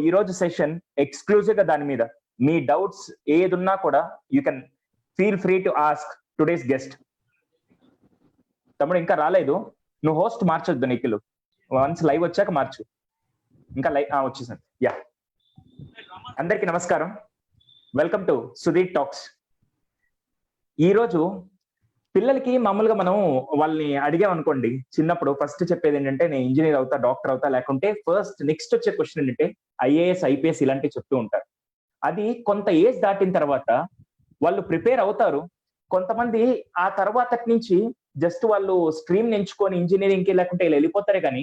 ఈ రోజు session exclusive గా దాని మీద మీ డౌట్స్ ఏదున్నా కూడా you can feel free to ask today's guest. తమ్ముడు ఇంకా రాలేదు, నువ్వు హోస్ట్ మార్చొద్దు నిఖిల్, వన్స్ లైవ్ వచ్చాక మార్చు. ఇంకా లైవ్ వచ్చేసాను. యా, అందరికి నమస్కారం, వెల్కమ్ టు సుధీర్ టాక్స్. ఈరోజు పిల్లలకి మామూలుగా మనం వాళ్ళని అడిగామనుకోండి, చిన్నప్పుడు ఫస్ట్ చెప్పేది ఏంటంటే నేను ఇంజనీర్ అవుతా, డాక్టర్ అవుతా, లేకుంటే ఫస్ట్ నెక్స్ట్ వచ్చే క్వశ్చన్ ఏంటంటే ఐఏఎస్, ఐపీఎస్ ఇలాంటివి చెప్తూ ఉంటారు. అది కొంత ఏజ్ దాటిన తర్వాత వాళ్ళు ప్రిపేర్ అవుతారు. కొంతమంది ఆ తర్వాత నుంచి జస్ట్ వాళ్ళు స్ట్రీమ్ ఎంచుకొని ఇంజనీరింగ్ కి లేకుంటే ఇలా వెళ్ళిపోతారే కానీ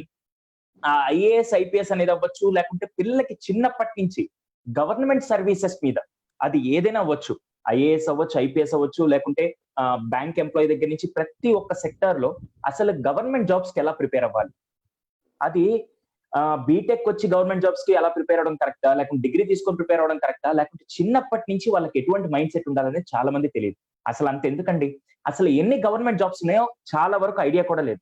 ఆ ఐఏఎస్, ఐపీఎస్ అనేది అవ్వచ్చు, లేకుంటే పిల్లలకి చిన్నప్పటి నుంచి గవర్నమెంట్ సర్వీసెస్ మీద, అది ఏదైనా అవ్వచ్చు, ఐఏఎస్ అవ్వచ్చు, ఐపీఎస్ అవ్వచ్చు, లేకుంటే బ్యాంక్ ఎంప్లాయీ దగ్గర నుంచి ప్రతి ఒక్క సెక్టర్ లో అసలు గవర్నమెంట్ జాబ్స్ కి ఎలా ప్రిపేర్ అవ్వాలి, అది బీటెక్ వచ్చి గవర్నమెంట్ జాబ్స్ కి ఎలా ప్రిపేర్ అవడం కరెక్టా, లేకుంటే డిగ్రీ తీసుకొని ప్రిపేర్ అవడం కరెక్టా, లేకుంటే చిన్నప్పటి నుంచి వాళ్ళకి ఎటువంటి మైండ్ సెట్ ఉండాలనేది చాలా మంది తెలియదు. అసలు అంత ఎందుకండి, అసలు ఎన్ని గవర్నమెంట్ జాబ్స్ ఉన్నాయో చాలా వరకు ఐడియా కూడా లేదు.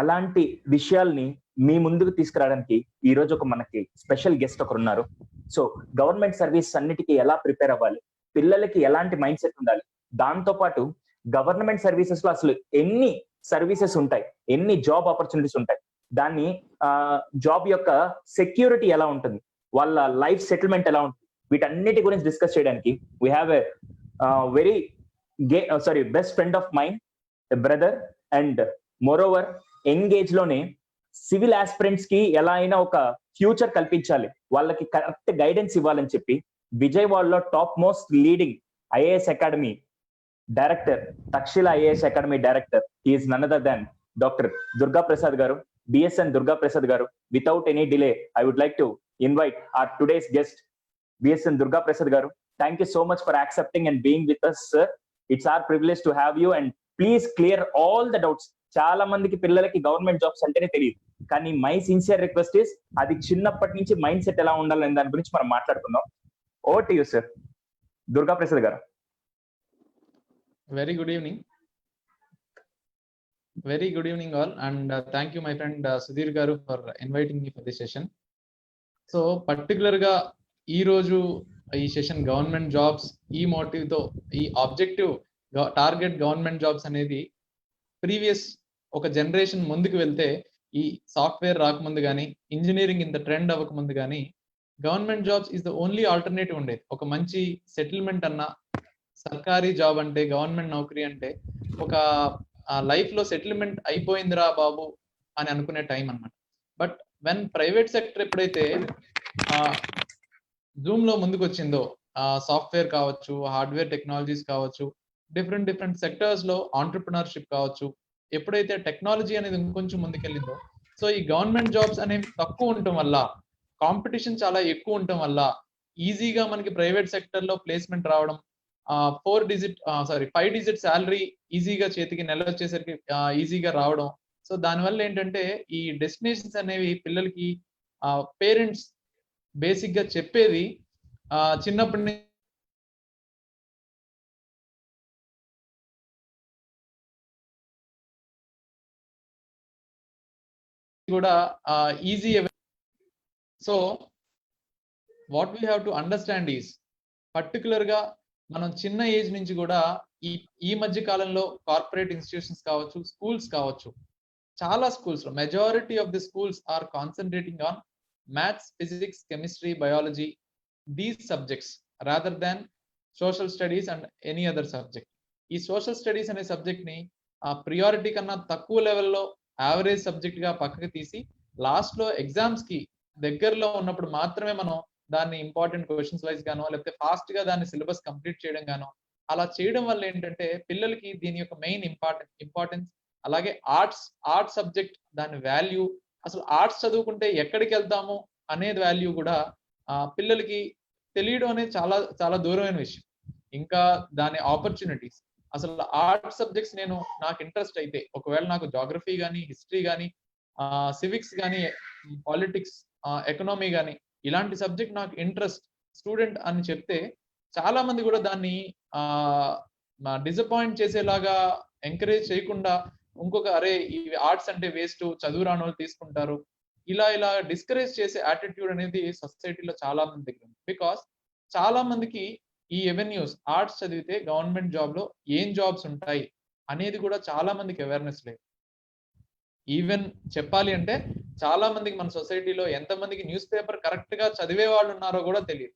అలాంటి విషయాల్ని మీ ముందుకు తీసుకురావడానికి ఈ రోజు ఒక మనకి స్పెషల్ గెస్ట్ ఒకరు ఉన్నారు. సో గవర్నమెంట్ సర్వీస్ అన్నిటికీ ఎలా ప్రిపేర్ అవ్వాలి, పిల్లలకి ఎలాంటి మైండ్ సెట్ ఉండాలి, దాంతో పాటు గవర్నమెంట్ సర్వీసెస్ లో అసలు ఎన్ని సర్వీసెస్ ఉంటాయి, ఎన్ని జాబ్ ఆపర్చునిటీస్ ఉంటాయి, దాన్ని జాబ్ యొక్క సెక్యూరిటీ ఎలా ఉంటుంది, వాళ్ళ లైఫ్ సెటిల్మెంట్ ఎలా ఉంటుంది, వీటన్నిటి గురించి డిస్కస్ చేయడానికి we have a very best friend of mind, brother, and moreover engage లోనే సివిల్ ఆస్పిరెంట్స్ కి ఎలా అయినా ఒక ఫ్యూచర్ కల్పించాలి, వాళ్ళకి కరెక్ట్ గైడెన్స్ ఇవ్వాలని చెప్పి విజయవాడలో top most leading IAS academy director, Takshashila IAS academy director, is none other than doctor Durga Prasad garu, BSN Durga Prasad garu. Without any delay I would like to invite our today's guest, BSN Durga Prasad garu. Thank you so much for accepting and being with us, sir. It's our privilege to have you and please clear all the doubts. చాలా మందికి పిల్లలకి government jobs అంటేనే తెలియదు, కానీ my sincere request is అది చిన్నప్పటి నుంచి mind set ఎలా ఉండాలని దాని గురించి మనం మాట్లాడుకుందాం. Over to you sir, Durga Prasad గారు. Very good evening all, and thank you my friend Sudhir garu for inviting me for this session. So particular ga ee roju ee session government jobs ee motive tho ee objective target government jobs anedi previous oka generation munduku velte ee software raakamundu gaani engineering in the trend avakamundu gaani government jobs is the only alternative undedi. Oka manchi settlement anna సర్కారీ job అంటే, government నౌకరీ అంటే ఒక life లో settlement అయిపోయిందిరా బాబు అని అనుకునే time అన్నమాట. But when private sector ఎప్పుడైతే జూమ్ లో ముందుకు వచ్చిందో, సాఫ్ట్వేర్ కావచ్చు, హార్డ్వేర్ టెక్నాలజీస్ కావచ్చు, డిఫరెంట్ సెక్టర్స్ లో ఆంటర్ప్రినర్షిప్ కావచ్చు, ఎప్పుడైతే టెక్నాలజీ అనేది ఇంకొంచెం ముందుకెళ్ళిందో, సో ఈ గవర్నమెంట్ జాబ్స్ అనేవి తక్కువ ఉండటం వల్ల, కాంపిటీషన్ చాలా ఎక్కువ ఉండటం వల్ల ఈజీగా మనకి ప్రైవేట్ సెక్టర్ లో ప్లేస్మెంట్ రావడం, 5 డిజిట్ శాలరీ ఈజీగా చేతికి నెల వచ్చేసరికి ఈజీగా రావడం. సో దానివల్ల ఏంటంటే ఈ డెస్టినేషన్స్ అనేవి పిల్లలకి పేరెంట్స్ బేసిక్ గా చెప్పేది చిన్నప్పటి నుంచి కూడా easy. So what we have to understand is, particular గా మనం చిన్న ఏజ్ నుంచి కూడా ఈ మధ్య కాలంలో కార్పొరేట్ ఇన్స్టిట్యూషన్స్ కావచ్చు, స్కూల్స్ కావచ్చు, చాలా స్కూల్స్ లో majority of the schools are concentrating on maths, physics, chemistry, biology, these subjects rather than social studies and any other subject. ఈ సోషల్ స్టడీస్ అనే సబ్జెక్ట్ ని ప్రియారిటీ కన్నా తక్కువ లెవెల్లో యావరేజ్ సబ్జెక్ట్ గా పక్కకి తీసి లాస్ట్ లో ఎగ్జామ్స్ కి దగ్గరలో ఉన్నప్పుడు మాత్రమే మనం దాన్ని ఇంపార్టెంట్ క్వశ్చన్స్ వైజ్ గానో, లేకపోతే ఫాస్ట్ గా దాన్ని సిలబస్ కంప్లీట్ చేయడం గానో, అలా చేయడం వల్ల ఏంటంటే పిల్లలకి దీని యొక్క మెయిన్ ఇంపార్టెన్స్, అలాగే ఆర్ట్స్ సబ్జెక్ట్ దాని వాల్యూ, అసలు ఆర్ట్స్ చదువుకుంటే ఎక్కడికి వెళ్తాము అనేది వాల్యూ కూడా పిల్లలకి తెలియడం అనేది చాలా చాలా దూరమైన విషయం. ఇంకా దాని ఆపర్చునిటీస్, అసలు ఆర్ట్స్ సబ్జెక్ట్స్ నాకు ఇంట్రెస్ట్ అయితే, ఒకవేళ నాకు జాగ్రఫీ కానీ, హిస్టరీ కానీ, సివిక్స్ కానీ, పాలిటిక్స్, ఎకనామీ కానీ ఇలాంటి సబ్జెక్ట్ నాకు ఇంట్రెస్ట్ స్టూడెంట్ అని చెప్తే చాలా మంది కూడా దాన్ని డిసప్పాయింట్ చేసేలాగా ఎంకరేజ్ చేయకుండా ఇంకొక అరే ఈ ఆర్ట్స్ అంటే వేస్ట్, చదువు రాని వాళ్ళు తీసుకుంటారు, ఇలా డిస్కరేజ్ చేసే యాటిట్యూడ్ అనేది సొసైటీలో చాలా మంది దగ్గర ఉంది. బికాస్ చాలా మందికి ఈ ఎవెన్యూస్ ఆర్ట్స్ చదివితే గవర్నమెంట్ జాబ్ లో ఏం జాబ్స్ ఉంటాయి అనేది కూడా చాలా మందికి అవేర్నెస్ లేదు. ఈవెన్ చెప్పాలి అంటే చాలా మందికి మన సొసైటీలో ఎంతమందికి న్యూస్ పేపర్ కరెక్ట్ గా చదివే వాళ్ళు ఉన్నారో కూడా తెలియదు.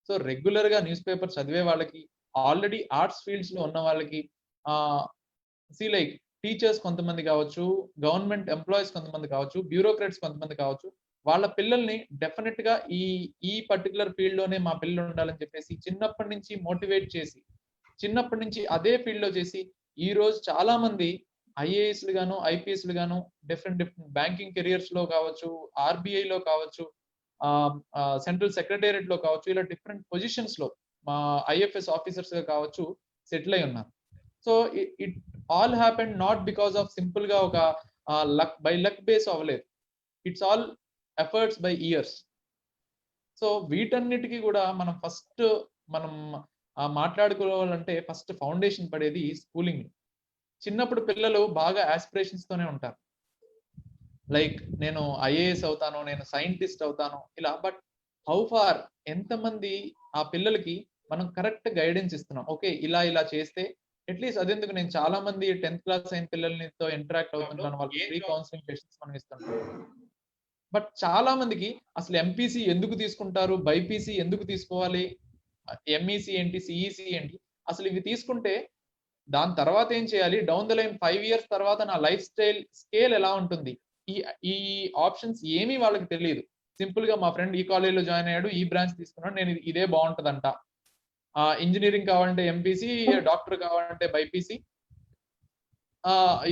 సో రెగ్యులర్ గా న్యూస్ పేపర్ చదివే వాళ్ళకి, ఆల్రెడీ ఆర్ట్స్ ఫీల్డ్స్ లో ఉన్న వాళ్ళకి, లైక్ టీచర్స్ కొంతమంది కావచ్చు, గవర్నమెంట్ ఎంప్లాయీస్ కొంతమంది కావచ్చు, బ్యూరోక్రాట్స్ కొంతమంది కావచ్చు, వాళ్ళ పిల్లల్ని డెఫినెట్ గా ఈ పర్టికులర్ ఫీల్డ్ లోనే మా పిల్లలు ఉండాలని చెప్పేసి చిన్నప్పటి నుంచి మోటివేట్ చేసి, చిన్నప్పటి నుంచి అదే ఫీల్డ్ లో చేసి, ఈ రోజు చాలా మంది ఐఏఎస్లు గాను, ఐపీఎస్లు గాను, డిఫరెంట్ బ్యాంకింగ్ కెరియర్స్ లో కావచ్చు, ఆర్బీఐ లో కావచ్చు, సెంట్రల్ సెక్రటేరియట్ లో కావచ్చు, ఇలా డిఫరెంట్ పొజిషన్స్ లో ఐఎఫ్ఎస్ ఆఫీసర్స్ గా కావచ్చు సెటిల్ అయి ఉన్నారు. So it all happen not because of simple గా ఒక లక్ బేస్ అవ్వలేదు. It's all efforts by years. So వీటన్నిటికీ కూడా మనం మాట్లాడుకోవాలంటే ఫస్ట్ ఫౌండేషన్ పడేది స్కూలింగ్. చిన్నప్పుడు పిల్లలు బాగా ఆస్పిరేషన్స్ తోనే ఉంటారు. లైక్ నేను ఐఏఎస్ అవుతాను, నేను సైంటిస్ట్ అవుతాను ఇలా. బట్ హౌ ఫార్, ఎంతమంది ఆ పిల్లలకి మనం కరెక్ట్ గైడెన్స్ ఇస్తున్నాం? ఓకే, ఇలా చేస్తే అట్లీస్ట్ అదెందుకు, నేను చాలా మంది 10th క్లాస్ అయిన పిల్లలతో ఇంటరాక్ట్ అవుతుంటాను, వాళ్ళకి ఫ్రీ కౌన్సిలింగ్ సెషన్స్ మనం ఇస్తుంటాం. బట్ చాలా మందికి అసలు ఎంపీసీ ఎందుకు తీసుకుంటారు, బైపీసీ ఎందుకు తీసుకోవాలి, ఎంఈసీ ఏంటి, సిఈసీ ఏంటి, అసలు ఇవి తీసుకుంటే దాని తర్వాత ఏం చేయాలి, డౌన్ ద లైన్ 5 years తర్వాత నా లైఫ్ స్కేల్ ఎలా ఉంటుంది, ఈ ఆప్షన్స్ ఏమీ వాళ్ళకి తెలియదు. సింపుల్ గా మా ఫ్రెండ్ ఈ కాలేజ్ లో జాయిన్ అయ్యాడు, ఈ బ్రాంచ్ తీసుకున్నాడు, నేను ఇదే బాగుంటదంట, ఇంజనీరింగ్ కావాలంటే ఎంపీసీ, డాక్టర్ కావాలంటే బైపీసీ,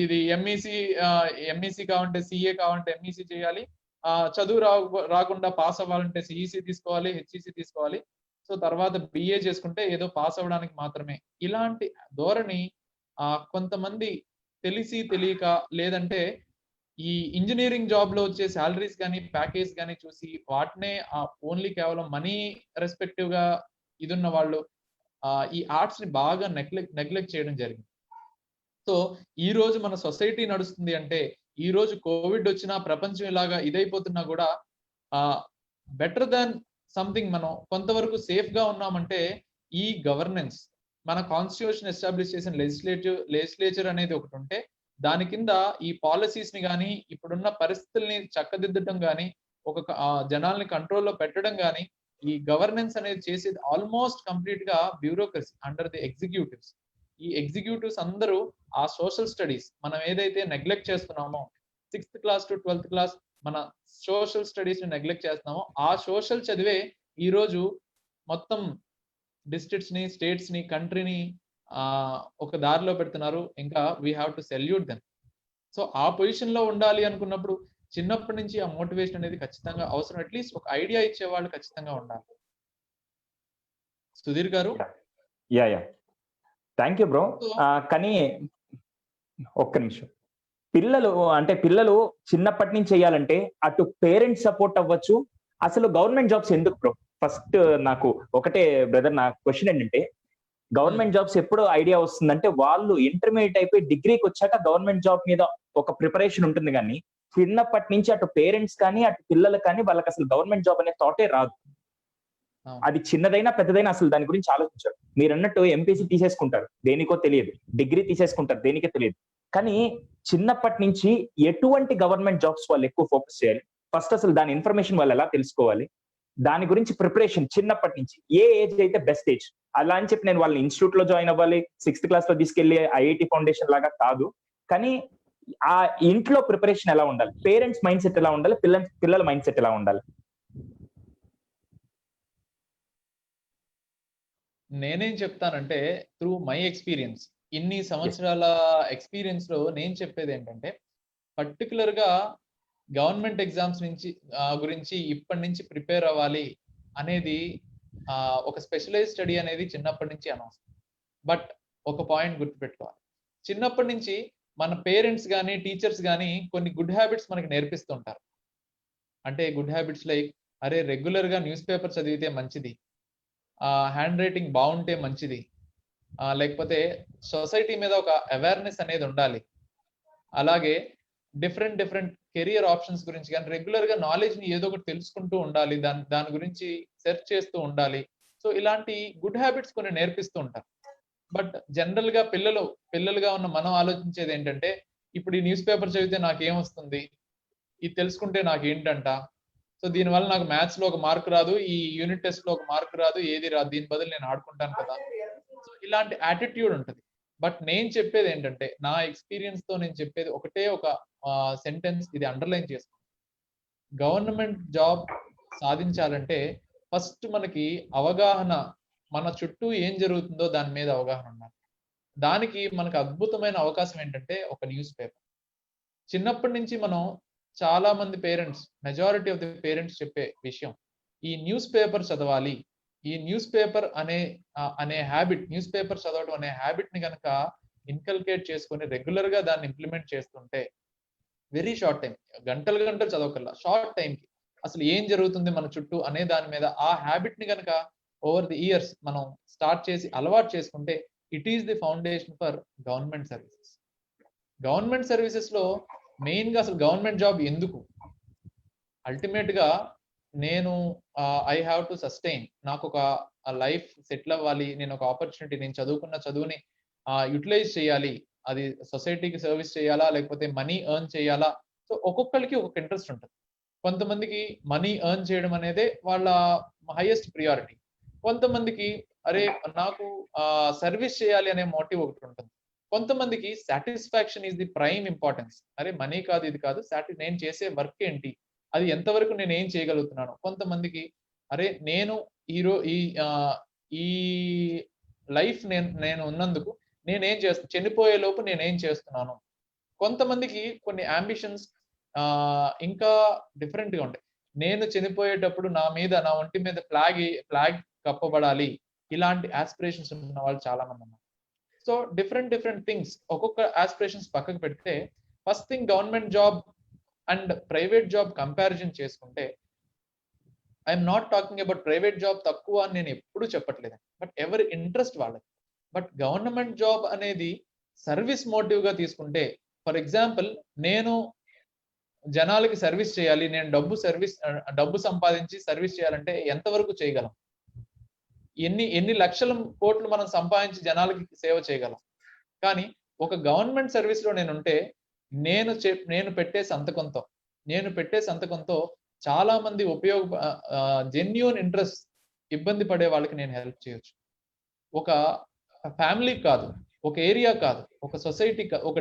ఇది ఎంఈసీ కావాలంటే సిఏ కావాలంటే ఎంఈసీ చేయాలి, చదువు రాకుండా పాస్ అవ్వాలంటే సిఈసీ తీసుకోవాలి, హెచ్ఈసీ తీసుకోవాలి, సో తర్వాత బిఏ చేసుకుంటే ఏదో పాస్ అవ్వడానికి మాత్రమే. ఇలాంటి ధోరణి కొంతమంది తెలిసి తెలియక, లేదంటే ఈ ఇంజనీరింగ్ జాబ్ లో వచ్చే శాలరీస్ కానీ ప్యాకేజ్ కానీ చూసి వాటినే ఓన్లీ కేవలం మనీ రెస్పెక్టివ్ గా ఇదున్న వాళ్ళు ఈ ఆర్ట్స్ ని బాగా నెగ్లెక్ట్ చేయడం జరిగింది. సో ఈ రోజు మన సొసైటీ నడుస్తుంది అంటే, ఈ రోజు కోవిడ్ వచ్చినా, ప్రపంచం ఇలాగా ఇదైపోతున్నా కూడా బెటర్ దాన్ సంథింగ్ మనం కొంతవరకు సేఫ్ గా ఉన్నామంటే ఈ గవర్నెన్స్, మన కాన్స్టిట్యూషన్ ఎస్టాబ్లిష్ చేసిన లెజిస్లేచర్ అనేది ఒకటి ఉంటే, దాని కింద ఈ పాలసీస్ ని కానీ, ఇప్పుడున్న పరిస్థితుల్ని చక్కదిద్దడం కానీ, ఒక జనాల్ని కంట్రోల్లో పెట్టడం కానీ, ఈ గవర్నెన్స్ అనేది చేసేది ఆల్మోస్ట్ కంప్లీట్ గా బ్యూరోక్రసీ అండర్ ది ఎగ్జిక్యూటివ్స్. ఈ ఎగ్జిక్యూటివ్స్ అందరూ ఆ సోషల్ స్టడీస్ మనం ఏదైతే నెగ్లెక్ట్ చేస్తున్నామో, 6th class to 12th class మన సోషల్ స్టడీస్ ని నెగ్లెక్ట్ చేస్తున్నామో, ఆ సోషల్ చదివే ఈ రోజు మొత్తం డిస్ట్రిక్ట్స్ ని, స్టేట్స్ ని, కంట్రీని ఒక దారిలో పెడుతున్నారు. ఇంకా we have to salute them. So ఆ పొజిషన్ లో ఉండాలి అనుకున్నప్పుడు చిన్నప్పటి నుంచి ఆ మోటివేషన్ అనేది ఖచ్చితంగా అవసరం. అట్లీస్ట్ ఒక ఐడియా ఇచ్చే వాళ్ళు ఖచ్చితంగా ఉండాలి. సుధీర్ గారు. Yeah thank you bro. కానీ ఒక్క నిమిషం, పిల్లలు చిన్నప్పటి నుంచి చేయాలంటే అటు పేరెంట్స్ సపోర్ట్ అవ్వచ్చు. అసలు గవర్నమెంట్ జాబ్స్ ఎందుకు బ్రో? ఫస్ట్ నాకు ఒకటే బ్రదర్, నా క్వశ్చన్ ఏంటంటే, గవర్నమెంట్ జాబ్స్ ఎప్పుడు ఐడియా వస్తుందంటే వాళ్ళు ఇంటర్మీడియట్ అయిపోయి డిగ్రీకి వచ్చాక గవర్నమెంట్ జాబ్ మీద ఒక ప్రిపరేషన్ ఉంటుంది, కానీ చిన్నప్పటి నుంచి అటు పేరెంట్స్ కానీ అటు పిల్లలు కానీ వాళ్ళకి అసలు గవర్నమెంట్ జాబ్ అనే థాటే రాదు. అది చిన్నదైనా పెద్దదైనా అసలు దాని గురించి ఆలోచించారు. మీరు అన్నట్టు ఎంపీసీ తీసేసుకుంటారు, దేనికో తెలియదు, డిగ్రీ తీసేసుకుంటారు, దేనికో తెలియదు. కానీ చిన్నప్పటి నుంచి ఎటువంటి గవర్నమెంట్ జాబ్స్ వాళ్ళు ఎక్కువ ఫోకస్ చేయాలి, ఫస్ట్ అసలు దాని ఇన్ఫర్మేషన్ వాళ్ళు ఎలా తెలుసుకోవాలి, దాని గురించి ప్రిపరేషన్ చిన్నప్పటి నుంచి ఏ ఏజ్ అయితే బెస్ట్ ఏజ్ అలా అని చెప్పి నేను వాళ్ళని ఇన్స్టిట్యూట్ లో జాయిన్ అవ్వాలి, 6th క్లాస్ లో తీసుకెళ్లి ఐఐటి ఫౌండేషన్ లాగా కాదు. కానీ ఆ ఇంట్లో ప్రిపరేషన్ ఎలా ఉండాలి, పేరెంట్స్ మైండ్ సెట్ ఎలా ఉండాలి, పిల్లల మైండ్ సెట్ ఎలా ఉండాలి? నేనేం చెప్తానంటే, త్రూ మై ఎక్స్పీరియన్స్, ఇన్ని సంవత్సరాల ఎక్స్పీరియన్స్ లో నేను చెప్పేది ఏంటంటే, పర్టికులర్ గా గవర్నమెంట్ ఎగ్జామ్స్ గురించి ఇప్పటి నుంచి ప్రిపేర్ అవ్వాలి అనేది ఒక స్పెషలైజ్ స్టడీ అనేది చిన్నప్పటి నుంచి అనవసరం. బట్ ఒక పాయింట్ గుర్తుపెట్టుకోవాలి, చిన్నప్పటి నుంచి మన పేరెంట్స్ కానీ టీచర్స్ కానీ కొన్ని గుడ్ హ్యాబిట్స్ మనకి నేర్పిస్తుంటారు. అంటే గుడ్ హ్యాబిట్స్ లైక్, అరే రెగ్యులర్ గా న్యూస్ పేపర్ చదివితే మంచిది, హ్యాండ్ రైటింగ్ బాగుంటే మంచిది, లేకపోతే సొసైటీ మీద ఒక అవేర్నెస్ అనేది ఉండాలి, అలాగే డిఫరెంట్ కెరియర్ ఆప్షన్స్ గురించి కానీ రెగ్యులర్ గా నాలెడ్జ్ ని ఏదో ఒకటి తెలుసుకుంటూ ఉండాలి, దాని గురించి సెర్చ్ చేస్తూ ఉండాలి. సో ఇలాంటి గుడ్ హ్యాబిట్స్ కొన్ని నేర్పిస్తూ ఉంటారు. బట్ జనరల్ గా పిల్లలుగా ఉన్న మనం ఆలోచించేది ఏంటంటే, ఇప్పుడు ఈ న్యూస్ పేపర్ చదివితే నాకేం వస్తుంది, ఇది తెలుసుకుంటే నాకేంటంట, సో దీనివల్ల నాకు మ్యాథ్స్ లో ఒక మార్క్ రాదు, ఈ యూనిట్ టెస్ట్ లో ఒక మార్క్ రాదు, ఏది రాదు, దీని బదులు నేను ఆడుకుంటాను కదా. సో ఇలాంటి యాటిట్యూడ్ ఉంటుంది. బట్ నేను చెప్పేది ఏంటంటే, నా ఎక్స్పీరియన్స్ తో నేను చెప్పేది ఒకటే ఒక సెంటెన్స్, ఇది అండర్లైన్ చేసుకో. గవర్నమెంట్ జాబ్ సాధించాలంటే ఫస్ట్ మనకి అవగాహన, మన చుట్టూ ఏం జరుగుతుందో దాని మీద అవగాహన ఉండాలి. దానికి మనకు అద్భుతమైన అవకాశం ఏంటంటే ఒక న్యూస్ పేపర్. చిన్నప్పటి నుంచి మనం చాలా మంది parents, majority of the parents చెప్పే విషయం, ఈ న్యూస్ పేపర్ చదవాలి. ఈ న్యూస్ పేపర్ అనే హ్యాబిట్, న్యూస్ పేపర్ చదవడం అనే హ్యాబిట్ ని కనుక ఇన్కల్కేట్ చేసుకొని రెగ్యులర్ గా దాన్ని ఇంప్లిమెంట్ చేస్తుంటే వెరీ షార్ట్ టైం, గంటలు చదవకల్లా షార్ట్ టైం కి అసలు ఏం జరుగుతుంది మన చుట్టూ అనే దాని మీద ఆ హ్యాబిట్ ని కనుక ఓవర్ ది ఇయర్స్ మనం స్టార్ట్ చేసి అలవాటు చేసుకుంటే it is the foundation for government services. Government services లో మెయిన్ గా అసలు గవర్నమెంట్ జాబ్ ఎందుకు, అల్టిమేట్ గా నేను ఐ హ్యావ్ టు సస్టైన్, నాకు ఒక లైఫ్ సెటిల్ అవ్వాలి, నేను ఒక ఆపర్చునిటీ, నేను చదువుకున్న చదువుని యూటిలైజ్ చేయాలి, అది సొసైటీకి సర్వీస్ చేయాలా లేకపోతే మనీ ఎర్న్ చేయాలా. సో ఒక్కొక్కరికి ఒక్కొక్క ఇంట్రెస్ట్ ఉంటుంది. కొంతమందికి మనీ ఎర్న్ చేయడం అనేదే వాళ్ళ హైయెస్ట్ ప్రియారిటీ, కొంతమందికి అరే నాకు సర్వీస్ చేయాలి అనే మోటివ్ ఒకటి ఉంటుంది, కొంతమందికి satisfaction is the prime importance, అరే మనీ కాదు ఇది కాదు, నేను చేసే వర్క్ ఏంటి, అది ఎంతవరకు నేను ఏం చేయగలుగుతున్నాను. కొంతమందికి అరే నేను ఈ లైఫ్ నేను ఉన్నందుకు నేనేం చేస్తాను, చనిపోయే లోపు నేనేం చేస్తున్నాను. కొంతమందికి కొన్ని అంబిషన్స్ ఇంకా డిఫరెంట్ గా ఉంటాయి, నేను చనిపోయేటప్పుడు నా ఒంటి మీద ఫ్లాగ్ కప్పబడాలి, ఇలాంటి ఆస్పిరేషన్స్ ఉన్న వాళ్ళు చాలా మంది ఉన్నారు. సో డిఫరెంట్ థింగ్స్, ఒక్కొక్క ఆస్పిరేషన్స్ పక్కకు పెడితే first thing government job and private job comparison చేసుకుంటే, I'm not talking about private job తక్కువ అని నేను ఎప్పుడూ చెప్పట్లేదు, బట్ ఎవరి ఇంట్రెస్ట్ వాళ్ళకి. బట్ గవర్నమెంట్ జాబ్ అనేది సర్వీస్ మోటివ్ గా తీసుకుంటే, ఫర్ ఎగ్జాంపుల్ నేను జనాలకి సర్వీస్ చేయాలి, నేను డబ్బు సంపాదించి సర్వీస్ చేయాలంటే ఎంతవరకు చేయగలం, ఎన్ని లక్షల కోట్లు మనం సంపాదించి జనాలకి సేవ చేయగలం. కానీ ఒక గవర్నమెంట్ సర్వీస్ లో నేనుంటే నేను పెట్టే సంతకంతో చాలా మంది జెన్యూన్ ఇంట్రెస్ట్ ఇబ్బంది పడే వాళ్ళకి నేను హెల్ప్ చేయొచ్చు. ఒక ఫ్యామిలీ కాదు, ఒక ఏరియా కాదు, ఒక సొసైటీ కాదు, ఒక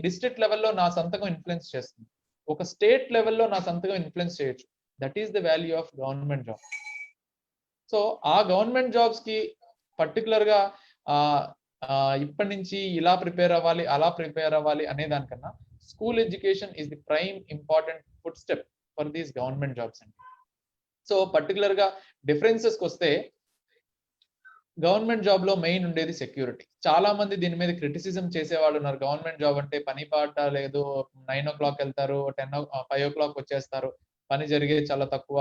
డిస్ట్రిక్ట్ లెవెల్లో నా సంతకం ఇన్ఫ్లుయెన్స్ చేస్తుంది, ఒక స్టేట్ లెవెల్లో నా సంతకం ఇన్ఫ్లుయెన్స్ చేయొచ్చు. That is the value of government job. So ఆ గవర్నమెంట్ జాబ్స్ కి పర్టికులర్ గా ఇప్పటి నుంచి ఇలా ప్రిపేర్ అవ్వాలి అలా ప్రిపేర్ అవ్వాలి అనే దానికన్నా school education is the prime important foot step for these government jobs అండి. సో పర్టికులర్ గా డిఫరెన్సెస్ కి వస్తే, గవర్నమెంట్ జాబ్ లో మెయిన్ ఉండేది సెక్యూరిటీ. చాలా మంది దీని మీద క్రిటిసిజం చేసేవాళ్ళు ఉన్నారు, గవర్నమెంట్ జాబ్ అంటే పని పాట లేదు, 9 o'clock వెళ్తారు, 5 o'clock వచ్చేస్తారు, పని జరిగేది చాలా తక్కువ,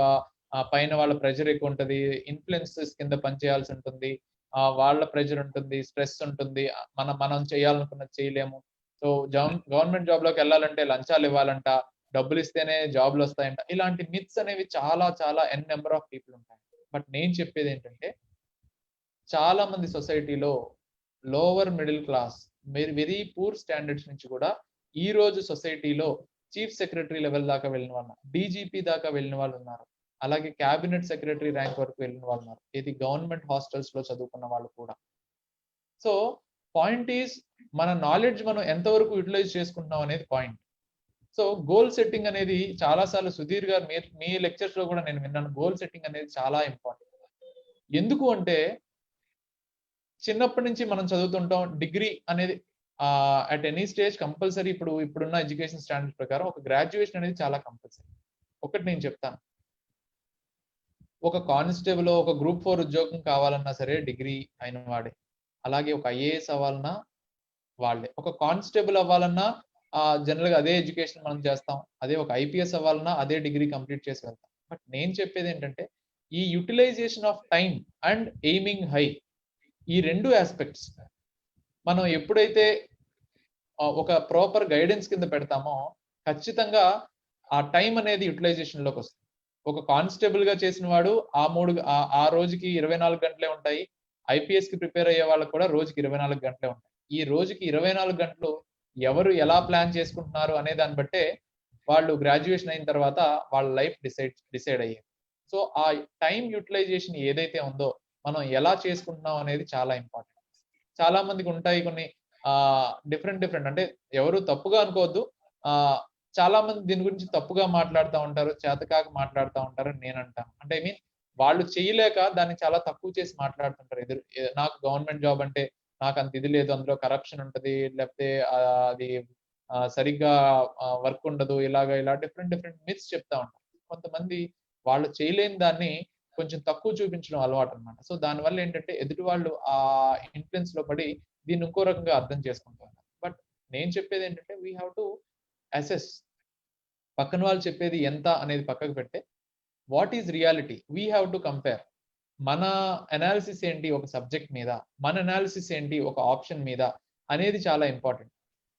పైన వాళ్ళ ప్రెషర్ ఎక్కువ ఉంటుంది, ఇన్ఫ్లుయెన్సెస్ కింద పనిచేయాల్సి ఉంటుంది, వాళ్ళ ప్రెషర్ ఉంటుంది, స్ట్రెస్ ఉంటుంది, మనం చేయాలనుకున్నది చేయలేము. సో గవర్నమెంట్ జాబ్ లోకి వెళ్ళాలంటే లంచాలు ఇవ్వాలంట, డబ్బులు ఇస్తేనే జాబ్లు వస్తాయంట. ఇలాంటి మిత్స్ అనేవి చాలా చాలా నెంబర్ ఆఫ్ పీపుల్ ఉంటాయి. బట్ నేను చెప్పేది ఏంటంటే, చాలా మంది సొసైటీలో lower middle class, very poor standards నుంచి కూడా ఈ రోజు సొసైటీలో చీఫ్ సెక్రటరీ లెవెల్ దాకా వెళ్ళిన వాళ్ళు, డీజీపీ దాకా వెళ్ళిన వాళ్ళు ఉన్నారు, అలాగే క్యాబినెట్ సెక్రటరీ ర్యాంక్ వరకు వెళ్ళిన వాళ్ళు ఉన్నారు, ఇది గవర్నమెంట్ హాస్టల్స్ లో చదువుకున్న వాళ్ళు కూడా. సో పాయింట్ ఈజ్, మన నాలెడ్జ్ మనం ఎంతవరకు యూటిలైజ్ చేసుకుంటున్నాం అనేది పాయింట్. సో గోల్ సెట్టింగ్ అనేది చాలా సార్లు సుధీర్ గారు మీ లెక్చర్స్ లో కూడా నేను విన్నాను, గోల్ సెట్టింగ్ అనేది చాలా ఇంపార్టెంట్. ఎందుకు అంటే చిన్నప్పటి నుంచి మనం చదువుతుంటాం, డిగ్రీ అనేది అట్ ఎనీ స్టేజ్ కంపల్సరీ. ఇప్పుడున్న ఎడ్యుకేషన్ స్టాండర్డ్ ప్రకారం ఒక గ్రాడ్యుయేషన్ అనేది చాలా కంపల్సరీ. ఒకటి నేను చెప్తాను, ఒక కానిస్టేబుల్, ఒక గ్రూప్ 4 ఉద్యోగం కావాలన్నా సరే డిగ్రీ అయిన వాడే, అలాగే ఒక ఐఏఎస్ అవ్వాలన్నా వాళ్ళే, ఒక కానిస్టేబుల్ అవ్వాలన్నా జనరల్ గా అదే ఎడ్యుకేషన్ మనం చేస్తాం, అదే ఒక ఐపీఎస్ అవ్వాలన్నా అదే డిగ్రీ కంప్లీట్ చేసి వెళ్తాం. బట్ నేను చెప్పేది ఏంటంటే, ఈ utilisation of time and aiming high, ఈ 2 ఆస్పెక్ట్స్ మనం ఎప్పుడైతే ఒక ప్రాపర్ గైడెన్స్ కింద పెడతామో ఖచ్చితంగా ఆ టైం అనేది యూటిలైజేషన్ లోకి వస్తుంది. ఒక కానిస్టేబుల్ గా చేసిన వాడు ఆ రోజుకి 24 గంటలే ఉంటాయి. ఐపీఎస్ కి ప్రిపేర్ అయ్యే వాళ్ళకి కూడా రోజుకి 24 గంటలే ఉంటాయి. ఈ రోజుకి 24 గంటలు ఎవరు ఎలా ప్లాన్ చేసుకుంటున్నారు అనే దాన్ని బట్టే వాళ్ళు గ్రాడ్యుయేషన్ అయిన తర్వాత వాళ్ళ లైఫ్ డిసైడ్ అయ్యేది. సో ఆ టైం యూటిలైజేషన్ ఏదైతే ఉందో మనం ఎలా చేసుకుంటున్నాం అనేది చాలా ఇంపార్టెంట్. చాలా మందికి ఉంటాయి కొన్ని డిఫరెంట్ అంటే ఎవరు తప్పుగా అనుకోవద్దు. చాలా మంది దీని గురించి తప్పుగా మాట్లాడుతూ ఉంటారు, చేతకాక మాట్లాడుతూ ఉంటారు అని నేను అంటాను. అంటే ఐ మీన్ వాళ్ళు చేయలేక దాన్ని చాలా తక్కువ చేసి మాట్లాడుతుంటారు. నాకు గవర్నమెంట్ జాబ్ అంటే నాకు అంత ఇది లేదు, అందులో కరప్షన్ ఉంటది, లేకపోతే అది సరిగ్గా వర్క్ ఉండదు, ఇలా డిఫరెంట్ మిత్స్ చెప్తా ఉంటారు. కొంతమంది వాళ్ళు చేయలేని దాన్ని కొంచెం తక్కువ చూపించడం అలవాటు అనమాట. సో దానివల్ల ఏంటంటే ఎదుటి వాళ్ళు ఆ ఇన్ఫ్లుయెన్స్ లో పడి దీన్ని ఇంకో రకంగా అర్థం చేసుకుంటారు. బట్ నేను చెప్పేది ఏంటంటే వీ హ్యావ్ టు అసెస్. పక్కన వాళ్ళు చెప్పేది ఎంత అనేది పక్కకు పెడితే what is reality, we have to compare. మన అనాలిసిస్ ఏంటి ఒక సబ్జెక్ట్ మీద, మన అనాలిసిస్ ఏంటి ఒక ఆప్షన్ మీద అనేది చాలా ఇంపార్టెంట్.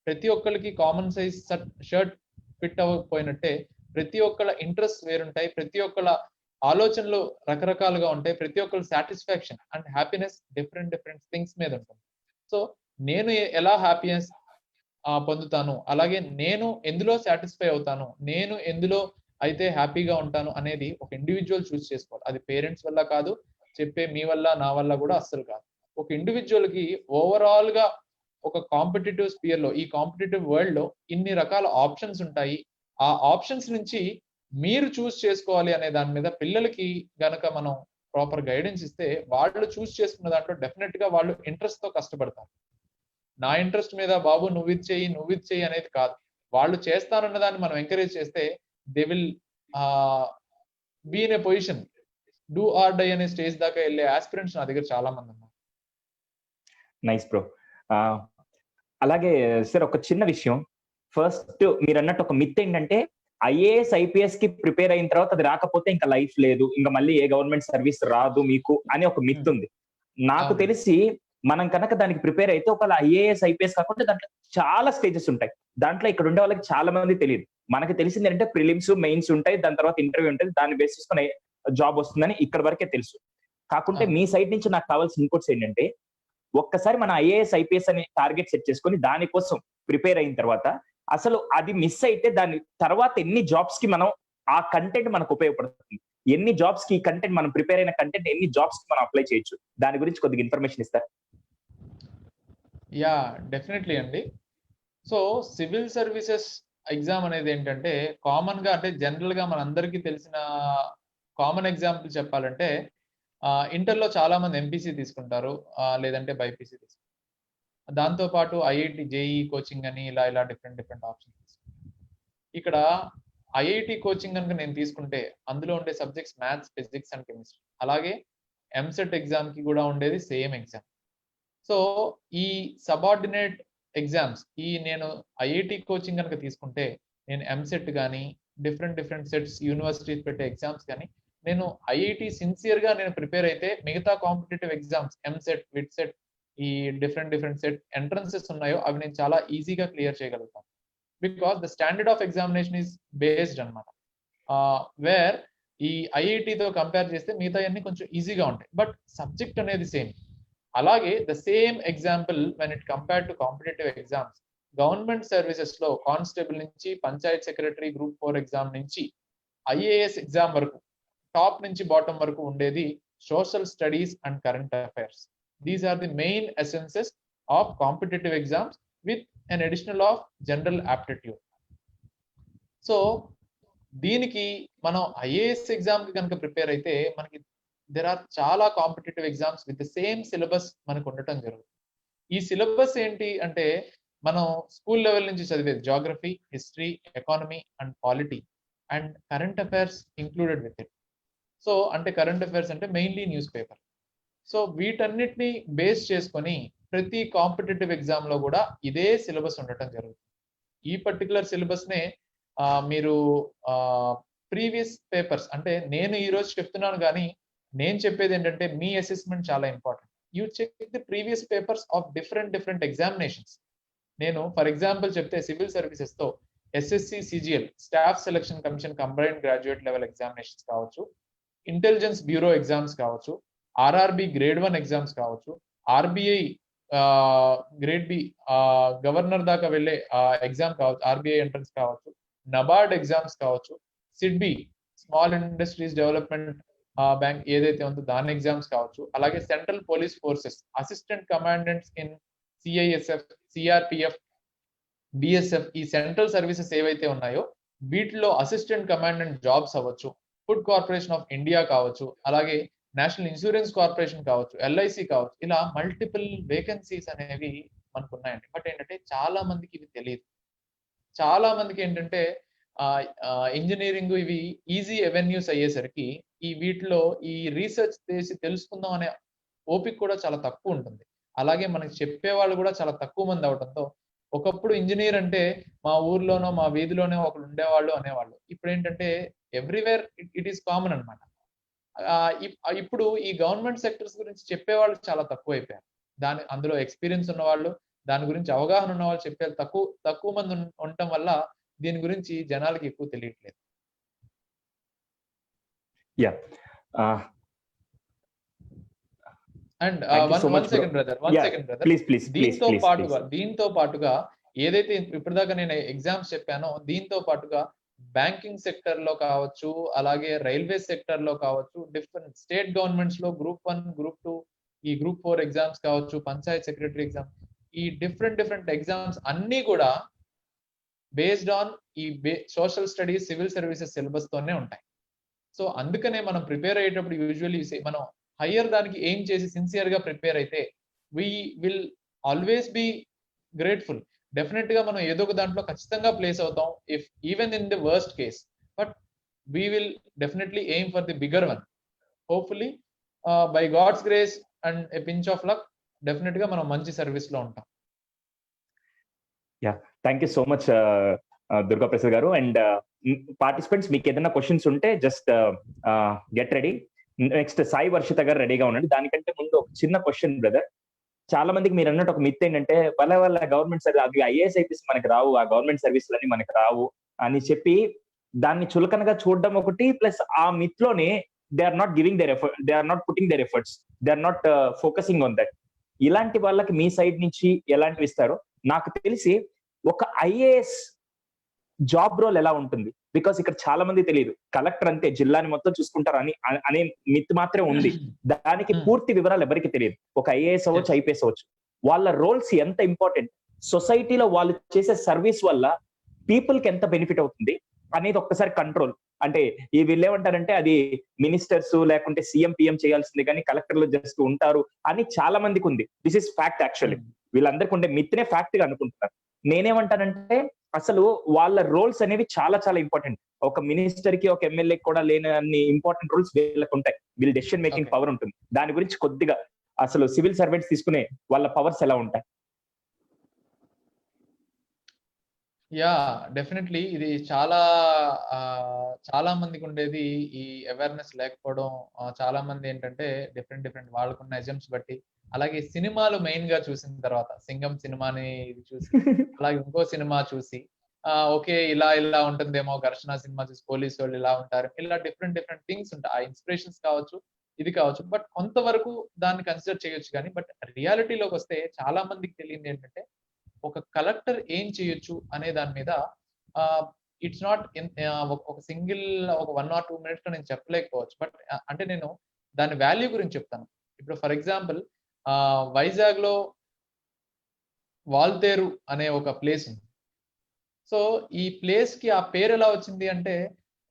ప్రతి ఒక్కరికి కామన్ సైజ్ షర్ట్ ఫిట్ అవ్వకపోయినట్టే ప్రతి ఒక్కళ్ళ ఇంట్రెస్ట్ వేరుంటాయి, ప్రతి ఒక్కళ్ళ ఆలోచనలు రకరకాలుగా ఉంటాయి, ప్రతి ఒక్కళ్ళ satisfaction and happiness different things మీద ఉంటుంది. సో నేను ఎలా హ్యాపీనెస్ పొందుతాను, అలాగే నేను ఎందులో సాటిస్ఫై అవుతాను, నేను ఎందులో అయితే హ్యాపీగా ఉంటాను అనేది ఒక ఇండివిజువల్ చూస్ చేసుకోవాలి. అది పేరెంట్స్ వల్ల కాదు, చెప్పే మీ వల్ల నా వల్ల కూడా అస్సలు కాదు. ఒక ఇండివిజువల్ కి ఓవరాల్ గా ఒక కాంపిటేటివ్ స్పియర్ లో, ఈ కాంపిటేటివ్ వరల్డ్ లో ఇన్ని రకాల ఆప్షన్స్ ఉంటాయి. ఆ ఆప్షన్స్ నుంచి మీరు చూస్ చేసుకోవాలి అనే దాని మీద పిల్లలకి గనక మనం ప్రాపర్ గైడెన్స్ ఇస్తే వాళ్ళు చూస్ చేసుకున్న దాంట్లో డెఫినెట్ గా వాళ్ళు ఇంట్రెస్ట్ తో కష్టపడతారు. నా ఇంట్రెస్ట్ మీద బాబు నువ్వు ఇది చెయ్యి అనేది కాదు. వాళ్ళు చేస్తానన్న దాన్ని మనం ఎంకరేజ్ చేస్తే they will be in a position. Do or die అనే స్టేజ్ దాకా వెళ్ళే ఆస్పిరెంట్స్ నా దగ్గర చాలా మంది ఉన్నారు. Nice bro. అలాగే సార్ ఒక చిన్న విషయం, ఫస్ట్ మీరు అన్నట్టు ఒక మిత్ ఏంటంటే ఐఏఎస్ ఐపీఎస్ కి ప్రిపేర్ అయిన తర్వాత అది రాకపోతే ఇంకా లైఫ్ లేదు, ఇంకా మళ్ళీ ఏ గవర్నమెంట్ సర్వీస్ రాదు మీకు అని ఒక మిత్ ఉంది. నాకు తెలిసి మనం కనుక దానికి ప్రిపేర్ అయితే ఒకవేళ ఐఏఎస్ ఐపీఎస్ కాకుండా దాంట్లో చాలా స్టేజెస్ ఉంటాయి. దాంట్లో ఇక్కడ ఉండే వాళ్ళకి చాలా మంది తెలియదు. మనకి తెలిసింది ఏంటంటే ప్రిలిమ్స్ మెయిన్స్ ఉంటాయి, దాని తర్వాత ఇంటర్వ్యూ ఉంటుంది, దాన్ని బేస్ చేసుకుని జాబ్ వస్తుందని ఇక్కడ వరకే తెలుసు. కాకుంటే మీ సైడ్ నుంచి నాకు కావాల్సిన ఇన్పుట్స్ ఏంటంటే ఒక్కసారి మన ఐఏఎస్ ఐపీఎస్ అని టార్గెట్ సెట్ చేసుకొని దానికోసం ప్రిపేర్ అయిన తర్వాత అసలు అది మిస్ అయితే దాని తర్వాత ఎన్ని జాబ్స్ కి మనం ఆ కంటెంట్ మనకు ఉపయోగపడుతుంది, ఎన్ని జాబ్స్ కి ఈ కంటెంట్ మనం ప్రిపేర్ అయిన కంటెంట్ ఎన్ని జాబ్స్ కి మనం అప్లై చేయొచ్చు, దాని గురించి కొద్దిగా ఇన్ఫర్మేషన్ ఇస్తారు? యా డెఫినెట్లీ అండి. సో సివిల్ సర్వీసెస్ ఎగ్జామ్ అనేది ఏంటంటే కామన్ గా, అంటే జనరల్ గా మనందరికీ తెలిసిన కామన్ ఎగ్జాంపుల్ చెప్పాలంటే ఇంటర్లో చాలా మంది ఎంపీసీ తీసుకుంటారు, లేదంటే బైపీసీ తీసుకుంటారు. దాంతో పాటు ఐఐటి జేఈ కోచింగ్ అని ఇలా డిఫరెంట్ ఆప్షన్స్. ఇక్కడ ఐఐటి కోచింగ్ కనుక నేను తీసుకుంటే అందులో ఉండే subjects maths, physics and chemistry. అలాగే ఎంసెట్ ఎగ్జామ్ కి కూడా ఉండేది సేమ్ ఎగ్జామ్. సో ఈ సబార్డినేట్ ఎగ్జామ్స్, నేను ఐఐటి కోచింగ్ కనుక తీసుకుంటే నేను ఎంసెట్ కానీ డిఫరెంట్ సెట్స్ యూనివర్సిటీస్ పెట్టే ఎగ్జామ్స్ కానీ నేను ఐఐటి సిన్సియర్ గా నేను ప్రిపేర్ అయితే మిగతా కాంపిటేటివ్ ఎగ్జామ్స్ ఎంసెట్, విట్సెట్, ఈ డిఫరెంట్ సెట్ ఎంట్రన్సెస్ ఉన్నాయో అవి నేను చాలా ఈజీగా క్లియర్ చేయగలుగుతాను. Because the standard of examination is based అనమాట. వేర్ ఈ ఐఐటితో కంపేర్ చేస్తే మిగతా అన్ని కొంచెం ఈజీగా ఉంటాయి, బట్ సబ్జెక్ట్ అనేది సేమ్. అలాగే the same example when it compare to competitive exams, government services లో కానిస్టేబుల్ నుంచి పంచాయత్ సెక్రటరీ, గ్రూప్ 4 ఎగ్జామ్ నుంచి ఐఏఎస్ ఎగ్జామ్ వరకు టాప్ నుంచి బాటమ్ వరకు ఉండేది social studies and current affairs. These are the main essences of competitive exams with an additional of general aptitude. So దీనికి మనం IAS exam కి కనుక ప్రిపేర్ అయితే మనకి దెర్ ఆర్ చాలా competitive exams with the same syllabus మనకు ఉండటం జరుగుతుంది. ఈ సిలబస్ ఏంటి అంటే మనం స్కూల్ లెవెల్ నుంచి చదివేది geography, history, economy and polity and current affairs included with it. So అంటే కరెంట్ అఫైర్స్ అంటే మెయిన్లీ న్యూస్ పేపర్. సో వీటన్నిటిని బేస్ చేసుకొని ప్రతి కాంపిటేటివ్ ఎగ్జామ్ లో కూడా ఇదే సిలబస్ ఉండటం జరుగుతుంది. ఈ పర్టికులర్ సిలబస్ నే మీరు ప్రీవియస్ పేపర్స్, అంటే నేను ఈ రోజు చెప్తున్నాను కానీ నేను చెప్పేది ఏంటంటే మీ అసెస్మెంట్ చాలా important. You check the previous papers of different examinations. నేను ఫర్ ఎగ్జాంపుల్ చెప్తే సివిల్ సర్వీసెస్ తో SSC CGL staff selection commission combined graduate level examinations కావచ్చు, ఇంటెలిజెన్స్ బ్యూరో ఎగ్జామ్స్ కావచ్చు, ఆర్ఆర్బి గ్రేడ్ 1 ఎగ్జామ్స్ కావచ్చు, ఆర్బిఐ గ్రేడ్ బి గవర్నర్ దాకా వెళ్ళే exam కావచ్చు, RBI entrance కావచ్చు, నబార్డ్ ఎగ్జామ్స్ కావచ్చు, SIDBI small industries development bank ఏదైతే ఉందో దాని ఎగ్జామ్స్ కావచ్చు, అలాగే central police forces assistant commandants in CISF, CRPF, BSF ఈ సెంట్రల్ సర్వీసెస్ ఏవైతే ఉన్నాయో వీటిలో అసిస్టెంట్ కమాండెంట్ జాబ్స్ అవ్వచ్చు, ఫుడ్ కార్పొరేషన్ ఆఫ్ ఇండియా కావచ్చు, అలాగే నేషనల్ ఇన్సూరెన్స్ కార్పొరేషన్ కావచ్చు, ఎల్ఐసి కావచ్చు, ఇలా మల్టిపుల్ వేకెన్సీస్ అనేవి మనకు ఉన్నాయండి. బట్ ఏంటంటే చాలా మందికి ఇవి తెలియదు. చాలా మందికి ఏంటంటే ఇంజనీరింగ్ ఇవి ఈజీ అవెన్యూస్ అయ్యేసరికి వీటిలో ఈ రీసెర్చ్ చేసి తెలుసుకుందాం అనే ఓపిక కూడా చాలా తక్కువ ఉంటుంది. అలాగే మనకి చెప్పేవాళ్ళు కూడా చాలా తక్కువ మంది అవడంతో ఒకప్పుడు ఇంజనీర్ అంటే మా ఊర్లోనో మా వీధిలోనే ఒకరు ఉండేవాళ్ళు అనేవాళ్ళు. ఇప్పుడు ఏంటంటే ఎవ్రీవేర్ ఇట్ ఈస్ కామన్ అనమాట. ఇప్పుడు ఈ గవర్నమెంట్ సెక్టర్స్ గురించి చెప్పేవాళ్ళు చాలా తక్కువ అయిపోయారు. అందులో ఎక్స్పీరియన్స్ ఉన్నవాళ్ళు, దాని గురించి అవగాహన ఉన్న వాళ్ళు చెప్పేది తక్కువ మంది ఉండటం వల్ల దీని గురించి జనాలకి ఎక్కువ తెలియట్లేదు. అండ్ వన్ సెకండ్ బ్రదర్, దీంతో పాటుగా ఏదైతే ఇప్పటిదాకా నేను ఎగ్జామ్స్ చెప్పానో దీంతో పాటుగా బ్యాంకింగ్ సెక్టర్ లో కావచ్చు, అలాగే రైల్వే సెక్టర్ లో కావచ్చు, డిఫరెంట్ స్టేట్ గవర్నమెంట్స్ లో గ్రూప్ 1, గ్రూప్ 2, ఈ గ్రూప్ 4 ఎగ్జామ్స్ కావచ్చు, పంచాయత్ సెక్రటరీ ఎగ్జామ్, ఈ డిఫరెంట్ ఎగ్జామ్స్ అన్ని కూడా బేస్డ్ ఆన్ ఈ social studies, civil services syllabus తోనే ఉంటాయి. సో అందుకనే మనం ప్రిపేర్ అయ్యేటప్పుడు యూజువల్లీ మనం హయ్యర్ దానికి ఎయిమ్ చేసి సిన్సియర్ గా ప్రిపేర్ అయితే we will always be grateful. Definite గా మనం ఏదో ఒక దాంట్లో ఖచ్చితంగా ప్లేస్ అవుతాం, if even in the worst case, but we will definitely aim for the bigger one. Hopefully by God's grace and a pinch of luck definite గా మనం మంచి సర్వీస్ లో ఉంటాం. Thank you so much Durga Prasad garu. And participants మీకు ఏదైనా questions ఉంటే just get ready. Next Sai Varshitha garu రెడీగా ఉండండి. దానికంటే ముందు ఒక చిన్న క్వశ్చన్ బ్రదర్. చాలా మందికి మీరు అన్నట్టు ఒక మిత్ ఏంటంటే వాళ్ళ గవర్నమెంట్ సర్వీస్ అవి ఐఏఎస్ ఐపీఎస్ మనకి రావు, ఆ గవర్నమెంట్ సర్వీసులన్నీ మనకి రావు అని చెప్పి దాన్ని చులకనగా చూడడం ఒకటి, ప్లస్ ఆ మిత్ లోనే they are not giving their effort, they are not putting their efforts, they are not focusing on that. ఇలాంటి వాళ్ళకి మీ సైడ్ నుంచి ఎలాంటివి ఇస్తారు? నాకు తెలిసి ఒక ఐఏఎస్ జాబ్ రోల్ ఎలా ఉంటుంది, బికాస్ ఇక్కడ చాలా మంది తెలియదు, కలెక్టర్ అంతే జిల్లాని మొత్తం చూసుకుంటారు అనే మిత్ మాత్రమే ఉంది. దానికి పూర్తి వివరాలు ఎవరికి తెలియదు. ఒక ఐఏఎస్ అవ్వచ్చు, ఐపీఎస్ అవ్వచ్చు, వాళ్ళ రోల్స్ ఎంత ఇంపార్టెంట్, సొసైటీలో వాళ్ళు చేసే సర్వీస్ వల్ల పీపుల్ కి ఎంత బెనిఫిట్ అవుతుంది అనేది ఒక్కసారి కంట్రోల్. అంటే ఈ వీళ్ళు ఏమంటారంటే అది మినిస్టర్స్ లేకుంటే సీఎం పిఎం చేయాల్సింది కానీ కలెక్టర్లు జస్ట్ ఉంటారు అని చాలా మందికి ఉంది. This is fact. యాక్చువల్లీ వీళ్ళందరికీ ఉండే మిత్నే ఫ్యాక్ట్ గా అనుకుంటున్నారు. నేనేమంటానంటే అసలు వాళ్ళ రోల్స్ అనేవి చాలా చాలా ఇంపార్టెంట్. ఒక మినిస్టర్ కి ఒక ఎమ్మెల్యేకి కూడా లేని అన్ని ఇంపార్టెంట్ రోల్స్ వీళ్ళకి ఉంటాయి. వీళ్ళ డెసిషన్ మేకింగ్ పవర్ ఉంటుంది. దాని గురించి కొద్దిగా అసలు సివిల్ సర్వెంట్స్ తీసుకునే వాళ్ళ పవర్స్ ఎలా ఉంటాయి? యా డెఫినెట్లీ ఇది చాలా మందికి ఉండేది ఈ అవేర్నెస్ లేకపోవడం. చాలా మంది ఏంటంటే డిఫరెంట్ వాళ్ళకున్న ఎజమ్స్ బట్టి, అలాగే సినిమాలు మెయిన్ గా చూసిన తర్వాత సింగం సినిమాని చూసి అలాగే ఇంకో సినిమా చూసి ఓకే ఇలా ఉంటుందేమో, ఘర్షణ సినిమా చూసి పోలీసు వాళ్ళు ఇలా ఉంటారు, ఇలా డిఫరెంట్ థింగ్స్ ఉంటాయి. ఆ ఇన్స్పిరేషన్స్ కావచ్చు, ఇది కావచ్చు, బట్ కొంతవరకు దాన్ని కన్సిడర్ చేయొచ్చు. కానీ బట్ రియాలిటీలోకి వస్తే చాలా మందికి తెలియదు ఏంటంటే ఒక కలెక్టర్ ఏం చేయొచ్చు అనే దాని మీద ఇట్స్ నాట్ ఒక సింగిల్ ఒక 1 or 2 minutes లో నేను చెప్పలేకపోవచ్చు. బట్ అంటే నేను దాని వాల్యూ గురించి చెప్తాను. ఇప్పుడు ఫర్ ఎగ్జాంపుల్ వైజాగ్ లో వాల్తేరు అనే ఒక ప్లేస్ ఉంది. సో ఈ ప్లేస్ కి ఆ పేరు ఎలా వచ్చింది అంటే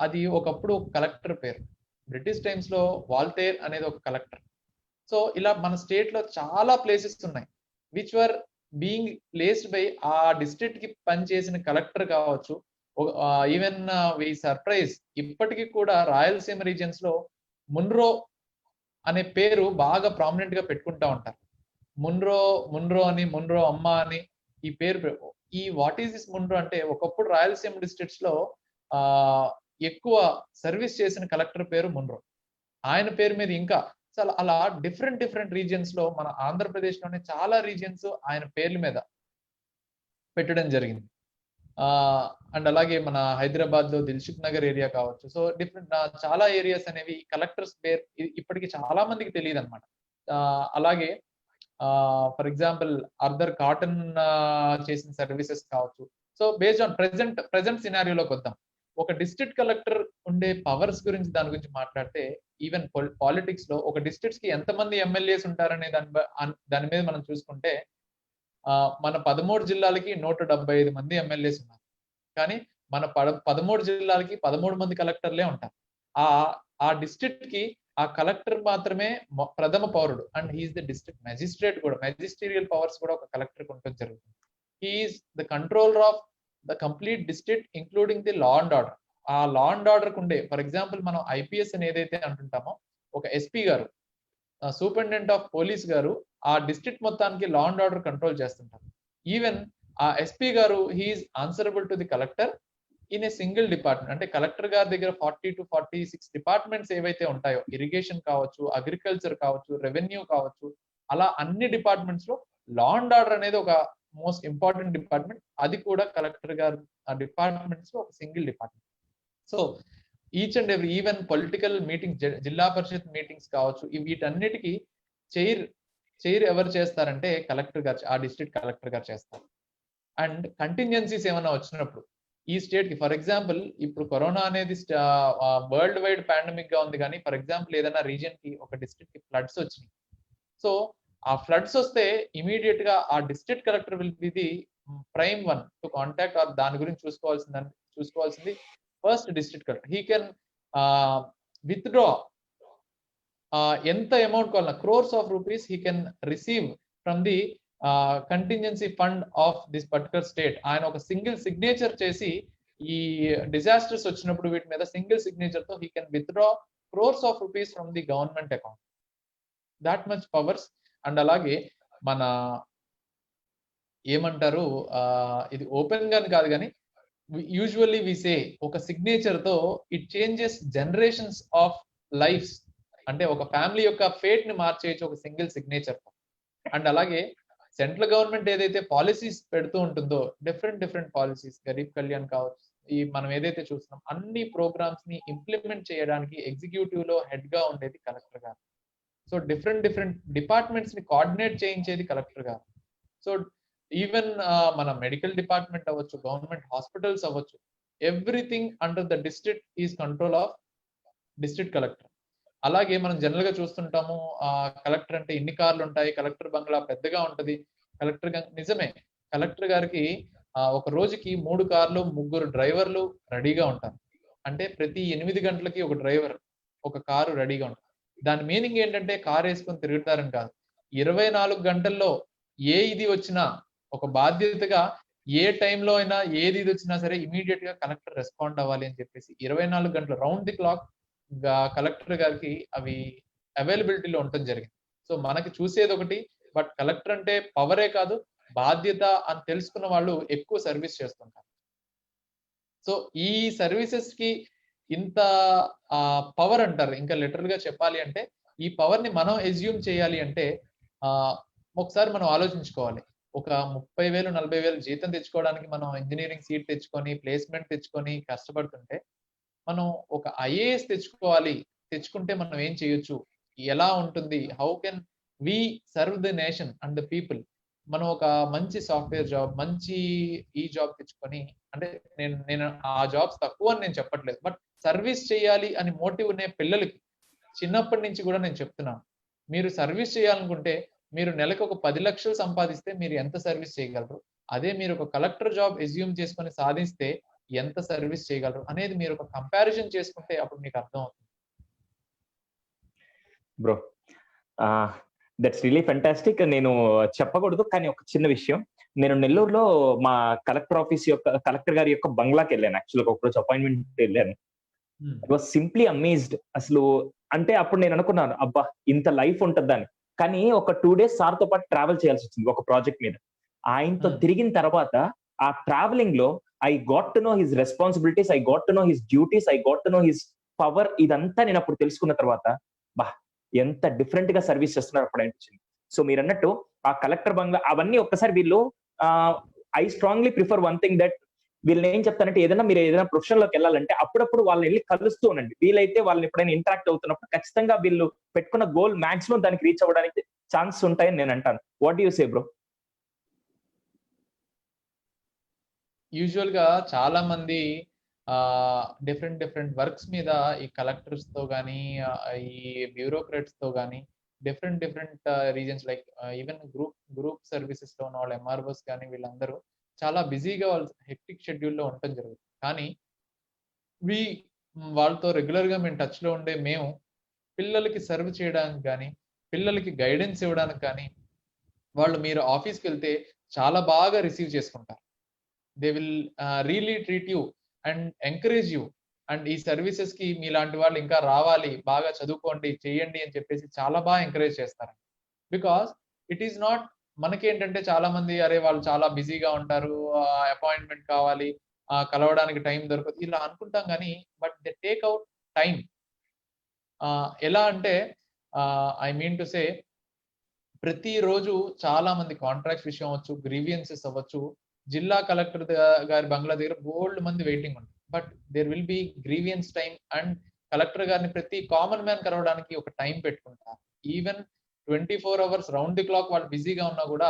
అది ఒకప్పుడు కలెక్టర్ పేరు. బ్రిటిష్ టైమ్స్ లో వాల్తేర్ అనేది ఒక కలెక్టర్. సో ఇలా మన స్టేట్ లో చాలా ప్లేసెస్ ఉన్నాయి which were being placed by ఆ డిస్ట్రిక్ట్ కి పనిచేసిన కలెక్టర్ కావచ్చు. ఈవెన్ వి సర్ప్రైజ్ ఇప్పటికీ కూడా రాయలసీమ రీజియన్స్ లో మున్రో అనే పేరు బాగా ప్రామినెంట్ గా పెట్టుకుంటా ఉంటారు. మున్రో అని, మున్రో అమ్మ అని ఈ పేరు. ఈ వాట్ ఈస్ దిస్ మున్రో అంటే ఒకప్పుడు రాయలసీమ డిస్ట్రిక్ట్స్ లో ఎక్కువ సర్వీస్ చేసిన కలెక్టర్ పేరు మున్రో. ఆయన పేరు మీద ఇంకా అలా డిఫరెంట్ రీజియన్స్ లో మన ఆంధ్రప్రదేశ్ లోనే చాలా రీజియన్స్ ఆయన పేర్ల మీద పెట్టడం జరిగింది. అండ్ అలాగే మన హైదరాబాద్ లో దిల్సుఖ్ నగర్ ఏరియా కావచ్చు. సో డిఫరెంట్ చాలా ఏరియాస్ అనేవి కలెక్టర్స్ పేరు ఇప్పటికి చాలా మందికి తెలియదు అనమాట. అలాగే ఫర్ ఎగ్జాంపుల్ అర్దర్ కాటన్ చేసిన సర్వీసెస్ కావచ్చు. సో బేస్డ్ ఆన్ ప్రెసెంట్ సినారియోలోకి వద్దాం. ఒక డిస్ట్రిక్ట్ కలెక్టర్ ఉండే పవర్స్ గురించి దాని గురించి మాట్లాడితే, ఈవెన్ పాలిటిక్స్ లో ఒక డిస్ట్రిక్ట్స్ కి ఎంతమంది ఎమ్మెల్యేస్ ఉంటారనే దాని మీద మనం చూసుకుంటే మన 13 జిల్లాలకి 175 మంది ఎమ్మెల్యేస్ ఉన్నారు. కానీ మన 13 జిల్లాలకి 13 మంది కలెక్టర్లే ఉంటారు. ఆ ఆ డిస్ట్రిక్ట్ కి ఆ కలెక్టర్ మాత్రమే ప్రథమ పౌరుడు. And he is the district magistrate కూడా. మెజిస్టీరియల్ పవర్స్ కూడా ఒక కలెక్టర్ కి ఉండడం జరుగుతుంది. He is the controller of the complete district including the law and order. ఆ లా అండ్ ఆర్డర్ కుండే, ఫర్ ఎగ్జాంపుల్ మనం ఐపీఎస్ అని ఏదైతే అంటుంటామో, ఒక ఎస్పీ గారు, సూపరింటెండెంట్ ఆఫ్ పోలీస్ గారు ఆ డిస్ట్రిక్ట్ మొత్తానికి లా అండ్ ఆర్డర్ కంట్రోల్ చేస్తుంటారు. ఈవెన్ ఆ SP garu he is answerable to the collector in a single department. అంటే కలెక్టర్ గారి దగ్గర 40 to 46 డిపార్ట్మెంట్స్ ఏవైతే ఉంటాయో, ఇరిగేషన్ కావచ్చు, అగ్రికల్చర్ కావచ్చు, రెవెన్యూ కావచ్చు, అలా అన్ని డిపార్ట్మెంట్స్ లో లా అండ్ ఆర్డర్ అనేది ఒక మోస్ట్ ఇంపార్టెంట్ డిపార్ట్మెంట్. అది కూడా కలెక్టర్ గారు ఆ డిపార్ట్మెంట్స్ లో ఒక single department. So each and every, even political meeting, జిల్లా పరిషత్ మీటింగ్స్ కావచ్చు, వీటన్నిటికీ చైర్ ఎవరు చేస్తారంటే కలెక్టర్ గారు, ఆ డిస్ట్రిక్ట్ కలెక్టర్ గారు చేస్తారు. అండ్ కంటింజెన్సీస్ ఏమైనా వచ్చినప్పుడు ఈ స్టేట్ కి, ఫర్ ఎగ్జాంపుల్ ఇప్పుడు కరోనా అనేది వరల్డ్ వైడ్ పాండమిక్ గా ఉంది, కానీ ఫర్ ఎగ్జాంపుల్ ఏదైనా రీజియన్ కి, ఒక డిస్ట్రిక్ట్ కి ఫ్లడ్స్ వచ్చినాయి. సో ఆ ఫ్లడ్స్ వస్తే ఇమీడియట్ గా ఆ district collector will be the prime one to contact, or దాని గురించి చూసుకోవాల్సింది first district collector. He can withdraw ఎంత అమౌంట్ కావాలన్నా, crores of rupees he can receive from the contingency fund of this particular state. ఆయన ఒక single signature చేసి, ఈ disasters వచ్చినప్పుడు వీటి మీద సింగిల్ సిగ్నేచర్ తో he can withdraw crores of rupees from the government account. That much powers. And అలాగే మన ఏమంటారు, ఇది ఓపెన్ గా కాదు కానీ యూజువల్లీ వి సే, ఒక సిగ్నేచర్ తో it changes generations of lifes. అంటే ఒక ఫ్యామిలీ యొక్క ఫేట్ ని మార్చేయచ్చు ఒక సింగిల్ సిగ్నేచర్ తో. అండ్ అలాగే సెంట్రల్ గవర్నమెంట్ ఏదైతే పాలసీస్ పెడుతూ ఉంటుందో, డిఫరెంట్ పాలసీస్, గరీబ్ కళ్యాణ్ కావచ్చు, ఈ మనం ఏదైతే చూస్తున్నాం, అన్ని ప్రోగ్రామ్స్ ని ఇంప్లిమెంట్ చేయడానికి ఎగ్జిక్యూటివ్ లో హెడ్ గా ఉండేది కలెక్టర్ గారు. సో డిఫరెంట్ డిపార్ట్మెంట్స్ ని కోఆర్డినేట్ చేయించేది కలెక్టర్ గారు. సో ఈవెన్ మన మెడికల్ డిపార్ట్మెంట్ అవ్వచ్చు, గవర్నమెంట్ హాస్పిటల్స్ అవ్వచ్చు, everything under the district is control of district collector. అలాగే మనం జనరల్ గా చూస్తుంటాము, కలెక్టర్ అంటే ఇన్ని కార్లు ఉంటాయి, కలెక్టర్ బంగ్లా పెద్దగా ఉంటది. నిజమే, కలెక్టర్ గారికి ఒక రోజుకి 3 కార్లు, 3 డ్రైవర్లు రెడీగా ఉంటారు. అంటే ప్రతి 8 గంటలకి ఒక డ్రైవర్, ఒక కారు రెడీగా ఉంటారు. దాని మీనింగ్ ఏంటంటే కారు వేసుకొని తిరుగుతారని కాదు. 24 గంటల్లో ఏ ఇది వచ్చినా, ఒక బాధ్యతగా ఏ టైంలో అయినా ఏది ఇది వచ్చినా సరే ఇమీడియట్ గా కలెక్టర్ రెస్పాండ్ అవ్వాలి అని చెప్పేసి 24 గంటలు రౌండ్ ది క్లాక్ కలెక్టర్ గారికి అవి అవైలబిలిటీలో ఉండటం జరిగింది. సో మనకి చూసేది ఒకటి, బట్ కలెక్టర్ అంటే పవరే కాదు, బాధ్యత అని తెలుసుకున్న వాళ్ళు ఎక్కువ సర్వీస్ చేస్తుంటారు. సో ఈ సర్వీసెస్ కి ఇంత పవర్ అంటారు. ఇంకా లిటరల్ గా చెప్పాలి అంటే, ఈ పవర్ ని మనం ఎజ్యూమ్ చేయాలి అంటే ఒకసారి మనం ఆలోచించుకోవాలి. ఒక 30,000 40,000 జీతం తెచ్చుకోవడానికి మనం ఇంజనీరింగ్ సీట్ తెచ్చుకొని, ప్లేస్మెంట్ తెచ్చుకొని కష్టపడుతుంటే, మనం ఒక ఐఏఎస్ తెచ్చుకుంటే మనం ఏం చేయొచ్చు, ఎలా ఉంటుంది, how can we serve the nation and the people. మనం ఒక మంచి సాఫ్ట్వేర్ జాబ్, మంచి ఈ జాబ్ తెచ్చుకొని, అంటే నేను ఆ జాబ్స్ తక్కువ అని నేను చెప్పట్లేదు, బట్ సర్వీస్ చేయాలి అని మోటివ్ ఉన్న పిల్లలకి చిన్నప్పటి నుంచి కూడా నేను చెప్తున్నాను, మీరు సర్వీస్ చేయాలనుకుంటే మీరు నెలకు ఒక 10 లక్షలు సంపాదిస్తే మీరు ఎంత సర్వీస్ చేయగలరు, అదే మీరు ఒక కలెక్టర్ జాబ్ ఎజ్యూమ్ చేసుకొని సాధిస్తే ఎంత సర్వీస్ చేయగలరు అనేది మీరు ఒక కంపారిజన్ చేసుకుంటే అప్పుడు మీకు అర్థం అవుతుంది. Bro, that's really fantastic. నేను చెప్పకూడదు కానీ ఒక చిన్న విషయం, నేను నెల్లూరులో మా కలెక్టర్ గారి యొక్క బంగ్లాకి వెళ్ళాను. యాక్చువల్గా ఒక రోజు అపాయింట్మెంట్ వెళ్ళాను. I was simply amazed. అసలు అంటే అప్పుడు నేను అనుకున్నాను, అబ్బా ఇంత లైఫ్ ఉంటుందని. కానీ ఒక 2 days సార్తో పాటు ట్రావెల్ చేయాల్సి వచ్చింది ఒక ప్రాజెక్ట్ మీద. ఆయనతో తిరిగిన తర్వాత ఆ ట్రావెలింగ్ లో I got to know his responsibilities, I got to know his duties, I got to know his power. ఇదంతా నేను అప్పుడు తెలుసుకున్న తర్వాత బా ఎంత డిఫరెంట్ గా సర్వీస్ చేస్తున్నారు అప్పుడు అనిపించింది. సో మీరు అన్నట్టు ఆ కలెక్టర్ బంగ్లా అవన్నీ ఒక్కసారి వీళ్ళు, I strongly prefer one thing, that వీళ్ళని ఏం చెప్తానంటే ఏదైనా మీరు ఏదైనా ప్రొఫెషన్ లోకి వెళ్ళాలంటే అప్పుడప్పుడు వాళ్ళని వెళ్ళి కలుస్తూ ఉండండి. వీలైతే వాళ్ళని ఎప్పుడైనా ఇంటరాక్ట్ అవుతున్నప్పుడు ఖచ్చితంగా వీళ్ళు పెట్టుకున్న గోల్ మాక్సిమం దానికి రీచ్ అవ్వడానికి ఛాన్స్ ఉంటాయని నేను అంటాను. What do you say bro? Usual గా చాలా మంది డిఫరెంట్ వర్క్స్ మీద ఈ కలెక్టర్స్ తో కానీ ఈ బ్యూరోక్రాట్స్ తో కానీ different reasons like even group services లో ఉన్న వాళ్ళు ఎంఆర్ఓస్ కానీ వీళ్ళందరూ చాలా బిజీగా వాళ్ళ హెక్టిక్ షెడ్యూల్లో ఉండటం జరుగుతుంది. కానీ వి వాళ్ళతో రెగ్యులర్ గా మేము టచ్ లో ఉండే మేము పిల్లలకి సర్వ్ చేయడానికి కానీ పిల్లలకి గైడెన్స్ ఇవ్వడానికి కానీ వాళ్ళు మీరు ఆఫీస్కి వెళ్తే చాలా బాగా రిసీవ్ చేసుకుంటారు. They will really treat you and encourage you. And ఈ సర్వీసెస్ కి మీలాంటి వాళ్ళు ఇంకా రావాలి, బాగా చదువుకోండి, చేయండి అని చెప్పేసి చాలా బాగా ఎంకరేజ్ చేస్తారు. బికాస్ ఇట్ ఈస్ నాట్, మనకేంటంటే చాలా మంది అరే వాళ్ళు చాలా బిజీగా ఉంటారు, అపాయింట్మెంట్ కావాలి, కలవడానికి టైం దొరకదు ఇలా అనుకుంటాం. కానీ but they take out time. ఎలా అంటే ఐ మీన్ టు సే ప్రతిరోజు చాలా మంది కాంట్రాక్ట్స్ విషయం అవ్వచ్చు, గ్రీవియన్సెస్ అవ్వచ్చు, జిల్లా కలెక్టర్ గారి బంగ్లా దగ్గర బోల్డ్ మంది వెయిటింగ్ ఉంటుంది. But there will be grievance time and collector గారిని ప్రతి కామన్ మ్యాన్ కలవడానికి ఒక టైం పెట్టుకుంటారు. Even 24 hours round the clock వాళ్ళు బిజీగా ఉన్నా కూడా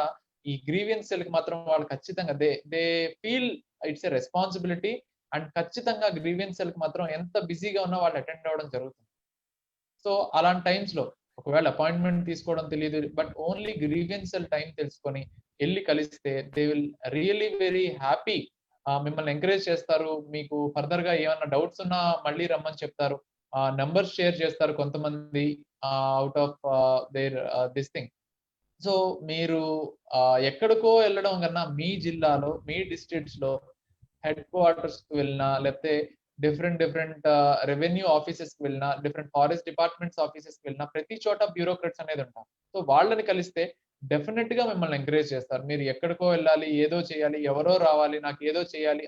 ఈ గ్రీవియన్స్ సెల్ కి మాత్రం వాళ్ళు ఖచ్చితంగా they feel it's a responsibility. And ఖచ్చితంగా గ్రీవియన్స్ సెల్ కి మాత్రం ఎంత బిజీగా ఉన్నా వాళ్ళు అటెండ్ అవ్వడం జరుగుతుంది. సో అలాంటి టైమ్స్ లో ఒకవేళ అపాయింట్మెంట్ తీసుకోవడం తెలియదు, but only grievance cell time తెలుసుకొని వెళ్ళి కలిస్తే they will really very happy. మిమ్మల్ని ఎంకరేజ్ చేస్తారు. మీకు ఫర్దర్ గా ఏమైనా డౌట్స్ ఉన్నా మళ్ళీ రమ్మని చెప్తారు. నెంబర్స్ షేర్ చేస్తారు కొంతమంది out of their this thing. So మీరు ఎక్కడికో వెళ్ళడం కన్నా మీ జిల్లాలో మీ డిస్ట్రిక్ట్స్ లో హెడ్ క్వార్టర్స్ కి వెళ్ళినా, లేకపోతే డిఫరెంట్ రెవెన్యూ ఆఫీసెస్ కి వెళ్ళినా, డిఫరెంట్ ఫారెస్ట్ డిపార్ట్మెంట్స్ ఆఫీసెస్ కి వెళ్ళినా ప్రతి చోట బ్యూరోక్రాట్స్ అనేది ఉంటారు. సో వాళ్ళని కలిస్తే డెఫినెట్ గా మిమ్మల్ని ఎంకరేజ్ చేస్తారు. మీరు ఎక్కడికో వెళ్ళాలి, ఏదో చేయాలి, ఎవరో రావాలి, నాకు ఏదో చేయాలి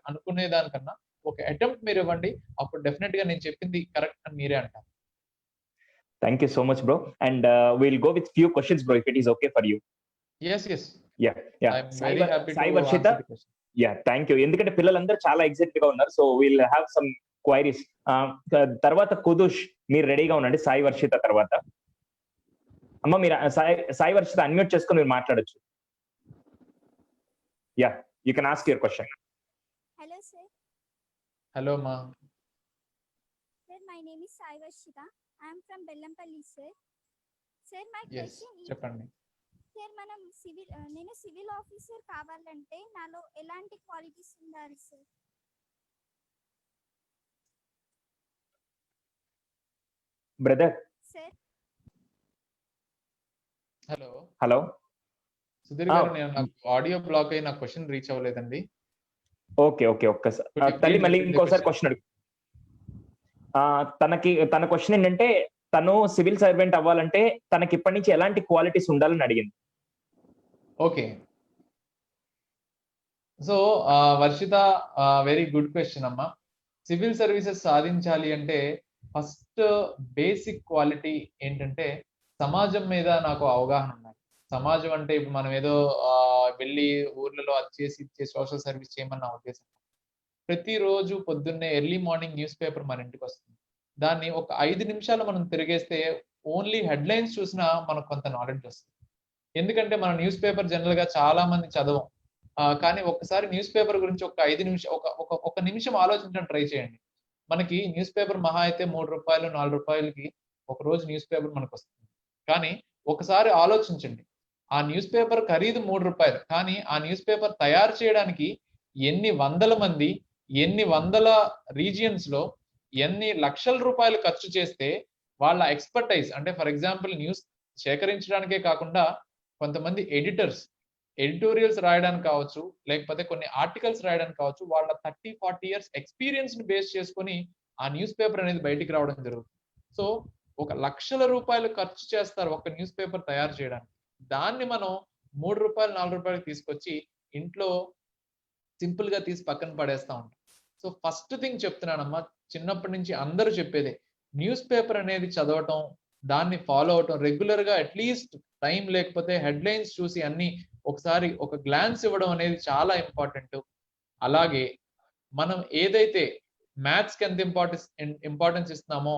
అనుకునే దానికన్నా ఒక అటెంప్ట్ మీరు ఇవ్వండి. అప్పుడు డెఫినెట్ గా నేను చెప్పింది కరెక్ట్ అని మీరే అంటారు. Thank you so much, bro. And we'll go with few questions, bro, if it is okay for you. Yes. Yeah. I'm very happy to Sai answer Varshita. the question. Yeah, thank you. ఎందుకంటే పిల్లలందరూ చాలా excited గా ఉన్నారు. So will have some queries. తర్వాత కుదుష్ మీరు రెడీగా ఉండండి. సాయి వర్షిత తర్వాత. అమ్మ మీరు సాయి వర్షిత అన్మ్యూట్ చేసుకొని మీరు మాట్లాడొచ్చు. Yeah, you can ask your question. Hello, sir. Hello, ma. Sir, my name is Sai Varshita. I am from Bellampalli, sir. Sir, my Yes, question is, చెప్పండి. sir, నేను సివిల్ ఆఫీసర్ కావాలంటే నాలో ఎలాంటి క్వాలిటీస్ ఉండాలి, sir? Brother. Sir. Hello Sudheer గారు, నాకు audio black అయ్యి నా క్వశ్చన్ రీచ్ అవ్వలేదండి. ఓకే ఒక్కసారి తల్లి మళ్ళీ ఇంకోసారి క్వశ్చన్ అడుగు. తన క్వశ్చన్ ఏంటంటే తను సివిల్ సర్వెంట్ అవ్వాలంటే తనకి ఇప్పటి నుంచి ఎలాంటి క్వాలిటీస్ ఉండాలని అడిగింది. Okay. So Varshita, very good question అమ్మా. సివిల్ సర్వీసెస్ సాధించాలి అంటే ఫస్ట్ బేసిక్ క్వాలిటీ ఏంటంటే సమాజం మీద నాకు అవగాహన ఉండాలి. సమాజం అంటే ఇప్పుడు మనం ఏదో వెళ్ళి ఊర్లలో అది చేసి సోషల్ సర్వీస్ చేయమన్న ఉద్దేశం. ప్రతిరోజు పొద్దున్నే ఎర్లీ మార్నింగ్ న్యూస్ పేపర్ మన ఇంటికి వస్తుంది. దాన్ని ఒక 5 నిమిషాలు మనం తిరిగేస్తే ఓన్లీ హెడ్లైన్స్ చూసినా మనకు కొంత నాలెడ్జ్ వస్తుంది. ఎందుకంటే మన న్యూస్ పేపర్ జనరల్ గా చాలా మంది చదవం. కానీ ఒక్కసారి న్యూస్ పేపర్ గురించి ఒక 5 నిమిషం ఒక నిమిషం ఆలోచించడం ట్రై చేయండి. మనకి న్యూస్ పేపర్ మహా అయితే 3 రూపాయలు 4 రూపాయలకి ఒక రోజు న్యూస్ పేపర్ మనకు వస్తుంది. కానీ ఒకసారి ఆలోచించండి, ఆ న్యూస్ పేపర్ ఖరీదు 3 రూపాయలు, కానీ ఆ న్యూస్ పేపర్ తయారు చేయడానికి ఎన్ని వందల మంది, ఎన్ని వందల రీజియన్స్ లో ఎన్ని లక్షల రూపాయలు ఖర్చు చేస్తే వాళ్ళ ఎక్స్పర్టైజ్, అంటే ఫర్ ఎగ్జాంపుల్ న్యూస్ సేకరించడానికే కాకుండా కొంతమంది ఎడిటోరియల్స్ రాయడానికి కావచ్చు, లేకపోతే కొన్ని ఆర్టికల్స్ రాయడానికి కావచ్చు, వాళ్ళ 30-40 years ఎక్స్పీరియన్స్ ని బేస్ చేసుకొని ఆ న్యూస్ పేపర్ అనేది బయటికి రావడం జరుగుతుంది. సో ఒక లక్షల రూపాయలు ఖర్చు చేస్తారు ఒక న్యూస్ పేపర్ తయారు చేయడానికి. దాన్ని మనం 3 రూపాయలు 4 రూపాయలకి తీసుకొచ్చి ఇంట్లో సింపుల్ గా తీసి పక్కన పడేస్తా ఉంటాం. సో ఫస్ట్ థింగ్ చెప్తున్నానమ్మా, చిన్నప్పటి నుంచి అందరూ చెప్పేదే న్యూస్ పేపర్ అనేది చదవటం, దాన్ని ఫాలో అవటం, రెగ్యులర్ గా అట్లీస్ట్ టైం లేకపోతే హెడ్లైన్స్ చూసి అన్ని ఒకసారి ఒక గ్లాన్స్ ఇవ్వడం అనేది చాలా ఇంపార్టెంట్. అలాగే మనం ఏదైతే మ్యాథ్స్కి ఎంత ఇంపార్టెన్స్ ఇస్తున్నామో,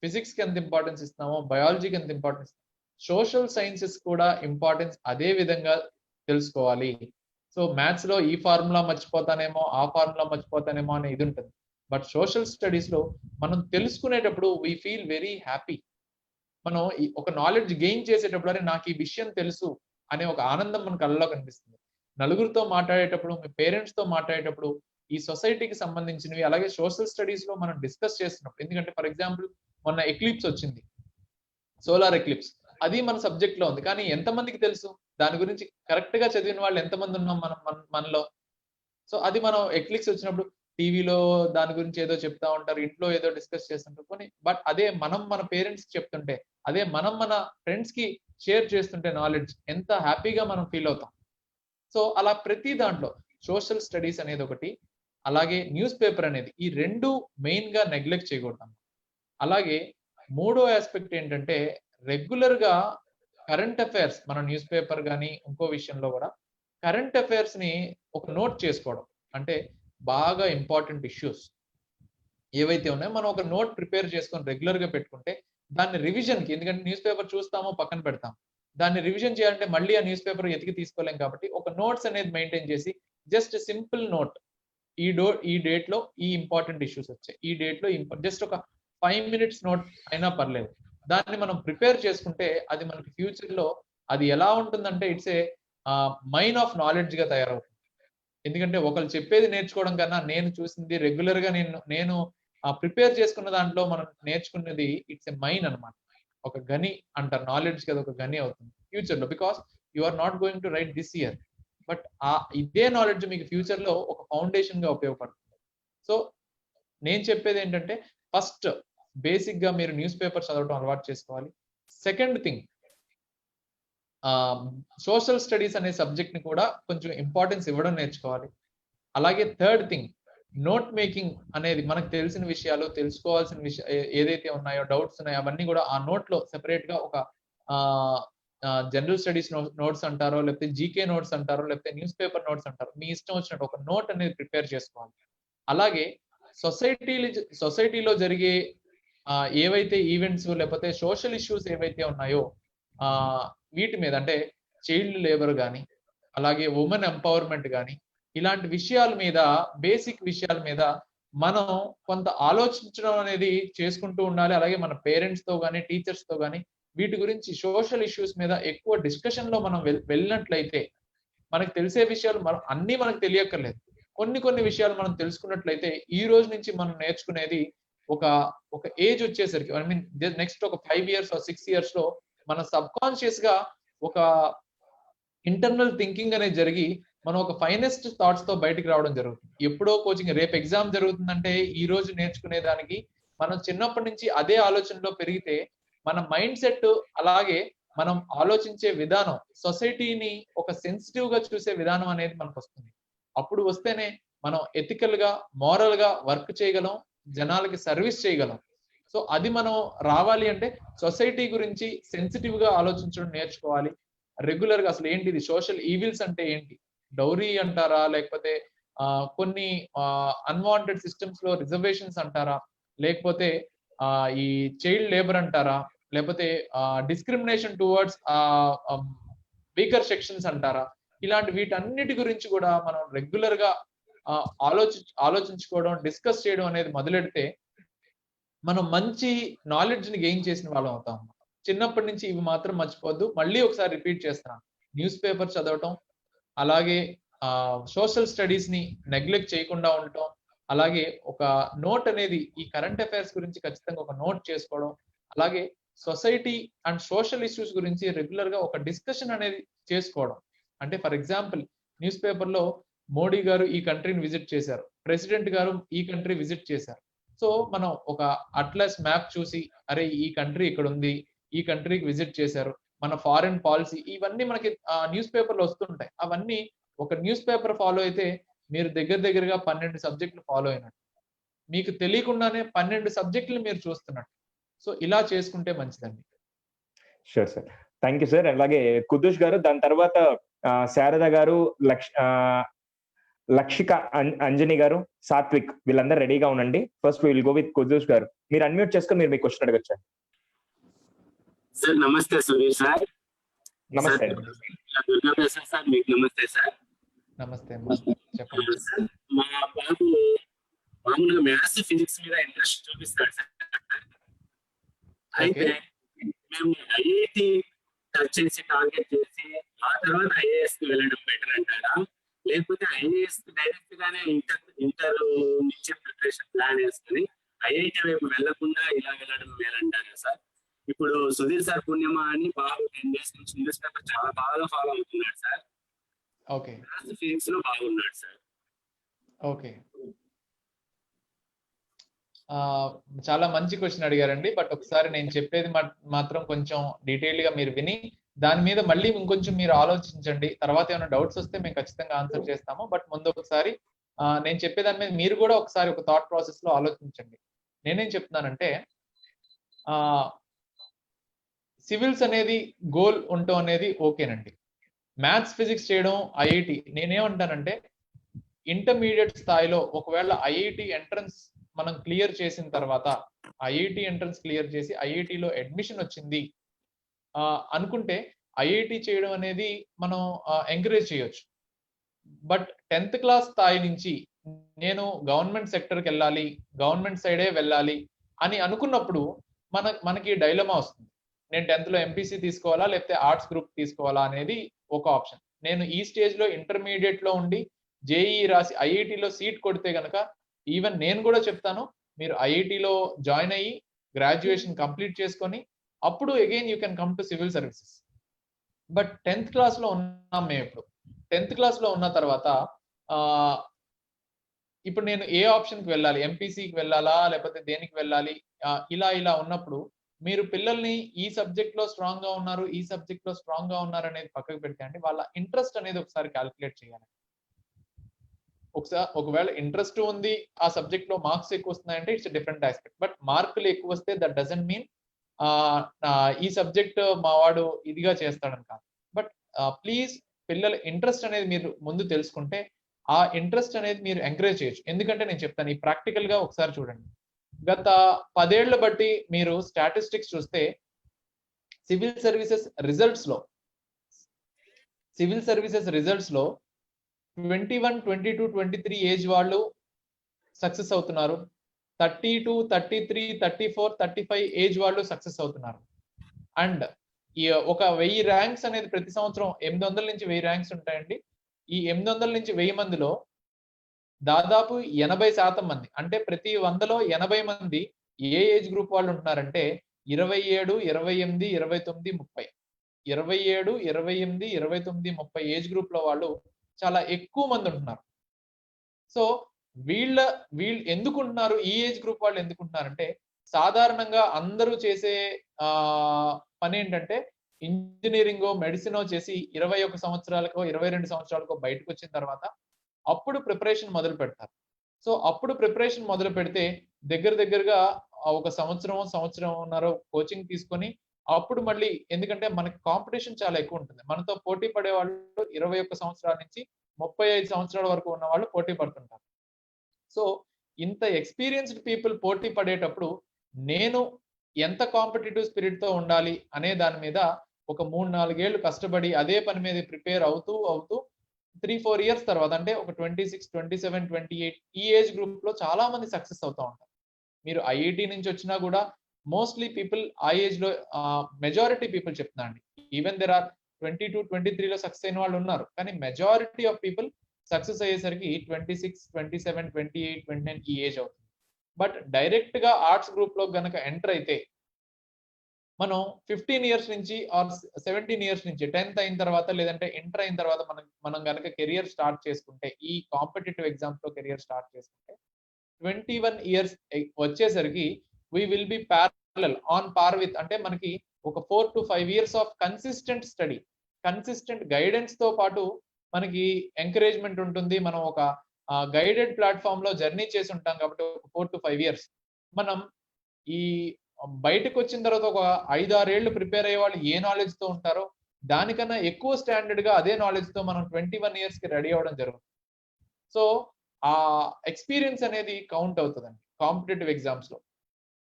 ఫిజిక్స్కి ఎంత ఇంపార్టెన్స్ ఇస్తున్నామో, బయాలజీకి ఎంత ఇంపార్టెన్స్, సోషల్ సైన్సెస్ కూడా ఇంపార్టెన్స్ అదే విధంగా తెలుసుకోవాలి. సో మ్యాథ్స్ లో ఈ ఫార్ములా మర్చిపోతానేమో, ఆ ఫార్ములా మర్చిపోతానేమో అనే ఇది ఉంటుంది. బట్ సోషల్ స్టడీస్ లో మనం తెలుసుకునేటప్పుడు వీ ఫీల్ వెరీ హ్యాపీ. మనం ఒక నాలెడ్జ్ గెయిన్ చేసేటప్పుడు అరే నాకు ఈ విషయం తెలుసు అనే ఒక ఆనందం మన కళ్ళలో కనిపిస్తుంది. నలుగురితో మాట్లాడేటప్పుడు, మీ పేరెంట్స్ తో మాట్లాడేటప్పుడు, ఈ సొసైటీకి సంబంధించినవి, అలాగే సోషల్ స్టడీస్ లో మనం డిస్కస్ చేస్తున్నప్పుడు, ఎందుకంటే ఫర్ ఎగ్జాంపుల్ మొన్న ఎక్లిప్స్ వచ్చింది, సోలార్ ఎక్లిప్స్, అది మన సబ్జెక్ట్ లో ఉంది. కానీ ఎంతమందికి తెలుసు దాని గురించి? కరెక్ట్ గా చదివిన వాళ్ళు ఎంతమంది ఉన్నాం మనలో? సో అది మనం ఎక్లిప్స్ వచ్చినప్పుడు టీవీలో దాని గురించి ఏదో చెప్తా ఉంటారు, ఇంట్లో ఏదో డిస్కస్ చేస్తుంటారు కొన్ని. బట్ అదే మనం మన పేరెంట్స్ చెప్తుంటే, అదే మనం మన ఫ్రెండ్స్ కి షేర్ చేస్తుంటే నాలెడ్జ్, ఎంత హ్యాపీగా మనం ఫీల్ అవుతాం. సో అలా ప్రతి దాంట్లో సోషల్ స్టడీస్ అనేది ఒకటి, అలాగే న్యూస్ పేపర్ అనేది, ఈ రెండు మెయిన్ గా నెగ్లెక్ట్ చేయకూడదు. అలాగే మూడో ఆస్పెక్ట్ ఏంటంటే రెగ్యులర్ గా కరెంట్ అఫైర్స్, మన న్యూస్ పేపర్ కానీ ఇంకో విషయంలో కూడా కరెంట్ అఫైర్స్ ని ఒక నోట్ చేసుకోవడం. అంటే బాగా ఇంపార్టెంట్ ఇష్యూస్ ఏవైతే ఉన్నాయో మనం ఒక నోట్ ప్రిపేర్ చేసుకొని రెగ్యులర్ గా పెట్టుకుంటే దాన్ని రివిజన్ కి, ఎందుకంటే న్యూస్ పేపర్ చూస్తామో పక్కన పెడతాం, దాన్ని రివిజన్ చేయాలంటే మళ్ళీ ఆ న్యూస్ పేపర్ ఎతికి తీసుకోలేం. కాబట్టి ఒక నోట్స్ అనేది మెయింటైన్ చేసి జస్ట్ సింపుల్ నోట్, ఈ డేట్ లో ఈ ఇంపార్టెంట్ ఇష్యూస్ వచ్చాయి, ఈ డేట్ లో జస్ట్ ఒక 5 minutes నోట్ అయినా పర్లేదు, దాన్ని మనం ప్రిపేర్ చేసుకుంటే అది మనకి ఫ్యూచర్ లో అది ఎలా ఉంటుందంటే it's a mine of knowledge గా తయారవుతుంది. ఎందుకంటే ఒకళ్ళు చెప్పేది నేర్చుకోవడం కన్నా నేను చూసింది రెగ్యులర్ గా నేను ప్రిపేర్ చేసుకున్న దాంట్లో మనం నేర్చుకున్నది ఇట్స్ ఎ మైన్ అన్నమాట. ఒక గని అంటారు, నాలెడ్జ్ కదా ఒక గని అవుతుంది ఫ్యూచర్ లో. Because you are not going to write this year, but ఇదే నాలెడ్జ్ మీకు ఫ్యూచర్ లో ఒక ఫౌండేషన్ గా ఉపయోగపడుతుంది. సో నేను చెప్పేది ఏంటంటే ఫస్ట్ బేసిక్ గా మీరు న్యూస్ పేపర్ చదవడం అలవాటు చేసుకోవాలి. సెకండ్ థింగ్, సోషల్ స్టడీస్ అనే సబ్జెక్ట్ ని కూడా కొంచెం ఇంపార్టెన్స్ ఇవ్వడం నేర్చుకోవాలి. అలాగే థర్డ్ థింగ్, నోట్ మేకింగ్ అనేది, మనకు తెలిసిన విషయాలు, తెలుసుకోవాల్సిన విషయం ఏదైతే ఉన్నాయో, డౌట్స్ ఉన్నాయో అవన్నీ కూడా ఆ నోట్ లో సెపరేట్ గా ఒక జనరల్ స్టడీస్ నోట్స్ అంటారో, లేకపోతే జీకే నోట్స్ అంటారో, లేకపోతే న్యూస్ పేపర్ నోట్స్ అంటారో, మీ ఇష్టం వచ్చినట్టు ఒక నోట్ అనేది ప్రిపేర్ చేసుకోవాలి. అలాగే సొసైటీలో జరిగే ఏవైతే ఈవెంట్స్ లేకపోతే సోషల్ ఇష్యూస్ ఏవైతే ఉన్నాయో వీటి మీద, అంటే చైల్డ్ లేబర్ కానీ, అలాగే ఉమెన్ ఎంపవర్మెంట్ కానీ, ఇలాంటి విషయాల మీద, బేసిక్ విషయాల మీద మనం కొంత ఆలోచించడం అనేది చేసుకుంటూ ఉండాలి. అలాగే మన పేరెంట్స్ తో కానీ, టీచర్స్ తో కానీ వీటి గురించి, సోషల్ ఇష్యూస్ మీద ఎక్కువ డిస్కషన్ లో మనం వెళ్ళినట్లయితే మనకు తెలిసే విషయాలు అన్ని మనకు తెలియక్కర్లేదు, కొన్ని విషయాలు మనం తెలుసుకున్నట్లయితే ఈ రోజు నుంచి మనం నేర్చుకునేది ఒక ఏజ్ వచ్చేసరికి, ఐ మీన్ నెక్స్ట్ ఒక 5 years or 6 years లో మన సబ్ కాన్షియస్ గా ఒక ఇంటర్నల్ థింకింగ్ అనేది జరిగి మనం ఒక ఫైనెస్ట్ థాట్స్ తో బయటికి రావడం జరుగుతుంది. ఎప్పుడో కోచింగ్, రేపు ఎగ్జామ్ జరుగుతుందంటే ఈ రోజు నేర్చుకునే దానికి మనం చిన్నప్పటి నుంచి అదే ఆలోచనలో పెరిగితే మన మైండ్ సెట్, అలాగే మనం ఆలోచించే విధానం, సొసైటీని ఒక సెన్సిటివ్ గా చూసే విధానం అనేది మనకు వస్తుంది. అప్పుడు వస్తేనే మనం ఎథికల్ గా, మోరల్ గా వర్క్ చేయగలం, జనాలకి సర్వీస్ చేయగలం. సో అది మనం రావాలి అంటే సొసైటీ గురించి సెన్సిటివ్ గా ఆలోచించడం నేర్చుకోవాలి. రెగ్యులర్ గా అసలు ఏంటిది సోషల్ ఈవిల్స్ అంటే ఏంటి, డౌరీ అంటారా, లేకపోతే కొన్ని అన్వాంటెడ్ సిస్టమ్స్ లో రిజర్వేషన్స్ అంటారా, లేకపోతే ఈ చైల్డ్ లేబర్ అంటారా, లేకపోతే డిస్క్రిమినేషన్ టువర్డ్స్ వీకర్ సెక్షన్స్ అంటారా, ఇలాంటి వీటన్నిటి గురించి కూడా మనం రెగ్యులర్ గా ఆలోచించుకోవడం, డిస్కస్ చేయడం అనేది మొదలెడితే మనం మంచి నాలెడ్జ్ ని గెయిన్ చేసిన వాళ్ళం అవుతాం. చిన్నప్పటి నుంచి ఇవి మాత్రం మర్చిపోవద్దు. మళ్ళీ ఒకసారి రిపీట్ చేస్తున్నాను, న్యూస్ పేపర్ చదవటం, అలాగే సోషల్ స్టడీస్ ని నెగ్లెక్ట్ చేయకుండా ఉండటం, అలాగే ఒక నోట్ అనేది ఈ కరెంట్ అఫైర్స్ గురించి ఖచ్చితంగా ఒక నోట్ చేసుకోవడం, అలాగే సొసైటీ అండ్ సోషల్ ఇష్యూస్ గురించి రెగ్యులర్ గా ఒక డిస్కషన్ అనేది చేసుకోవడం. అంటే ఫర్ ఎగ్జాంపుల్ న్యూస్ పేపర్ లో మోడీ గారు ఈ కంట్రీని విజిట్ చేశారు, ప్రెసిడెంట్ గారు ఈ కంట్రీ విజిట్ చేశారు. సో మనం ఒక అట్లస్ మ్యాప్ చూసి అరే ఈ కంట్రీ ఇక్కడ ఉంది, ఈ కంట్రీకి విజిట్ చేశారు, మన ఫారెన్ పాలసీ, ఇవన్నీ మనకి న్యూస్ పేపర్ లో వస్తుంటాయి. అవన్నీ ఒక న్యూస్ పేపర్ ఫాలో అయితే మీరు దగ్గరగా 12 సబ్జెక్టులు ఫాలో అయినట్టు, మీకు తెలియకుండానే 12 సబ్జెక్టులు మీరు చూస్తున్నట్టు. సో ఇలా చేసుకుంటే మంచిదండి. Sure sir, thank you sir. అలాగే కుద్దూష్ గారు, దాని తర్వాత శారద గారు, లక్షిక, అంజని గారు, సాత్విక్ వీళ్ళందరూ రెడీగా ఉండండి. First will go with Kuddus గారు. మీరు అన్మ్యూట్ చేసుకొని మీరు మీ క్వశ్చన్ అడగచ్చు. సార్ నమస్తే సునీల్ సార్. నమస్తే. దుర్గా ప్రసాద్ సార్, మీకు నమస్తే సార్. నమస్తే చెప్పండి సార్. మా బాబు మామూలుగా మ్యాథ్స్ ఫిజిక్స్ మీద ఇంట్రెస్ట్ చూపిస్తాడు సార్. అయితే మేము ఐఐటి టచ్ చేసి టార్గెట్ చేసి ఆ తర్వాత ఐఏఎస్ కి వెళ్ళడం బెటర్ అంటారా, లేకపోతే ఐఏఎస్ డైరెక్ట్ గానే ఇంటర్ నుంచి ప్రిపరేషన్ ప్లాన్ వేసుకుని ఐఐటి వైపు వెళ్లకుండా ఇలా వెళ్ళడం మేలంటారా సార్? ఇప్పుడు సుధీర్ సార్ పుణ్యమా అని బాబు 10 days నుంచి న్యూస్ పేపర్ చాలా బాగా ఫాలో అవుతున్నాడు సార్. ఓకే, ఫిజిక్స్ లో బాగున్నాడు సార్. ఓకే, చాలా మంచి క్వశ్చన్ అడిగారండి. బట్ ఒకసారి నేను చెప్పేది మాత్రం కొంచెం డీటెయిల్ గా మీరు విని దాని మీద మళ్ళీ ఇంకొంచెం మీరు ఆలోచించండి. తర్వాత ఏమైనా డౌట్స్ వస్తే మేము ఖచ్చితంగా ఆన్సర్ చేస్తాము. బట్ ముందు ఒకసారి నేను చెప్పేదాని మీద మీరు కూడా ఒకసారి ఒక థాట్ ప్రాసెస్ లో ఆలోచించండి. నేనేం చెప్తున్నానంటే సివిల్స్ అనేది గోల్ ఉండటం అనేది ఓకేనండి. మ్యాథ్స్ ఫిజిక్స్ చేయడం ఐఐటి, నేనేమంటానంటే ఇంటర్మీడియట్ స్థాయిలో ఒకవేళ ఐఐటి ఎంట్రన్స్ మనం క్లియర్ చేసిన తర్వాత ఐఐటి ఎంట్రన్స్ క్లియర్ చేసి ఐఐటిలో అడ్మిషన్ వచ్చింది అనుకుంటే ఐఐటి చేయడం అనేది మనం ఎంకరేజ్ చేయొచ్చు. బట్ 10th క్లాస్ స్థాయి నుంచి నేను గవర్నమెంట్ సెక్టర్కి వెళ్ళాలి, గవర్నమెంట్ సైడే వెళ్ళాలి అని అనుకున్నప్పుడు మనకి డైలమా వస్తుంది. నేను 10th లో ఎంపీసీ తీసుకోవాలా లేకపోతే ఆర్ట్స్ గ్రూప్ తీసుకోవాలా అనేది ఒక ఆప్షన్. నేను ఈ స్టేజ్ లో ఇంటర్మీడియట్ లో ఉండి జేఈ రాసి ఐఐటిలో సీట్ కొడితే గనక ఈవెన్ నేను కూడా చెప్తాను, మీరు ఐఐటిలో జాయిన్ అయ్యి గ్రాడ్యుయేషన్ కంప్లీట్ చేసుకొని అప్పుడు again you can come to civil services. But 10th class లో ఉన్నాం మేము. ఇప్పుడు 10th క్లాస్ లో ఉన్న తర్వాత ఇప్పుడు నేను ఏ ఆప్షన్కి వెళ్ళాలి, ఎంపీసీకి వెళ్ళాలా లేకపోతే దేనికి వెళ్ళాలి, ఇలా ఉన్నప్పుడు మీరు పిల్లల్ని ఈ సబ్జెక్ట్ లో స్ట్రాంగ్ గా ఉన్నారు, ఈ సబ్జెక్ట్ లో స్ట్రాంగ్ గా ఉన్నారు అనేది పక్కకు పెడితే అండి వాళ్ళ ఇంట్రెస్ట్ అనేది ఒకసారి క్యాలిక్యులేట్ చేయాలి. ఒకవేళ ఇంట్రెస్ట్ ఉంది, ఆ సబ్జెక్ట్ లో మార్క్స్ ఎక్కువ వస్తున్నాయంటే ఇట్స్ డిఫరెంట్ ఆస్పెక్ట్. బట్ మార్కులు ఎక్కువ వస్తే దట్ డజంట్ మీన్ ఈ సబ్జెక్ట్ మా వాడు ఇదిగా చేస్తాడని కాదు. బట్ ప్లీజ్ పిల్లల ఇంట్రెస్ట్ అనేది మీరు ముందు తెలుసుకుంటే ఆ ఇంట్రెస్ట్ అనేది మీరు ఎంకరేజ్ చేయొచ్చు. ఎందుకంటే నేను చెప్తాను, ఈ ప్రాక్టికల్ గా ఒకసారి చూడండి. గత 10 ఏళ్ల బట్టి మీరు స్టాటిస్టిక్స్ చూస్తే సివిల్ సర్వీసెస్ రిజల్ట్స్ లో 21, 22, 23 ఏజ్ వాళ్ళు సక్సెస్ అవుతున్నారు. 32, 33, 34, 35 ఏజ్ వాళ్ళు సక్సెస్ అవుతున్నారు. అండ్ ఈ ఒక 1000 ర్యాంక్స్ అనేది ప్రతి సంవత్సరం 800 నుంచి 1000 ర్యాంక్స్ ఉంటాయండి. ఈ 800 నుంచి 1000 మందిలో దాదాపు 80% మంది, అంటే ప్రతి 100లో 80 మంది ఏ ఏజ్ గ్రూప్ వాళ్ళు ఉంటున్నారంటే 27, 28, 29, 30. 27, 28, 29, 30 ఏజ్ గ్రూప్ లో వాళ్ళు చాలా ఎక్కువ మంది ఉంటున్నారు. సో వీళ్ళు ఎందుకు ఉంటున్నారు, ఈ ఏజ్ గ్రూప్ వాళ్ళు ఎందుకు ఉంటున్నారంటే సాధారణంగా అందరూ చేసే పని ఏంటంటే ఇంజనీరింగో మెడిసినో చేసి 21 సంవత్సరాలకో 22 సంవత్సరాలకో బయటకు వచ్చిన తర్వాత అప్పుడు ప్రిపరేషన్ మొదలు పెడతారు. సో అప్పుడు ప్రిపరేషన్ మొదలు పెడితే దగ్గరగా ఒక సంవత్సరం కోచింగ్ తీసుకొని అప్పుడు మళ్ళీ, ఎందుకంటే మనకి కాంపిటీషన్ చాలా ఎక్కువ ఉంటుంది. మనతో పోటీ పడే వాళ్ళు 21 సంవత్సరాల నుంచి 35 సంవత్సరాల వరకు ఉన్న వాళ్ళు పోటీ పడుతుంటారు. సో ఇంత ఎక్స్పీరియన్స్డ్ పీపుల్ పోటీ పడేటప్పుడు నేను ఎంత కాంపిటేటివ్ స్పిరిట్ తో ఉండాలి అనే దాని మీద ఒక 3-4 ఏళ్ళు కష్టపడి అదే పని మీద ప్రిపేర్ అవుతూ 3-4 ఇయర్స్ తర్వాత, అంటే ఒక 26, 27, 28 ఈ ఏజ్ గ్రూప్ లో చాలా మంది సక్సెస్ అవుతూ ఉంటారు. మీరు ఐఐటి నుంచి వచ్చినా కూడా మోస్ట్లీ పీపుల్ ఆ ఏజ్ లో మెజారిటీ పీపుల్ చెప్తున్నా అండి, ఈవెన్ దెర్ ఆర్ 22, 23 లో సక్సెస్ అయిన వాళ్ళు ఉన్నారు. కానీ మెజారిటీ ఆఫ్ పీపుల్ సక్సెస్ అయ్యేసరికి 26, 27, 28, 29 ఈ ఏజ్ అవుతుంది. బట్ డైరెక్ట్ గా ఆర్ట్స్ గ్రూప్ లో గనక ఎంటర్ అయితే మనం 15 ఇయర్స్ నుంచి ఆర్ 17 ఇయర్స్ నుంచి 10th అయిన తర్వాత లేదంటే ఇంటర్ అయిన తర్వాత మనం గనక కెరియర్ స్టార్ట్ చేసుకుంటే, ఈ కాంపిటేటివ్ ఎగ్జామ్స్ లో కెరియర్ స్టార్ట్ చేసుకుంటే 21 ఇయర్స్ వచ్చేసరికి we will be parallel on par with, అంటే మనకి ఒక 4 to 5 years of consistent study, consistent guidance తో పాటు మనకి ఎంకరేజ్మెంట్ ఉంటుంది. మనం ఒక గైడెడ్ ప్లాట్ఫామ్ లో జర్నీ చేసి ఉంటాం కాబట్టి ఒక 4 to 5 ఇయర్స్ మనం ఈ బయటకు వచ్చిన తర్వాత ఒక 5-6 ఏళ్ళు ప్రిపేర్ అయ్యే వాళ్ళు ఏ నాలెడ్జ్ తో ఉంటారో దానికన్నా ఎక్కువ స్టాండర్డ్ గా అదే నాలెడ్జ్ తో మనం 21 ఇయర్స్ కి రెడీ అవ్వడం జరుగుతుంది. సో ఆ ఎక్స్పీరియన్స్ అనేది కౌంట్ అవుతుందండి కాంపిటేటివ్ ఎగ్జామ్స్ లో.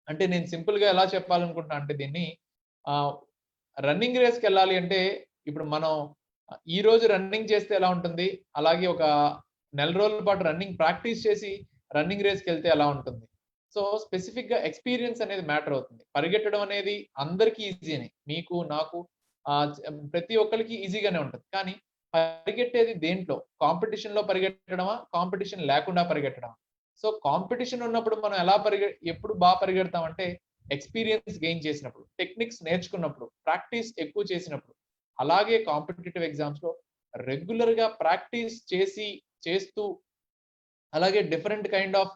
అంటే నేను సింపుల్ గా ఎలా చెప్పాలనుకుంటున్నా అంటే దీన్ని, రన్నింగ్ రేస్కి వెళ్ళాలి అంటే ఇప్పుడు మనం ఈ రోజు రన్నింగ్ చేస్తే ఎలా ఉంటుంది, అలాగే ఒక నెల రోజుల పాటు రన్నింగ్ ప్రాక్టీస్ చేసి రన్నింగ్ రేస్కి వెళ్తే ఎలా ఉంటుంది. సో స్పెసిఫిక్ గా ఎక్స్పీరియన్స్ అనేది మ్యాటర్ అవుతుంది. పరిగెట్టడం అనేది అందరికీ ఈజీనే, మీకు నాకు ప్రతి ఒక్కరికి ఈజీగానే ఉంటుంది. కానీ పరిగెట్టేది దేంట్లో, కాంపిటీషన్ లో పరిగెట్టడమా, కాంపిటీషన్ లేకుండా పరిగెట్టడమా. సో కాంపిటీషన్ ఉన్నప్పుడు మనం ఎలా ఎప్పుడు బాగా పరిగెడతామంటే ఎక్స్పీరియన్స్ గెయిన్ చేసినప్పుడు, టెక్నిక్స్ నేర్చుకున్నప్పుడు, ప్రాక్టీస్ ఎక్కువ చేసినప్పుడు. అలాగే కాంపిటేటివ్ ఎగ్జామ్స్ లో రెగ్యులర్ గా ప్రాక్టీస్ చేస్తూ అలాగే డిఫరెంట్ కైండ్ ఆఫ్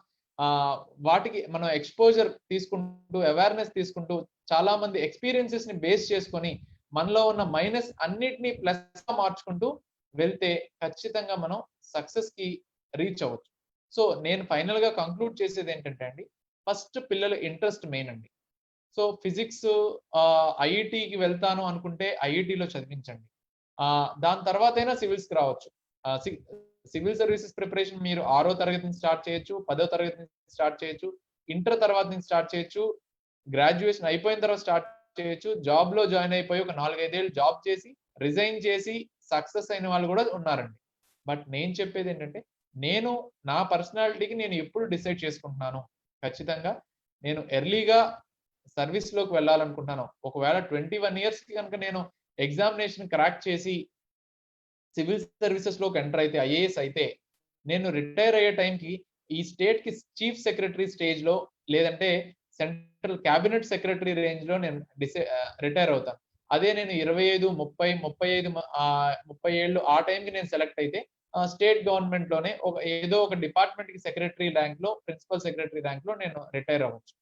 వాటికి మనం ఎక్స్పోజర్ తీసుకుంటూ, అవేర్నెస్ తీసుకుంటూ, చాలా మంది ఎక్స్పీరియన్సెస్ ని బేస్ చేసుకొని మనలో ఉన్న మైనస్ అన్నిటినీ ప్లస్ గా మార్చుకుంటూ వెళ్తే ఖచ్చితంగా మనం సక్సెస్ కి రీచ్ అవ్వచ్చు. సో నేను ఫైనల్ గా కంక్లూడ్ చేసేది ఏంటంటే అండి, ఫస్ట్ పిల్లల ఇంట్రెస్ట్ మెయిన్ అండి. సో ఫిజిక్స్ ఐఐటికి వెళ్తాను అనుకుంటే ఐఐటిలో చదివించండి. దాని తర్వాత అయినా సివిల్స్ కి రావచ్చు. సివిల్ సర్వీసెస్ ప్రిపరేషన్ మీరు 6వ తరగతి నుంచి స్టార్ట్ చేయొచ్చు, 10వ తరగతి నుంచి స్టార్ట్ చేయొచ్చు, ఇంటర్ తర్వాత నుంచి స్టార్ట్ చేయొచ్చు, గ్రాడ్యుయేషన్ అయిపోయిన తర్వాత స్టార్ట్ చేయొచ్చు, జాబ్ లో జాయిన్ అయిపోయి ఒక 4-5 ఏళ్ళు జాబ్ చేసి రిజైన్ చేసి సక్సెస్ అయిన వాళ్ళు కూడా ఉన్నారండి. బట్ నేను చెప్పేది ఏంటంటే, నేను నా పర్సనాలిటీకి నేను ఎప్పుడు డిసైడ్ చేసుకుంటున్నాను, ఖచ్చితంగా నేను ఎర్లీగా సర్వీస్ లోకి వెళ్ళాలనుకుంటున్నాను. ఒకవేళ 21 ఇయర్స్ కి కనుక నేను ఎగ్జామినేషన్ క్రాక్ చేసి సివిల్ సర్వీసెస్ లోకి ఎంటర్ అయితే, ఐఏఎస్ అయితే, నేను రిటైర్ అయ్యే టైంకి ఈ స్టేట్ కి చీఫ్ సెక్రటరీ స్టేజ్ లో, లేదంటే సెంట్రల్ క్యాబినెట్ సెక్రటరీ రేంజ్ లో నేను రిటైర్ అవుతాను. అదే నేను 25, 30, 35 ఏళ్ళు ఆ టైంకి నేను సెలెక్ట్ అయితే స్టేట్ గవర్నమెంట్ లోనే ఏదో ఒక డిపార్ట్మెంట్ కి సెక్రటరీ ర్యాంక్ లో, ప్రిన్సిపల్ సెక్రటరీ ర్యాంక్ లో నేను రిటైర్ అవ్వచ్చు.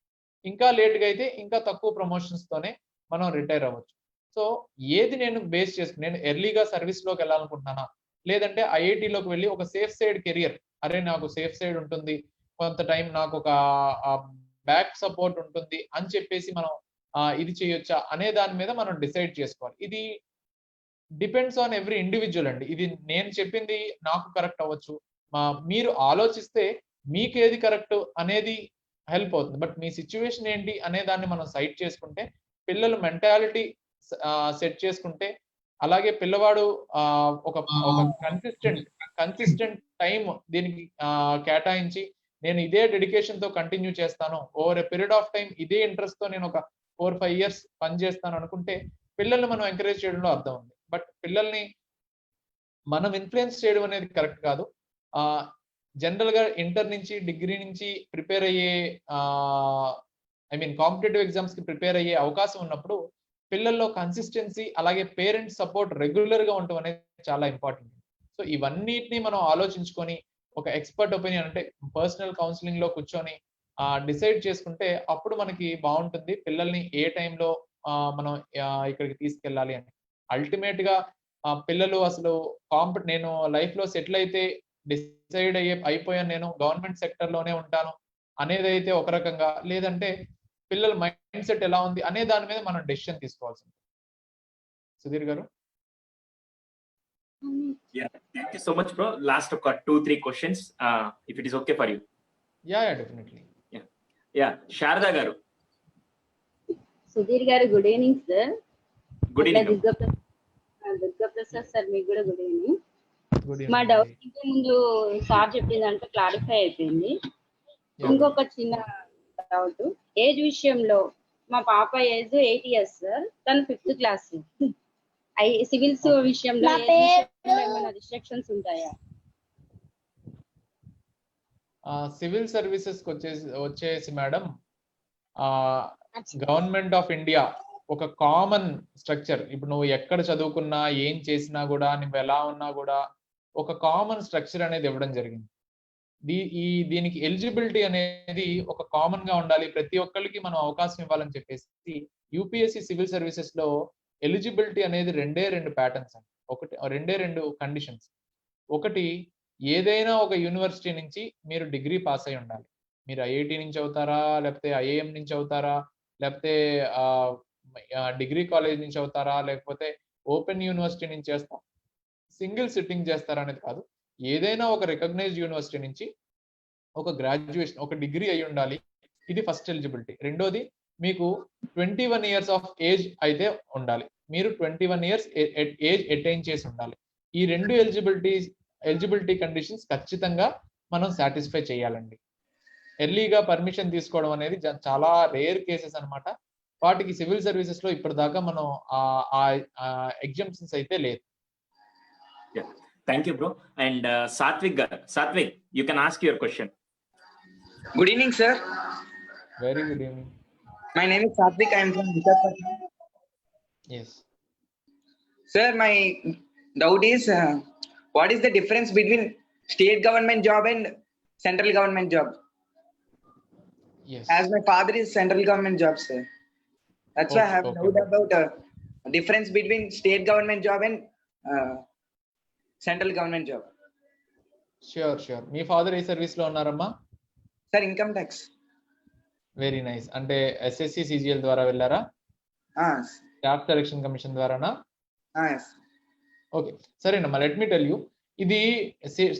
ఇంకా లేట్గా అయితే ఇంకా తక్కువ ప్రమోషన్స్ తోనే మనం రిటైర్ అవ్వచ్చు. సో ఏది నేను బేస్ చేసుకుని, నేను ఎర్లీగా సర్వీస్ లోకి వెళ్ళాలనుకుంటున్నానా, లేదంటే ఐఐటిలోకి వెళ్ళి ఒక సేఫ్ సైడ్ కెరియర్, అరే నాకు సేఫ్ సైడ్ ఉంటుంది, కొంత టైం నాకు ఒక బ్యాక్ సపోర్ట్ ఉంటుంది అని చెప్పేసి మనం ఇది చేయొచ్చా అనే దాని మీద మనం డిసైడ్ చేసుకోవాలి. ఇది డిపెండ్స్ ఆన్ ఎవ్రీ ఇండివిజువల్ అండి. ఇది నేను చెప్పింది నాకు కరెక్ట్ అవ్వచ్చు, మీరు ఆలోచిస్తే మీకు ఏది కరెక్ట్ అనేది హెల్ప్ అవుతుంది. బట్ మీ సిచ్యువేషన్ ఏంటి అనే దాన్ని మనం సైట్ చేసుకుంటే, పిల్లలు మెంటాలిటీ సెట్ చేసుకుంటే, అలాగే పిల్లవాడు ఒక కన్సిస్టెంట్ టైం దీనికి కేటాయించి నేను ఇదే డెడికేషన్ తో కంటిన్యూ చేస్తాను, over a period of time ఇదే ఇంట్రెస్ట్ తో నేను ఒక 4-5 ఇయర్స్ పనిచేస్తాను అనుకుంటే పిల్లల్ని మనం ఎంకరేజ్ చేయడంలో అర్థం ఉంది. బట్ పిల్లల్ని మనం ఇన్ఫ్లుయెన్స్ చేయడం అనేది కరెక్ట్ కాదు. జనరల్ గా ఇంటర్ నుంచి, డిగ్రీ నుంచి ప్రిపేర్ అయ్యే కాంపిటేటివ్ ఎగ్జామ్స్ కి ప్రిపేర్ అయ్యే అవకాశం ఉన్నప్పుడు పిల్లల్లో కన్సిస్టెన్సీ, అలాగే పేరెంట్స్ సపోర్ట్ రెగ్యులర్ గా ఉండటం అనేది చాలా ఇంపార్టెంట్. సో ఇవన్నిటిని మనం ఆలోచించుకొని ఒక ఎక్స్పర్ట్ ఒపీనియన్, అంటే పర్సనల్ కౌన్సిలింగ్ లో కూర్చొని డిసైడ్ చేసుకుంటే అప్పుడు మనకి బాగుంటుంది పిల్లల్ని ఏ టైంలో మనం ఇక్కడికి తీసుకెళ్ళాలి అని. అల్టిమేట్ గా పిల్లలు అసలు నేను లైఫ్ లో సెటిల్ అయితే డిసైడ్ అయిపోయాను, నేను గవర్నమెంట్ సెక్టర్ లోనే ఉంటాను అనేది అయితే ఒక రకంగా, లేదంటే పిల్లల మైండ్ సెట్ ఎలా ఉంది అనే దాని మీద మనం డెసిషన్ తీసుకోవాల్సి ఉంటుంది. సుధీర్ గారు. Thank you so much, bro. Last 2-3 questions, if it is okay for you. Yeah, definitely. Yeah, Sharda garu. Sudheer గారు, good evening sir. Good evening. Durga Prasad sir, మీకు కూడా గుడ్ ఈవినింగ్. గుడ్ మా ఈవినింగ్. డౌట్ ఇంతకు ముందు సార్ చెప్పిందంటే క్లారిఫై అయిపోయింది. ఇంకొక చిన్న డౌట్, ఏజ్ విషయంలో మా పాప ఏజ్ 8 years సార్, తను 5th class. సివిల్స్ విషయంలో ఏమైనా రిస్ట్రిక్షన్స్ ఉంటాయా? సివిల్ సర్వీసెస్ వచ్చేసి మేడం, గవర్నమెంట్ ఆఫ్ ఇండియా ఒక కామన్ స్ట్రక్చర్, ఇప్పుడు నువ్వు ఎక్కడ చదువుకున్నా, ఏం చేసినా కూడా, నువ్వు ఎలా ఉన్నా కూడా ఒక కామన్ స్ట్రక్చర్ అనేది ఇవ్వడం జరిగింది. దీనికి ఎలిజిబిలిటీ అనేది ఒక కామన్ గా ఉండాలి, ప్రతి ఒక్కరికి మనం అవకాశం ఇవ్వాలని చెప్పేసి యూపీఎస్సీ సివిల్ సర్వీసెస్ లో ఎలిజిబిలిటీ అనేది 2 ప్యాటర్న్స్ అండి. రెండే 2 కండిషన్స్. ఒకటి, ఏదైనా ఒక యూనివర్సిటీ నుంచి మీరు డిగ్రీ పాస్ అయి ఉండాలి. మీరు ఐఐటి నుంచి అవుతారా, లేకపోతే ఐఐఎం నుంచి అవుతారా, లేకపోతే డిగ్రీ కాలేజ్ నుంచి అవుతారా, లేకపోతే ఓపెన్ యూనివర్సిటీ నుంచి చేస్తారా, సింగిల్ సిట్టింగ్ చేస్తారా అనేది కాదు. ఏదైనా ఒక రికగ్నైజ్డ్ యూనివర్సిటీ నుంచి ఒక గ్రాడ్యుయేషన్, ఒక డిగ్రీ అయి ఉండాలి. ఇది ఫస్ట్ ఎలిజిబిలిటీ. రెండోది, మీకు 21 ఇయర్స్ ఆఫ్ ఏజ్ అయితే ఉండాలి. మీరు 21 ఇయర్స్ ఏజ్ అటైన్ చేసి ఉండాలి. ఈ రెండు ఎలిజిబిలిటీ కండిషన్స్ ఖచ్చితంగా మనం సాటిస్ఫై చేయాలండి. ఎర్లీగా పర్మిషన్ తీసుకోవడం అనేది చాలా రేర్ కేసెస్ అన్నమాట. వాటికి సివిల్ సర్వీసెస్ లో ఇప్పటిదాకా మనం ఎగ్జామ్షన్స్ అయితే లేదు. Thank you, bro. And Satvik garu. Satvik, you can ask your question. Good evening, sir. Very good evening. My name is Satvik. I am from Visakhapatnam. Yes. Sir, my doubt is, what is the difference between state government job and central government job? Yes. As my father is central government job, sir. That's why I have doubt about difference between state government job and central government job. Sure. మీ father ఏ service లో ఉన్నారమ్మా? Sir, income tax. Very nice. అంటే SSC CGL ద్వారా వెళ్ళారా? Staff selection commission ద్వారానా? Yes. Okay, సరేనమ్మా. Let me tell you, ఇది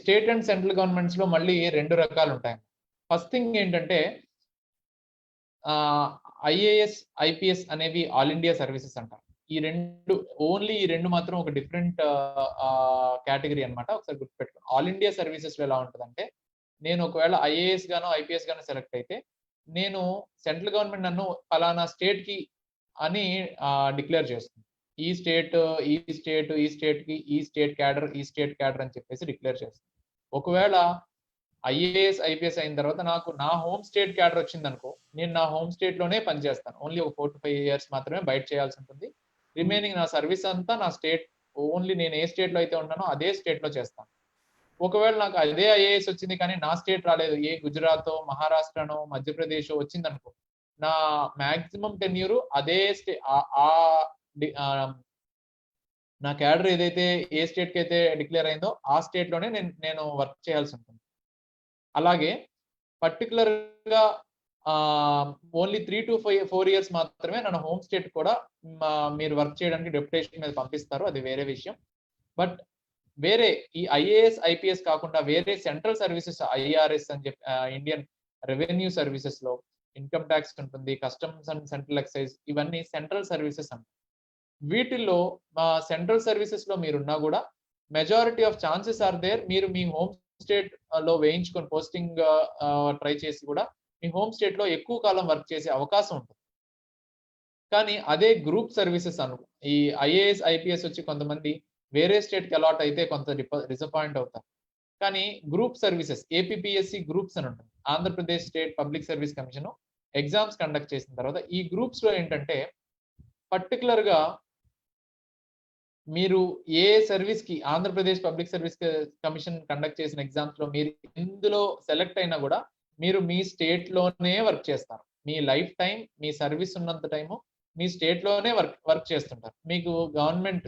స్టేట్ అండ్ సెంట్రల్ గవర్నమెంట్స్ లో మళ్ళీ 2 రకాలు ఉంటాయి. ఫస్ట్ థింగ్ ఏంటంటే, ఐఏఎస్ ఐపీఎస్ అనేవి ఆల్ ఇండియా సర్వీసెస్ అంటారు. ఈ రెండు మాత్రం ఒక డిఫరెంట్ కేటగిరీ అన్నమాట. ఒకసారి గుర్తుపెట్టుకోండి. ఆల్ ఇండియా సర్వీసెస్ లో ఎలా ఉంటుందంటే, నేను ఒకవేళ ఐఏఎస్ గానో ఐపీఎస్ గానో సెలెక్ట్ అయితే, నేను సెంట్రల్ గవర్నమెంట్ నన్ను ఫలానా స్టేట్ కి అని డిక్లేర్ చేస్తుంది. ఈ స్టేట్ కి ఈ స్టేట్ క్యాడర్ అని చెప్పేసి డిక్లేర్ చేస్తుంది. ఒకవేళ ఐఏఎస్ ఐపీఎస్ అయిన తర్వాత నాకు నా హోమ్ స్టేట్ క్యాడర్ వచ్చింది అనుకో, నేను నా హోమ్ స్టేట్ లోనే పనిచేస్తాను. ఓన్లీ ఒక 4 to 5 years మాత్రమే బయట చేయాల్సి ఉంటుంది. రిమైనింగ్ నా సర్వీస్ అంతా నా స్టేట్, ఓన్లీ నేను ఏ స్టేట్ లో అయితే ఉన్నానో అదే స్టేట్ లో చేస్తాను. ఒకవేళ నాకు అదే ఐఏఎస్ వచ్చింది కానీ నా స్టేట్ రాలేదు, ఏ గుజరాత్, మహారాష్ట్రనో, మధ్యప్రదేశ్ వచ్చింది అనుకో, నా మాక్సిమం టెన్యూర్ అదే నా క్యాడర్ ఏదైతే ఏ స్టేట్ కి అయితే డిక్లేర్ అయిందో ఆ స్టేట్ లోనే నేను వర్క్ చేయాల్సి ఉంటుంది. అలాగే పర్టికులర్ గా ఓన్లీ 3 to 4 years మాత్రమే నన్ను హోమ్ స్టేట్ కూడా మీరు వర్క్ చేయడానికి డెప్యుటేషన్ మీద పంపిస్తారు. అది వేరే విషయం. బట్ వేరే ఈ ఐఏఎస్ ఐపీఎస్ కాకుండా వేరే సెంట్రల్ సర్వీసెస్, ఐఆర్ఎస్ అని చెప్పి ఇండియన్ రెవెన్యూ సర్వీసెస్ లో ఇన్కమ్ ట్యాక్స్ ఉంటుంది, కస్టమ్స్ అండ్ సెంట్రల్ ఎక్సైజ్, ఇవన్నీ సెంట్రల్ సర్వీసెస్ అంటారు. వీటిల్లో సెంట్రల్ సర్వీసెస్ లో మీరున్నా కూడా majority of chances are there, మీరు మీ హోమ్ స్టేట్ లో వేయించుకొని పోస్టింగ్ ట్రై చేసి కూడా మీ హోమ్ స్టేట్ లో ఎక్కువ కాలం వర్క్ చేసే అవకాశం ఉంటుంది. కానీ అదే గ్రూప్ సర్వీసెస్ ఈ ఐఏఎస్ ఐపీఎస్ వచ్చి కొంతమంది వేరే స్టేట్ కి అలాట్ అయితే కొంత డిసప్పాయింట్ అవుతారు. కానీ గ్రూప్ సర్వీసెస్, ఏపీపీఎస్సి గ్రూప్స్ అని ఉంటుంది, Andhra Pradesh state public service commission exams conduct చేసిన తర్వాత ఈ గ్రూప్స్ లో ఏంటంటే, పర్టికులర్ గా మీరు ఏ సర్వీస్ కి, Andhra Pradesh public service commission conduct చేసిన ఎగ్జామ్స్ లో మీరు ఇందులో సెలెక్ట్ అయినా కూడా మీరు మీ స్టేట్ లోనే వర్క్ చేస్తారు. మీ లైఫ్ టైం, మీ సర్వీస్ ఉన్నంత టైము మీ స్టేట్ లోనే వర్క్ చేస్తుంటారు. మీకు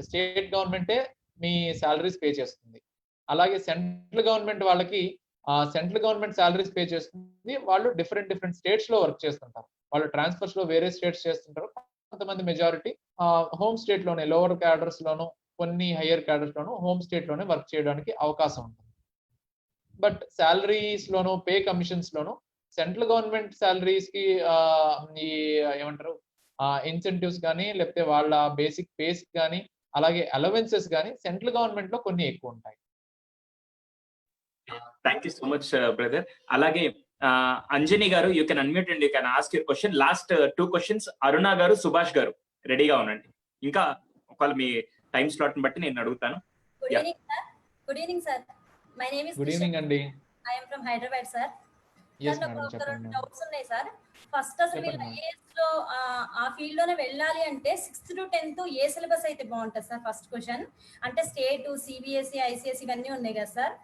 స్టేట్ గవర్నమెంటే మీ సాలరీస్ పే చేస్తుంది. అలాగే సెంట్రల్ గవర్నమెంట్ వాళ్ళకి సెంట్రల్ గవర్నమెంట్ సాలరీస్ పే చేస్తుంది. వాళ్ళు డిఫరెంట్ స్టేట్స్ లో వర్క్ చేస్తుంటారు. వాళ్ళు ట్రాన్స్ఫర్స్ లో వేరే స్టేట్స్ చేస్తుంటారు. కొంతమంది మెజారిటీ హోమ్ స్టేట్ లోనే, లోవర్ క్యాడర్స్ లోను, కొన్ని హయ్యర్ క్యాడర్స్ లోను హోమ్ స్టేట్ లోనే వర్క్ చేయడానికి అవకాశం ఉంటుంది. బట్ సాలరీస్ లోను, పే కమిషన్స్ లోను సెంట్రల్ గవర్నమెంట్ సాలరీస్ కి ఈ ఏమంటారు ఇన్సెంటివ్స్ కానీ, లేకపోతే వాళ్ళ బేసిక్ పేస్ కానీ, అలాగే అలవెన్సెస్ కానీ సెంట్రల్ గవర్నమెంట్ లో కొన్ని ఎక్కువ ఉంటాయి. Thank you so much brother. అలాగే అంజని గారు, you can unmute and you can ask your question. Last 2 questions అరుణ గారు, సుభాష్ గారు రెడీగా ఉండండి. ఇంకా ఒకవేళ మీ టైం స్లాట్ ని బట్టి నేను అడుగుతాను. Good evening sir. My name is good evening అండి. I am from Hyderabad sir. Doubts ఉన్నాయి సార్. ఫస్ట్ అసలు మీరు ఐఏఎస్ లో ఆ ఫీల్డ్ లోనే వెళ్ళాలి అంటే 6th to 10th A syllabus అయితే బాగుంటుంది సార్? First question. అంటే స్టేట్, సిబిఎస్ఈ, ఐసిఎస్ఈ ఇవన్నీ ఉన్నాయి కదా సార్.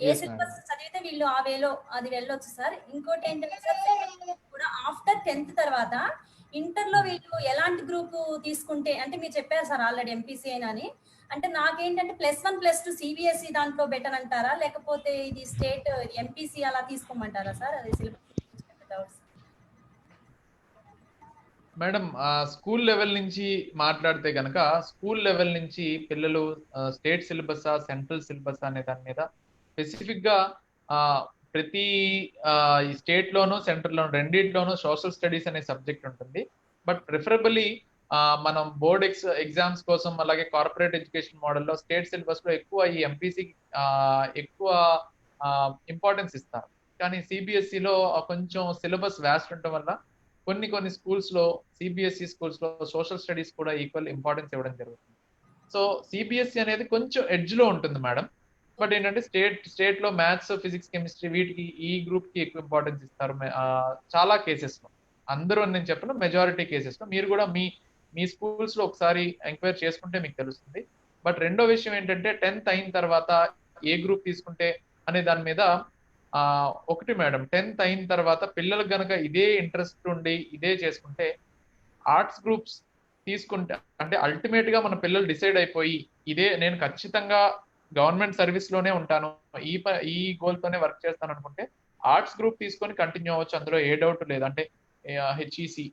ఏ సిలబస్ చదివితే వీళ్ళు ఆ వేలో అది వెళ్ళొచ్చు సార్. ఇంకోటి ఏంటంటే సార్, కూడా ఆఫ్టర్ 10th తర్వాత ఇంటర్ లో వీళ్ళు ఎలాంటి గ్రూప్ తీసుకుంటే, అంటే మీరు చెప్పారు సార్ ఆల్రెడీ ఎంపీసీ అయినా అని, అంటే నాకేంటంటే +1 +2 సిబిఎస్ఈ దాంట్లో బెటర్ అంటారా, లేకపోతే ఇది స్టేట్ ఎంపీసీ అలా తీసుకోమంటారా సార్? అది సిలబస్. మేడం, స్కూల్ లెవెల్ నుంచి మాట్లాడితే కనుక, స్కూల్ లెవెల్ నుంచి పిల్లలు స్టేట్ సిలబస్ సెంట్రల్ సిలబస్ అనే దాని మీద స్పెసిఫిక్ గా ప్రతి ఈ స్టేట్ లోను సెంటర్ లోను రెండింటిలోనూ సోషల్ స్టడీస్ అనే సబ్జెక్ట్ ఉంటుంది. బట్ ప్రిఫరబుల్లీ మనం బోర్డ్ ఎగ్జామ్స్ కోసం అలాగే కార్పొరేట్ ఎడ్యుకేషన్ మోడల్లో స్టేట్ సిలబస్ లో ఎక్కువ ఈ ఎంపీసీ ఎక్కువ ఇంపార్టెన్స్ ఇస్తారు. కానీ సిబిఎస్ఈలో కొంచెం సిలబస్ వ్యాస్ట్ ఉండటం వల్ల కొన్ని స్కూల్స్ లో సిబిఎస్ఈ స్కూల్స్ లో సోషల్ స్టడీస్ కూడా ఈక్వల్ ఇంపార్టెన్స్ ఇవ్వడం జరుగుతుంది. సో సిబిఎస్ఈ అనేది కొంచెం ఎడ్జ్ లో ఉంటుంది మేడం. బట్ ఏంటంటే స్టేట్ లో మ్యాథ్స్, ఫిజిక్స్, కెమిస్ట్రీ వీటికి ఈ గ్రూప్ కి ఎక్కువ ఇంపార్టెన్స్ ఇస్తారు చాలా కేసెస్ లో. అందరూ నేను చెప్పను, మెజారిటీ కేసెస్ లో. మీరు కూడా మీ స్కూల్స్ లో ఒకసారి ఎంక్వైరీ చేసుకుంటే మీకు తెలుస్తుంది. బట్ రెండో విషయం ఏంటంటే 10th అయిన తర్వాత ఏ గ్రూప్ తీసుకుంటే అనే దాని మీద ఒకటి మేడం, 10th అయిన తర్వాత పిల్లలకు గనక ఇదే ఇంట్రెస్ట్ ఉండి ఇదే చేసుకుంటే ఆర్ట్స్ గ్రూప్స్ తీసుకుంటే, అంటే అల్టిమేట్ గా మన పిల్లలు డిసైడ్ అయిపోయి ఇదే నేను ఖచ్చితంగా గవర్నమెంట్ సర్వీస్ లోనే ఉంటాను, ఈ గోల్ తోనే వర్క్ చేస్తాను అనుకుంటే ఆర్ట్స్ గ్రూప్ తీసుకొని కంటిన్యూ అవ్వచ్చు. అందులో ఏ డౌట్ లేదు. అంటే హెచ్ఈసి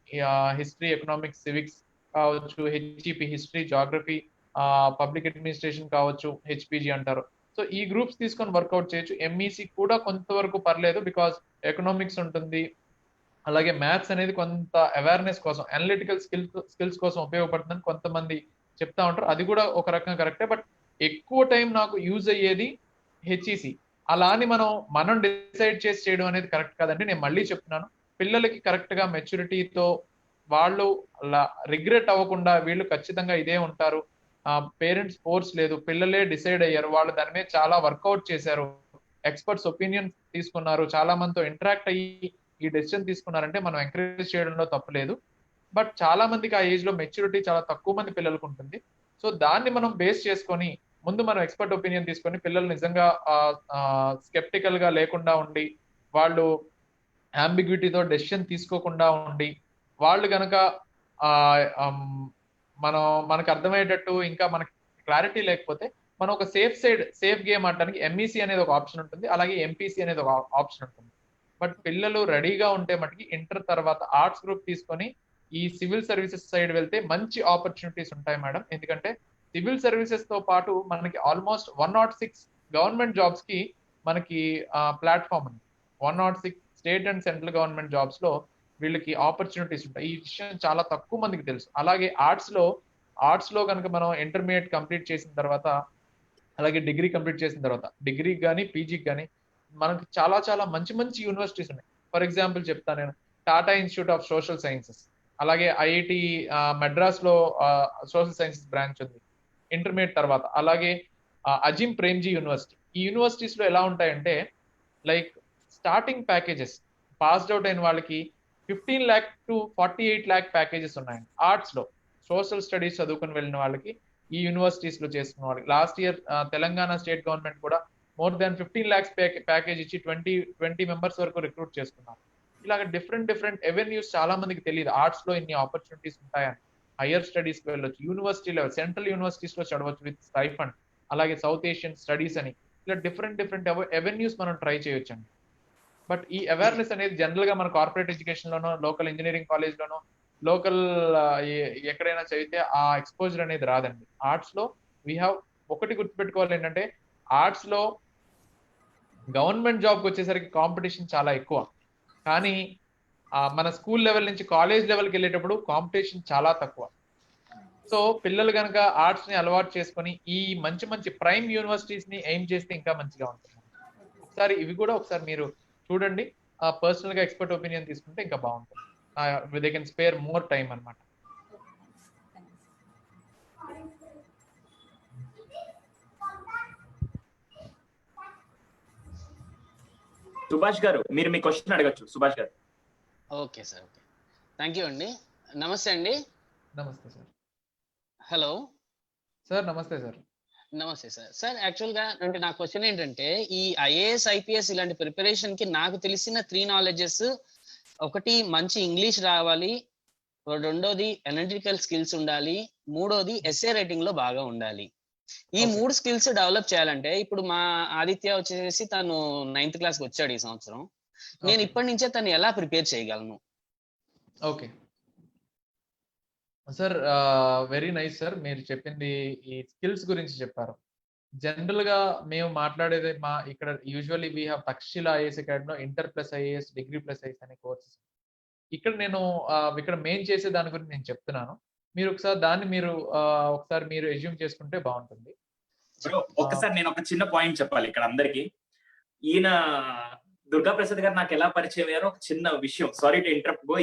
హిస్టరీ, ఎకనామిక్స్, సివిక్స్ కావచ్చు, HEP history, geography, public administration కావచ్చు, హెచ్పిజి అంటారు. సో ఈ గ్రూప్స్ తీసుకొని వర్కౌట్ చేయొచ్చు. ఎంఈసి కూడా కొంతవరకు పర్లేదు, బికాస్ ఎకనామిక్స్ ఉంటుంది, అలాగే మ్యాథ్స్ అనేది కొంత అవేర్నెస్ కోసం, అనలిటికల్ స్కిల్స్ కోసం ఉపయోగపడుతుందని కొంతమంది చెప్తా ఉంటారు. అది కూడా ఒక రకంగా కరెక్టే. బట్ ఎక్కువ టైం నాకు యూజ్ అయ్యేది హెచ్ఈసి. అలా అని మనం డిసైడ్ చేసి చేయడం అనేది కరెక్ట్ కాదండి. నేను మళ్ళీ చెప్తున్నాను, పిల్లలకి కరెక్ట్ గా మెచ్యూరిటీతో వాళ్ళు రిగ్రెట్ అవ్వకుండా వీళ్ళు ఖచ్చితంగా ఇదే ఉంటారు, పేరెంట్స్ ఫోర్స్ లేదు, పిల్లలే డిసైడ్ అయ్యారు, వాళ్ళు దాని మీద చాలా వర్కౌట్ చేశారు, ఎక్స్పర్ట్స్ ఒపీనియన్ తీసుకున్నారు, చాలా మందితో ఇంటరాక్ట్ అయ్యి ఈ డెసిషన్ తీసుకున్నారంటే మనం ఎంకరేజ్ చేయడంలో తప్పులేదు. బట్ చాలా మందికి ఆ ఏజ్ లో మెచ్యూరిటీ చాలా తక్కువ మంది పిల్లలకు ఉంటుంది. సో దాన్ని మనం బేస్ చేసుకొని ముందు మనం ఎక్స్పర్ట్ ఒపీనియన్ తీసుకొని పిల్లలు నిజంగా స్కెప్టికల్ గా లేకుండా ఉండి, వాళ్ళు అంబిగ్విటీతో డెసిషన్ తీసుకోకుండా ఉండి, వాళ్ళు గనక మనకు అర్థమయ్యేటట్టు ఇంకా మనకి క్లారిటీ లేకపోతే మనం ఒక సేఫ్ గేమ్ ఆడడానికి ఎంఈసి అనేది ఒక ఆప్షన్ ఉంటుంది, అలాగే ఎంపీసీ అనేది ఒక ఆప్షన్ ఉంటుంది. బట్ పిల్లలు రెడీగా ఉంటే మటుకి ఇంటర్ తర్వాత ఆర్ట్స్ గ్రూప్ తీసుకొని ఈ సివిల్ సర్వీసెస్ సైడ్ వెళ్తే మంచి ఆపర్చునిటీస్ ఉంటాయి మేడం. ఎందుకంటే సివిల్ సర్వీసెస్ తో పాటు మనకి ఆల్మోస్ట్ 106 గవర్నమెంట్ జాబ్స్ కి మనకి ప్లాట్ఫామ్ ఉంది. 106 state and central government jobs లో వీళ్ళకి ఆపర్చునిటీస్ ఉంటాయి. ఈ విషయం చాలా తక్కువ మందికి తెలుసు. అలాగే ఆర్ట్స్ లో కనుక మనం ఇంటర్మీడియట్ కంప్లీట్ చేసిన తర్వాత, అలాగే డిగ్రీ కంప్లీట్ చేసిన తర్వాత, డిగ్రీకి కానీ పీజీకి కానీ మనకి చాలా చాలా మంచి యూనివర్సిటీస్ ఉన్నాయి. ఫర్ ఎగ్జాంపుల్ చెప్తాను నేను, Tata institute of social sciences, అలాగే ఐఐటి మద్రాస్ లో సోషల్ సైన్సెస్ బ్రాంచ్ ఉంది ఇంటర్మీడియట్ తర్వాత. అలాగే అజిమ్ ప్రేమ్జీ యూనివర్సిటీ. ఈ యూనివర్సిటీస్ లో ఎలా ఉంటాయంటే like starting packages passed out అయిన వాళ్ళకి 15 lakh to 48 lakh ప్యాకేజెస్ ఉన్నాయండి ఆర్ట్స్ లో. సోషల్ స్టడీస్ చదువుకుని వెళ్ళిన వాళ్ళకి ఈ యూనివర్సిటీస్ లో చేసుకున్న వాళ్ళకి last year Telangana state government కూడా మోర్ దాన్ 15 lakhs ప్యాకేజ్ ఇచ్చి 20 మెంబర్స్ వరకు రిక్రూట్ చేసుకున్నారు. ఇలాగ డిఫరెంట్ ఎవెన్యూస్ చాలా మందికి తెలియదు ఆర్ట్స్ లో ఇన్ని ఆపర్చునిటీస్ ఉంటాయని. హైయర్ స్టడీస్ కి వెళ్ళొచ్చు, యూనివర్సిటీ లెవెల్ సెంట్రల్ యూనివర్సిటీస్ లో చదవచ్చు విత్ స్టైఫండ్, అలాగే సౌత్ ఏషియన్ స్టడీస్ అని, ఇలా డిఫరెంట్ ఎవెన్యూస్ మనం ట్రై చేయొచ్చు అండి. బట్ ఈ అవేర్నెస్ అనేది జనరల్ గా మన కార్పొరేట్ ఎడ్యుకేషన్ లోనో, లోకల్ ఇంజనీరింగ్ కాలేజ్ లోనో, లోకల్ ఎక్కడైనా చదివితే ఆ ఎక్స్పోజర్ అనేది రాదండి. ఆర్ట్స్ లో ఒకటి గుర్తుపెట్టుకోవాలి ఏంటంటే, ఆర్ట్స్ లో గవర్నమెంట్ జాబ్కి వచ్చేసరికి కాంపిటీషన్ చాలా ఎక్కువ. కానీ మన స్కూల్ లెవెల్ నుంచి కాలేజ్ లెవెల్కి వెళ్ళేటప్పుడు కాంపిటీషన్ చాలా తక్కువ. సో పిల్లలు కనుక ఆర్ట్స్ ని అలవాటు చేసుకొని ఈ మంచి ప్రైమ్ యూనివర్సిటీస్ ని ఎయిమ్ చేస్తే ఇంకా మంచిగా ఉంటుంది. ఒకసారి ఇవి కూడా ఒకసారి మీరు చూడండి, పర్సనల్ గా ఎక్స్పర్ట్ ఒపీనియన్ తీసుకుంటే ఇంకా బాగుంటుంది. They can spare more time అన్నమాట. సుభాష్ గారు మీరు మీ క్వశ్చన్ అడగచ్చు. సుభాష్ గారు. Okay sir, okay, thank you అండి. నమస్తే అండి. నమస్తే సార్. Hello sir. నమస్తే సార్. నమస్తే సార్. సార్ యాక్చువల్ గా అంటే నా క్వశ్చన్ ఏంటంటే, ఈ ఐఏఎస్, ఐపీఎస్ ఇలాంటి ప్రిపరేషన్ కి నాకు తెలిసిన 3 నాలెడ్జెస్, ఒకటి మంచి ఇంగ్లీష్ రావాలి, రెండోది అనలిటికల్ స్కిల్స్ ఉండాలి, మూడోది ఎస్ఏ రైటింగ్ లో బాగా ఉండాలి. ఈ 3 స్కిల్స్ డెవలప్ చేయాలంటే, ఇప్పుడు మా ఆదిత్య వచ్చేసి తను 9th క్లాస్ కి వచ్చాడు ఈ సంవత్సరం. నేను ఇప్పటి నుంచే తను ఎలా ప్రిపేర్ చేయగలను? Okay sir, very nice sir. మీరు చెప్పింది ఈ స్కిల్స్ గురించి చెప్పారు. జనరల్ గా మేము మాట్లాడేది మా ఇక్కడ usually we have Takshashila IAS అకాడమీలో inter plus IAS, degree plus IAS అనే కోర్సెస్. ఇక్కడ నేను ఇక్కడ మెయిన్ చేసే దాని గురించి నేను చెప్తున్నాను. మీరు ఒకసారి దాన్ని మీరు ఒకసారి మీరు ఎజ్యూమ్ చేసుకుంటే బాగుంటుంది. బ్రో ఒక్కసారి నేను ఒక చిన్న పాయింట్ చెప్పాలి ఇక్కడ అందరికి. ఈయన దుర్గా ప్రసాద్ గారు నాకు ఎలా పరిచయం అయ్యారో ఒక చిన్న విషయం, sorry to interrupt go.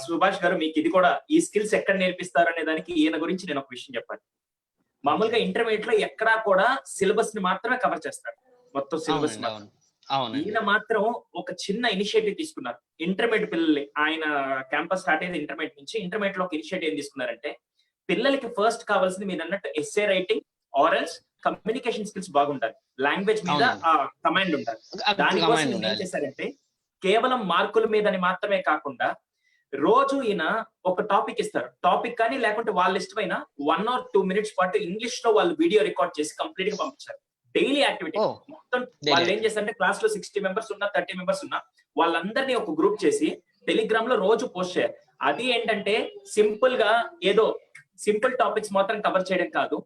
Subhash గారు మీకు ఇది కూడా ఈ స్కిల్స్ ఎక్కడ నేర్పిస్తారు అనే దానికి ఈయన గురించి నేను ఒక విషయం చెప్పాలి. మామూలుగా ఇంటర్మీడియట్ లో ఎక్కడా కూడా సిలబస్ ని మాత్రమే కవర్ చేస్తాడు, మొత్తం సిలబస్. ఈయన మాత్రం ఒక చిన్న ఇనిషియేటివ్ తీసుకున్నారు. ఇంటర్మీడియట్ పిల్లల్ని, ఆయన క్యాంపస్ స్టార్ట్ అయ్యేది ఇంటర్మీడియట్ నుంచి. ఇంటర్మీడియట్ లో ఒక ఇనిషియేటివ్ ఏం తీసుకున్నారంటే, పిల్లలకి ఫస్ట్ కావాల్సింది మీరు అన్నట్టు ఎస్ఏ రైటింగ్, ఆరల్స్, కమ్యూనికేషన్ స్కిల్స్ బాగుండాలి, లాంగ్వేజ్ మీద కమాండ్ ఉండాలి. దానికోసం ఏం చేశారంటే, కేవలం మార్కుల మీదని మాత్రమే కాకుండా రోజు ఈయన ఒక టాపిక్ ఇస్తారు. టాపిక్ కానీ లేకుంటే వాళ్ళ ఇష్టమైన 1 or 2 minutes పాటు ఇంగ్లీష్ లో వాళ్ళు వీడియో రికార్డ్ చేసి కంప్లీట్ గా పంపించారు. డైలీ యాక్టివిటీ మొత్తం. వాళ్ళు ఏం చేస్తారంటే, క్లాస్ లో 60 members ఉన్నా, 30 members ఉన్నా, వాళ్ళందరినీ ఒక గ్రూప్ చేసి టెలిగ్రామ్ లో రోజు పోస్ట్ చేయాలి. అది ఏంటంటే సింపుల్ గా ఏదో సింపుల్ టాపిక్స్ మాత్రం కవర్ చేయడం కాదు,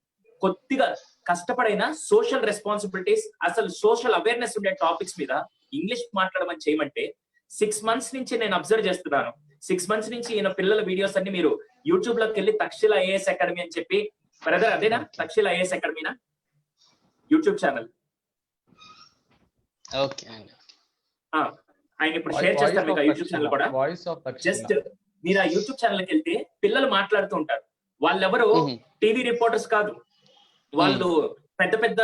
కొద్దిగా కష్టపడైనా సోషల్ రెస్పాన్సిబిలిటీస్, అసలు సోషల్ అవేర్నెస్ ఉండే టాపిక్స్ మీద ఇంగ్లీష్ మాట్లాడమని చేయమంటే 6 months నుంచి నేను అబ్జర్వ్ చేస్తున్నాను. 6 months నుంచి ఈయన పిల్లల వీడియోస్ అన్ని మీరు యూట్యూబ్ లోకి వెళ్ళి తక్షశిల ఐఏఎస్ అకాడమీ అని చెప్పి, బ్రదర్ అదేనా తక్షశిల ఐఏఎస్ అకాడమీనా యూట్యూబ్ ఛానల్? ఆయన ఇప్పుడు షేర్ చేస్తారు మీకు యూట్యూబ్ ఛానల్ కూడా. జస్ట్ మీరు ఆ యూట్యూబ్ ఛానల్కి వెళ్తే పిల్లలు మాట్లాడుతూ ఉంటారు. వాళ్ళెవరు టీవీ రిపోర్టర్స్ కాదు, వాళ్ళు పెద్ద పెద్ద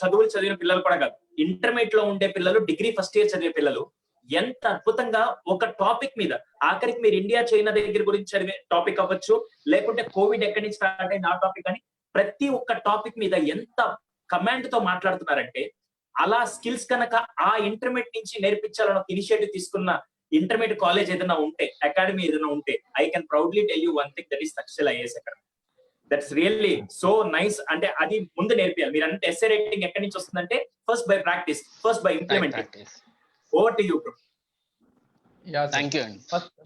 చదువులు చదివిన పిల్లలు కూడా కాదు, ఇంటర్మీడియట్ లో ఉండే పిల్లలు, డిగ్రీ ఫస్ట్ ఇయర్ చదివే పిల్లలు ఎంత అద్భుతంగా ఒక టాపిక్ మీద, ఆఖరికి మీరు ఇండియా చైనా దగ్గర గురించి చదివే టాపిక్ అవ్వచ్చు, లేకుంటే కోవిడ్ ఎక్కడి నుంచి స్టార్ట్ అయింది ఆ టాపిక్, అని ప్రతి ఒక్క టాపిక్ మీద ఎంత కమాండ్ తో మాట్లాడుతున్నారంటే, అలా స్కిల్స్ కనుక ఆ ఇంటర్మీడియట్ నుంచి నేర్పించాలని ఒక ఇనిషియేటివ్ తీసుకున్న ఇంటర్మీడియట్ కాలేజ్ ఏదైనా ఉంటే, అకాడమీ ఏదైనా ఉంటే, I can proudly tell you one thing, that is Takshashila IAS academy. That's really so nice. అంటే అది ముందు నేర్పియాలి. మీరు అంటే ఎస్ఏ రైటింగ్ ఎక్కడి నుంచి వస్తుందంటే, first by practice, first by implementing. Over to you bro.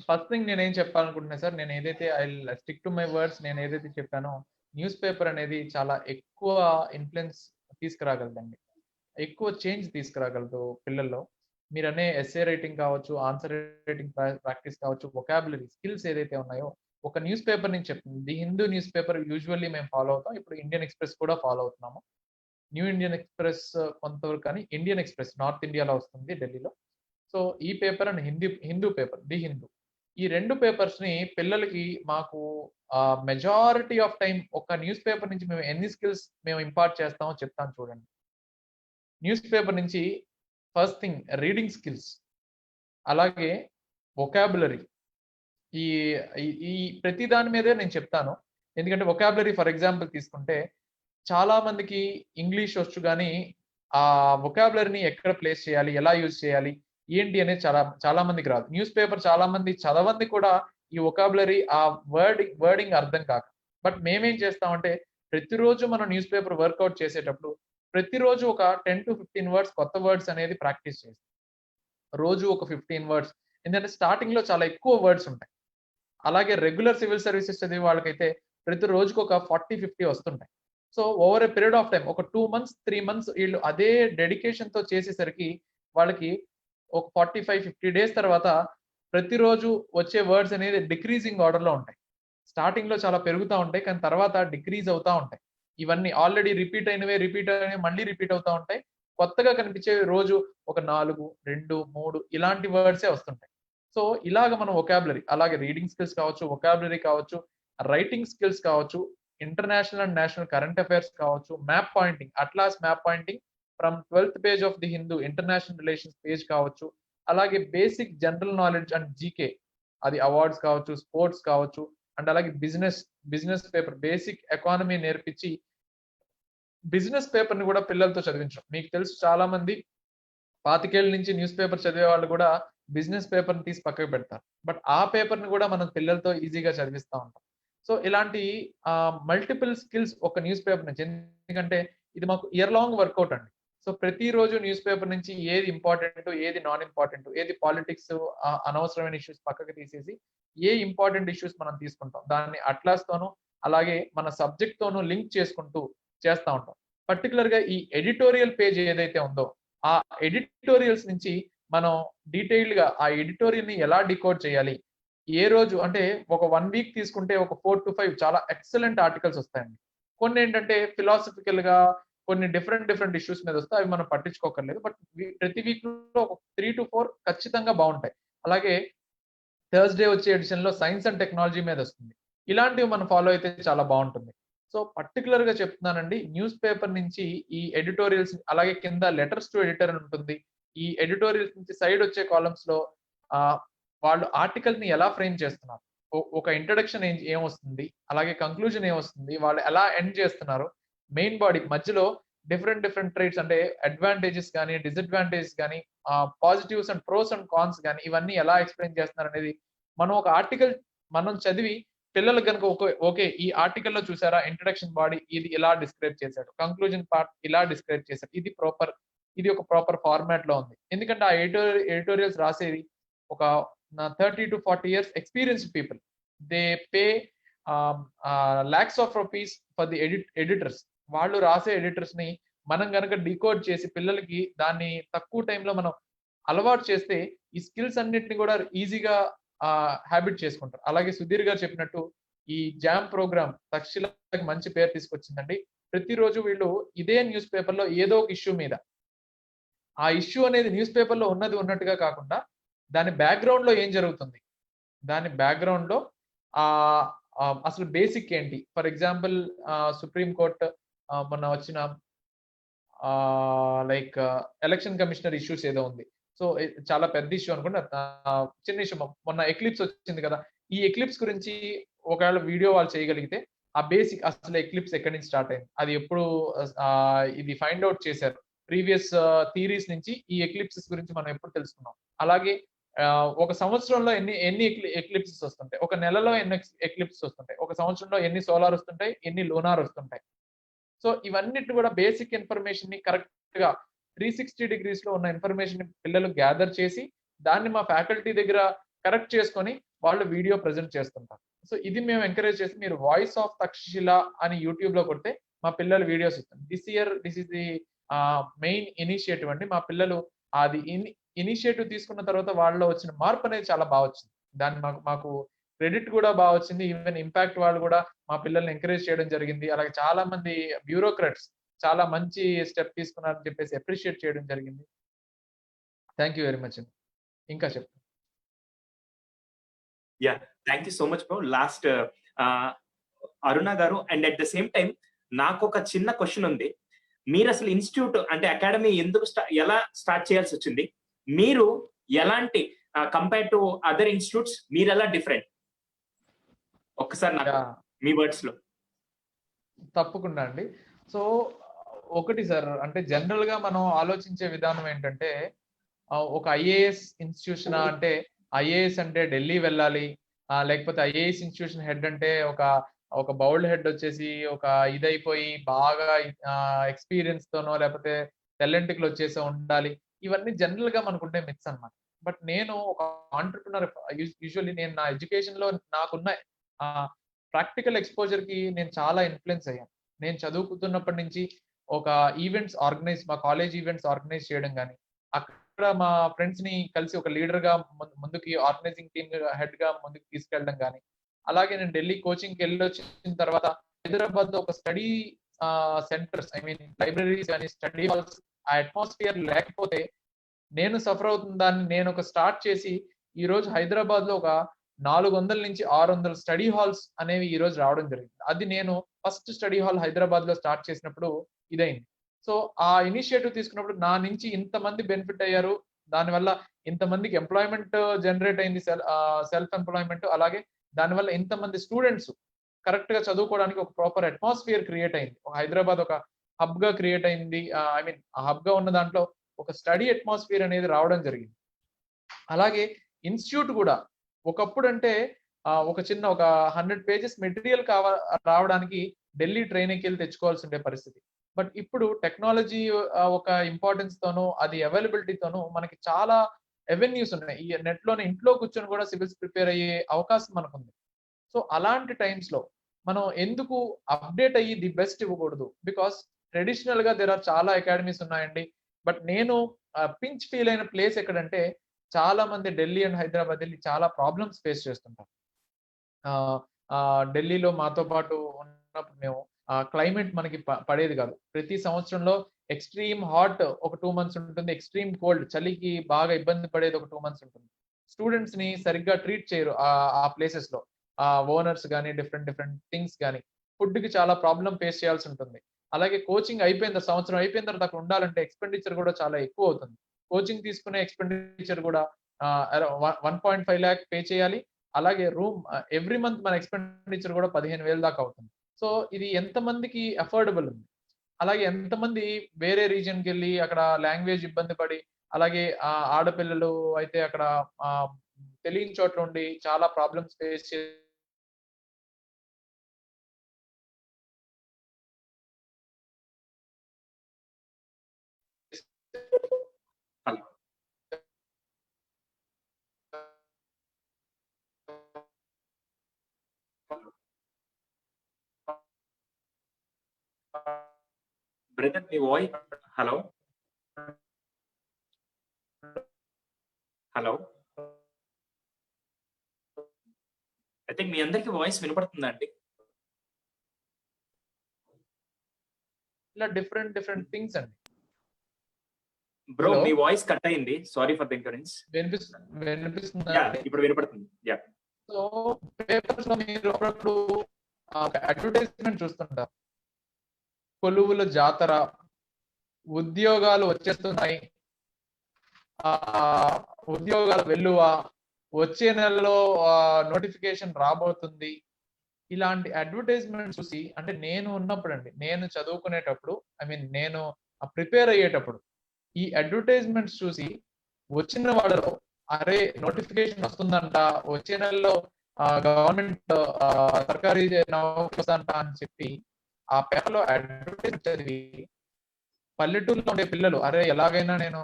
First thing నేను ఏం చెప్పాలనుకుంటున్నా సార్, నేను ఏదైతే I stick to my words, నేను ఏదైతే చెప్పానో, న్యూస్ పేపర్ అనేది చాలా ఎక్కువ ఇన్ఫ్లుయెన్స్ తీసుకురాగలదండి, ఎక్కువ చేంజ్ తీసుకురాగలదు పిల్లల్లో. మీరు అనే ఎస్ఏ రైటింగ్ కావచ్చు, ఆన్సర్ రైటింగ్ ప్రాక్టీస్ కావచ్చు, వొకాబులరీ స్కిల్స్ ఏదైతే ఉన్నాయో, ఒక న్యూస్ పేపర్ నుంచి చెప్తుంది. The Hindu news paper usually మేము ఫాలో అవుతాం, ఇప్పుడు ఇండియన్ ఎక్స్ప్రెస్ కూడా ఫాలో అవుతున్నాము. న్యూ ఇండియన్ ఎక్స్ప్రెస్ కొంతవరకు, కానీ ఇండియన్ ఎక్స్ప్రెస్ నార్త్ ఇండియాలో వస్తుంది, ఢిల్లీలో. సో ఈ paper and Hindu paper, the Hindu, ఈ 2 పేపర్స్ ని పిల్లలకి మాకు మెజారిటీ ఆఫ్ టైం ఒక న్యూస్ పేపర్ నుంచి మేము ఎన్ని స్కిల్స్ మేము ఇంపార్ట్ చేస్తామో చెప్తాను చూడండి. న్యూస్ పేపర్ నుంచి ఫస్ట్ థింగ్ రీడింగ్ స్కిల్స్, అలాగే వొకాబులరీ, ఈ ప్రతి దాని మీదే నేను చెప్తాను. ఎందుకంటే వొకాబులరీ ఫర్ ఎగ్జాంపుల్ తీసుకుంటే, చాలా మందికి ఇంగ్లీష్ వచ్చు కానీ ఆ వొకాబులరీని ఎక్కడ ప్లేస్ చేయాలి, ఎలా యూజ్ చేయాలి, ఏంటి అనేది చాలా మందికి రాదు. న్యూస్ పేపర్ చాలా మంది చదవంది కూడా ఈ వొకాబులరీ, ఆ వర్డింగ్ అర్థం కాక. బట్ మేమేం చేస్తామంటే, ప్రతిరోజు మనం న్యూస్ పేపర్ వర్కౌట్ చేసేటప్పుడు ప్రతిరోజు ఒక 10 to 15 వర్డ్స్, కొత్త వర్డ్స్ అనేది ప్రాక్టీస్ చేస్తాం. రోజు ఒక 15 వర్డ్స్, ఎందుకంటే స్టార్టింగ్ లో చాలా ఎక్కువ వర్డ్స్ ఉంటాయి. అలాగే రెగ్యులర్ సివిల్ సర్వీసెస్ చదివే వాళ్ళకైతే ప్రతి రోజుకి ఒక 40-50 వస్తుంటాయి. So over a period of time, ఒక 2 months 3 months వీళ్ళు అదే డెడికేషన్ తో చేసేసరికి వాళ్ళకి ఒక 45-50 days తర్వాత ప్రతిరోజు వచ్చే వర్డ్స్ అనేది డిక్రీజింగ్ ఆర్డర్ లో ఉంటాయి. స్టార్టింగ్ లో చాలా పెరుగుతూ ఉంటాయి, కానీ తర్వాత డిక్రీజ్ అవుతా ఉంటాయి. ఇవన్నీ ఆల్రెడీ రిపీట్ అయినవి మళ్ళీ రిపీట్ అవుతా ఉంటాయి. కొత్తగా కనిపించేవి రోజు ఒక 4, 2, 3 ఇలాంటి వర్డ్సే వస్తుంటాయి. సో ఇలాగ మనం వొకాబులరీ, అలాగే రీడింగ్ స్కిల్స్ కావచ్చు, వొకాబులరీ కావచ్చు, రైటింగ్ స్కిల్స్ కావచ్చు, international and national current affairs కావచ్చు, map pointing, atlas map pointing from 12th page of the Hindu, international relations page కావచ్చు, అలాగే basic general knowledge and GK, అది అవార్డ్స్ కావచ్చు, స్పోర్ట్స్ కావచ్చు, అండ్ అలాగే బిజినెస్ పేపర్, బేసిక్ ఎకానమీ నేర్పించి business paper ని కూడా పిల్లలతో చదివించడం. మీకు తెలుసు, చాలా మంది 25 ఏళ్ల నుంచి న్యూస్ పేపర్ చదివే వాళ్ళు కూడా బిజినెస్ పేపర్ ని తీసి పక్కకు పెడతారు. బట్ ఆ పేపర్ ని కూడా మనం పిల్లలతో ఈజీగా చదివిస్తూ ఉంటాం. సో ఇలాంటి మల్టిపుల్ స్కిల్స్ ఒక న్యూస్ పేపర్ నుంచి, ఎందుకంటే ఇది మాకు ఇయర్ లాంగ్ వర్కౌట్ అండి. సో ప్రతిరోజు న్యూస్ పేపర్ నుంచి ఏది ఇంపార్టెంట్, ఏది నాన్ ఇంపార్టెంట్, ఏది పాలిటిక్స్ అనవసరమైన ఇష్యూస్ పక్కకి తీసేసి ఏ ఇంపార్టెంట్ ఇష్యూస్ మనం తీసుకుంటాం, దాన్ని అట్లాస్ తోనూ అలాగే మన సబ్జెక్ట్ తోనూ లింక్ చేసుకుంటూ చేస్తూ ఉంటాం. పర్టికులర్ గా ఈ ఎడిటోరియల్ పేజ్ ఏదైతే ఉందో ఆ ఎడిటోరియల్స్ నుంచి మనం డీటెయిల్డ్ గా ఆ ఎడిటోరియల్ ని ఎలా డికోడ్ చేయాలి, ఏ రోజు అంటే ఒక 1 వీక్ తీసుకుంటే ఒక 4 to 5 చాలా ఎక్సలెంట్ ఆర్టికల్స్ వస్తాయండి. కొన్ని ఏంటంటే ఫిలాసఫికల్ గా కొన్ని డిఫరెంట్ ఇష్యూస్ మీద వస్తే అవి మనం పట్టించుకోకర్లేదు. బట్ ప్రతి వీక్ లో ఒక 3 to 4 ఖచ్చితంగా బాగుంటాయి. అలాగే థర్స్డే వచ్చే ఎడిషన్ లో సైన్స్ అండ్ టెక్నాలజీ మీద వస్తుంది. ఇలాంటివి మనం ఫాలో అయితే చాలా బాగుంటుంది. సో పర్టికులర్ గా చెప్తున్నానండి, న్యూస్ పేపర్ నుంచి ఈ ఎడిటోరియల్స్, అలాగే కింద లెటర్స్ టు ఎడిటర్ అని ఉంటుంది. ఈ ఎడిటోరియల్స్ నుంచి సైడ్ వచ్చే కాలమ్స్ లో వాళ్ళు ఆర్టికల్ ని ఎలా ఫ్రేమ్ చేస్తున్నారు, ఒక ఇంట్రడక్షన్ ఏమొస్తుంది, అలాగే కంక్లూజన్ ఏమొస్తుంది, వాళ్ళు ఎలా ఎండ్ చేస్తున్నారు, మెయిన్ బాడీ మధ్యలో డిఫరెంట్ ట్రైట్స్ అంటే అడ్వాంటేజెస్ కానీ డిసడ్వాంటేజెస్ కానీ positives and pros and cons కానీ ఇవన్నీ ఎలా ఎక్స్ప్లెయిన్ చేస్తున్నారు అనేది మనం ఒక ఆర్టికల్ మనం చదివి పిల్లలకు కనుక ఓకే ఈ ఆర్టికల్ లో చూసారా ఇంట్రడక్షన్ బాడీ ఇది ఇలా డిస్క్రైబ్ చేశాడు, కంక్లూజన్ పార్ట్ ఇలా డిస్క్రైబ్ చేశాడు, ఇది ఒక ప్రాపర్ ఫార్మాట్ లో ఉంది. ఎందుకంటే ఆ ఎడిటోరియల్స్ రాసేది ఒక 30 to 40 years experienced people. They pay lakhs of rupees for the editors. వాళ్ళు రాసే ఎడిటర్స్ ని మనం గనక డికోడ్ చేసి పిల్లలకి దాన్ని తక్కువ టైంలో మనం అలవాటు చేస్తే ఈ స్కిల్స్ అన్నిటిని కూడా ఈజీగా హ్యాబిట్ చేసుకుంటారు. అలాగే సుధీర్ గారు చెప్పినట్టు ఈ జామ్ ప్రోగ్రామ్ తక్షశిలకి మంచి పేరు తీసుకొచ్చిందండి. ప్రతిరోజు వీళ్ళు ఇదే న్యూస్ పేపర్ లో ఏదో ఒక ఇష్యూ మీద, ఆ ఇష్యూ అనేది న్యూస్ పేపర్ లో ఉన్నట్టుగా కాకుండా దాని బ్యాక్గ్రౌండ్ లో ఏం జరుగుతుంది, దాని బ్యాక్గ్రౌండ్ లో అసలు బేసిక్ ఏంటి. ఫర్ ఎగ్జాంపుల్ సుప్రీం కోర్ట్ మొన్న వచ్చిన లైక్ ఎలక్షన్ కమిషనర్ ఇష్యూస్ ఏదో ఉంది. సో చాలా పెద్ద ఇష్యూ అనుకుంటా, చిన్న ఇష్యూ మొన్న ఎక్లిప్స్ వచ్చింది కదా. ఈ ఎక్లిప్స్ గురించి ఒకవేళ వీడియో వాళ్ళు చేయగలిగితే ఆ బేసిక్ అసలు ఎక్లిప్స్ ఎక్కడి నుంచి స్టార్ట్ అయింది, అది ఎప్పుడు ఇది ఫైండ్ అవుట్ చేశారు, ప్రీవియస్ థీరీస్ నుంచి ఈ ఎక్లిప్సెస్ గురించి మనం ఎప్పుడు తెలుసుకున్నాం. అలాగే ఒక సంవత్సరంలో ఎన్ని ఎక్లిప్సెస్ వస్తుంటాయి, ఒక నెలలో ఎన్ని ఎక్లిప్సెస్ వస్తుంటాయి, ఒక సంవత్సరంలో ఎన్ని సోలార్ వస్తుంటాయి, ఎన్ని లూనార్ వస్తుంటాయి. సో ఇవన్నిటి కూడా బేసిక్ ఇన్ఫర్మేషన్ ని కరెక్ట్ గా 360 degrees లో ఉన్న ఇన్ఫర్మేషన్ పిల్లలు గ్యాదర్ చేసి దాన్ని మా ఫ్యాకల్టీ దగ్గర కరెక్ట్ చేసుకొని వాళ్ళు వీడియో ప్రజెంట్ చేస్తుంటారు. సో ఇది మేము ఎంకరేజ్ చేసి మీరు వాయిస్ ఆఫ్ తక్షశిల అని యూట్యూబ్ లో కొడితే మా పిల్లలు వీడియోస్ ఇస్తారు. This is the main initiative అండి. మా పిల్లలు అది ఇనిషియేటివ్ తీసుకున్న తర్వాత వాళ్ళలో వచ్చిన మార్పు అనేది చాలా బాగా వచ్చింది. దాన్ని మాకు క్రెడిట్ కూడా బాగా వచ్చింది. ఈవెన్ ఇంపాక్ట్ వాళ్ళు కూడా మా పిల్లల్ని ఎంకరేజ్ చేయడం జరిగింది. అలాగే చాలా మంది బ్యూరోక్రాట్స్ చాలా మంచి స్టెప్ తీసుకున్నారని చెప్పేసి అప్రిషియేట్ చేయడం జరిగింది. థ్యాంక్ యూ వెరీ మచ్ అండి. ఇంకా చెప్తాను. Yeah, thank you so much bro. Last Aruna గారు, and at the same time నాకు ఒక చిన్న క్వశ్చన్ ఉంది. మీరు అసలు ఇన్స్టిట్యూట్ అంటే అకాడమీ ఎందుకు ఎలా స్టార్ట్ చేయాల్సి వచ్చింది? మీరు ఎలాంటి కంపేర్ టు అదర్ ఇన్స్టిట్యూట్స్ మీరు ఎలా డిఫరెంట్? ఒక్కసారి నాకు మీ వర్డ్స్ లో. తప్పకుండా అండి. సో ఒకటి సార్, అంటే జనరల్ గా మనం ఆలోచించే విధానం ఏంటంటే ఒక ఐఏఎస్ ఇన్స్టిట్యూషన్ అంటే ఐఏఎస్ అంటే ఢిల్లీ వెళ్ళాలి, లేకపోతే ఐఏఎస్ ఇన్స్టిట్యూషన్ హెడ్ అంటే ఒక బౌల్డ్ హెడ్ వచ్చేసి ఒక ఇదైపోయి బాగా ఎక్స్పీరియన్స్ తోనో లేకపోతే టాలెంట్కి వచ్చేసి ఉండాలి. ఇవన్నీ జనరల్ గా మనకుంటే మిత్స్ అన్నమాట. బట్ నేను ఒక ఆంటర్ప్రినర్, యూజువల్లీ నేను నా ఎడ్యుకేషన్ లో నాకున్న ప్రాక్టికల్ ఎక్స్పోజర్ కి నేను చాలా ఇన్ఫ్లుయెన్స్ అయ్యాను. నేను చదువుకుతున్నప్పటి నుంచి ఒక ఈవెంట్స్ మా కాలేజ్ ఈవెంట్స్ ఆర్గనైజ్ చేయడం కానీ, అక్కడ మా ఫ్రెండ్స్ ని కలిసి ఒక లీడర్ గా ముందుకి ఆర్గనైజింగ్ టీమ్ హెడ్ గా ముందుకు తీసుకెళ్ళడం కానీ, అలాగే నేను ఢిల్లీ కోచింగ్ కి వెళ్ళి వచ్చిన తర్వాత హైదరాబాద్ లో ఒక study centres, I mean libraries కానీ స్టడీ హాల్స్, ఆ అట్మాస్ఫియర్ లేకపోతే నేను సఫర్ అవుతున్న దాన్ని నేను ఒక స్టార్ట్ చేసి ఈ రోజు హైదరాబాద్ లో ఒక 400 నుంచి 600 స్టడీ హాల్స్ అనేవి ఈ రోజు రావడం జరిగింది. అది నేను ఫస్ట్ స్టడీ హాల్ హైదరాబాద్ లో స్టార్ట్ చేసినప్పుడు ఇదైంది. సో ఆ ఇనిషియేటివ్ తీసుకున్నప్పుడు నా నుంచి ఇంతమంది బెనిఫిట్ అయ్యారు, దానివల్ల ఇంతమందికి ఎంప్లాయ్మెంట్ జనరేట్ అయింది, సెల్ఫ్ ఎంప్లాయ్మెంట్, అలాగే దానివల్ల ఇంతమంది స్టూడెంట్స్ కరెక్ట్ గా చదువుకోవడానికి ఒక ప్రాపర్ అట్మాస్ఫియర్ క్రియేట్ అయింది. హైదరాబాద్ ఒక హబ్ గా క్రియేట్ అయింది. ఐ మీన్ ఆ హబ్ గా ఉన్న దాంట్లో ఒక స్టడీ అట్మాస్ఫియర్ అనేది రావడం జరిగింది. అలాగే ఇన్స్టిట్యూట్ కూడా ఒకప్పుడు అంటే ఒక 100 pages మెటీరియల్ రావడానికి ఢిల్లీ ట్రైన్ ఎక్కి వెళ్ళి తెచ్చుకోవాల్సి ఉండే పరిస్థితి. బట్ ఇప్పుడు టెక్నాలజీ ఒక ఇంపార్టెన్స్ తోనూ అది అవైలబిలిటీతోనూ మనకి చాలా అవెన్యూస్ ఉన్నాయి. ఈ నెట్ లోనే ఇంట్లో కూర్చొని కూడా సివిల్స్ ప్రిపేర్ అయ్యే అవకాశం మనకుంది. సో అలాంటి టైమ్స్ లో మనం ఎందుకు అప్డేట్ అయ్యి ది బెస్ట్ ఇవ్వకూడదు? బికాస్ ట్రెడిషనల్ గా దేర్ ఆర్ చాలా అకాడమీస్ ఉన్నాయండి. బట్ నేను పించ్ ఫీల్ అయిన ప్లేస్ ఎక్కడంటే, చాలా మంది ఢిల్లీ అండ్ హైదరాబాద్ వెళ్ళి చాలా ప్రాబ్లమ్స్ ఫేస్ చేస్తుంటారు. ఢిల్లీలో మాతో పాటు ఉన్నప్పుడు మేము క్లైమేట్ మనకి పడేది కాదు. ప్రతి సంవత్సరంలో ఎక్స్ట్రీమ్ హాట్ ఒక 2 మంత్స్ ఉంటుంది. ఎక్స్ట్రీమ్ కోల్డ్ చలికి బాగా ఇబ్బంది పడేది ఒక 2 మంత్స్ ఉంటుంది. స్టూడెంట్స్ ని సరిగ్గా ట్రీట్ చేయరు ఆ ప్లేసెస్ లో. ఓనర్స్ గానీ, డిఫరెంట్ థింగ్స్ గానీ, ఫుడ్ కి చాలా ప్రాబ్లమ్ ఫేస్ చేయాల్సి ఉంటుంది. అలాగే కోచింగ్ అయిపోయిన సంవత్సరం అయిపోయిన తర్వాత అక్కడ ఉండాలంటే ఎక్స్‌పెండిచర్ కూడా చాలా ఎక్కువ అవుతుంది. కోచింగ్ తీసుకునే ఎక్స్‌పెండిచర్ కూడా 1.5 లాక్ పే చేయాలి. అలాగే రూమ్ ఎవ్రీ మంత్ మన ఎక్స్‌పెండిచర్ కూడా 15,000 దాకా అవుతుంది. సో ఇది ఎంతమందికి అఫోర్డబుల్ ఉంది? అలాగే ఎంతమంది వేరే రీజియన్‌కెళ్ళి అక్కడ లాంగ్వేజ్ ఇబ్బంది పడి, అలాగే ఆడపిల్లలు అయితే అక్కడ తెలియని చోట్ల ఉండి చాలా ప్రాబ్లమ్స్ ఫేస్ హలో. బ్రదర్ మీ voice hello. Hello. I think మీ అందరికి వాయిస్ వినపడుతుందా అండి? ఇలా డిఫరెంట్ థింగ్స్ అండి. Bro Hello? మీ వాయిస్ కట్ అయింది. Sorry for the inconvenience. వినిపిస్తుందా యా అండి? ఇప్పుడు వినపడుతుంది. యా. సో పేపర్స్ లో మీరు అప్పుడప్పుడు అడ్వర్టైజ్మెంట్ చూస్తుంటారు. కొలువుల జాతర, ఉద్యోగాలు వచ్చేస్తున్నాయి, ఉద్యోగాల వెల్లువ, వచ్చే నెలలో నోటిఫికేషన్ రాబోతుంది. ఇలాంటి అడ్వర్టైజ్మెంట్ చూసి, అంటే నేను ఉన్నప్పుడు అండి, నేను చదువుకునేటప్పుడు, ఐ మీన్ నేను ప్రిపేర్ అయ్యేటప్పుడు ఈ అడ్వర్టైజ్మెంట్స్ చూసి వచ్చిన వాళ్ళలో అరే నోటిఫికేషన్ వస్తుందంట, వచ్చే నెలలో గవర్నమెంట్ సర్కారీ నౌకరీ వస్తుందంట అని చెప్పి ఆ పేపర్లో అడ్వర్టైజ్మెంట్ చదివి పల్లెటూరులో ఉండే పిల్లలు అరే ఎలాగైనా నేను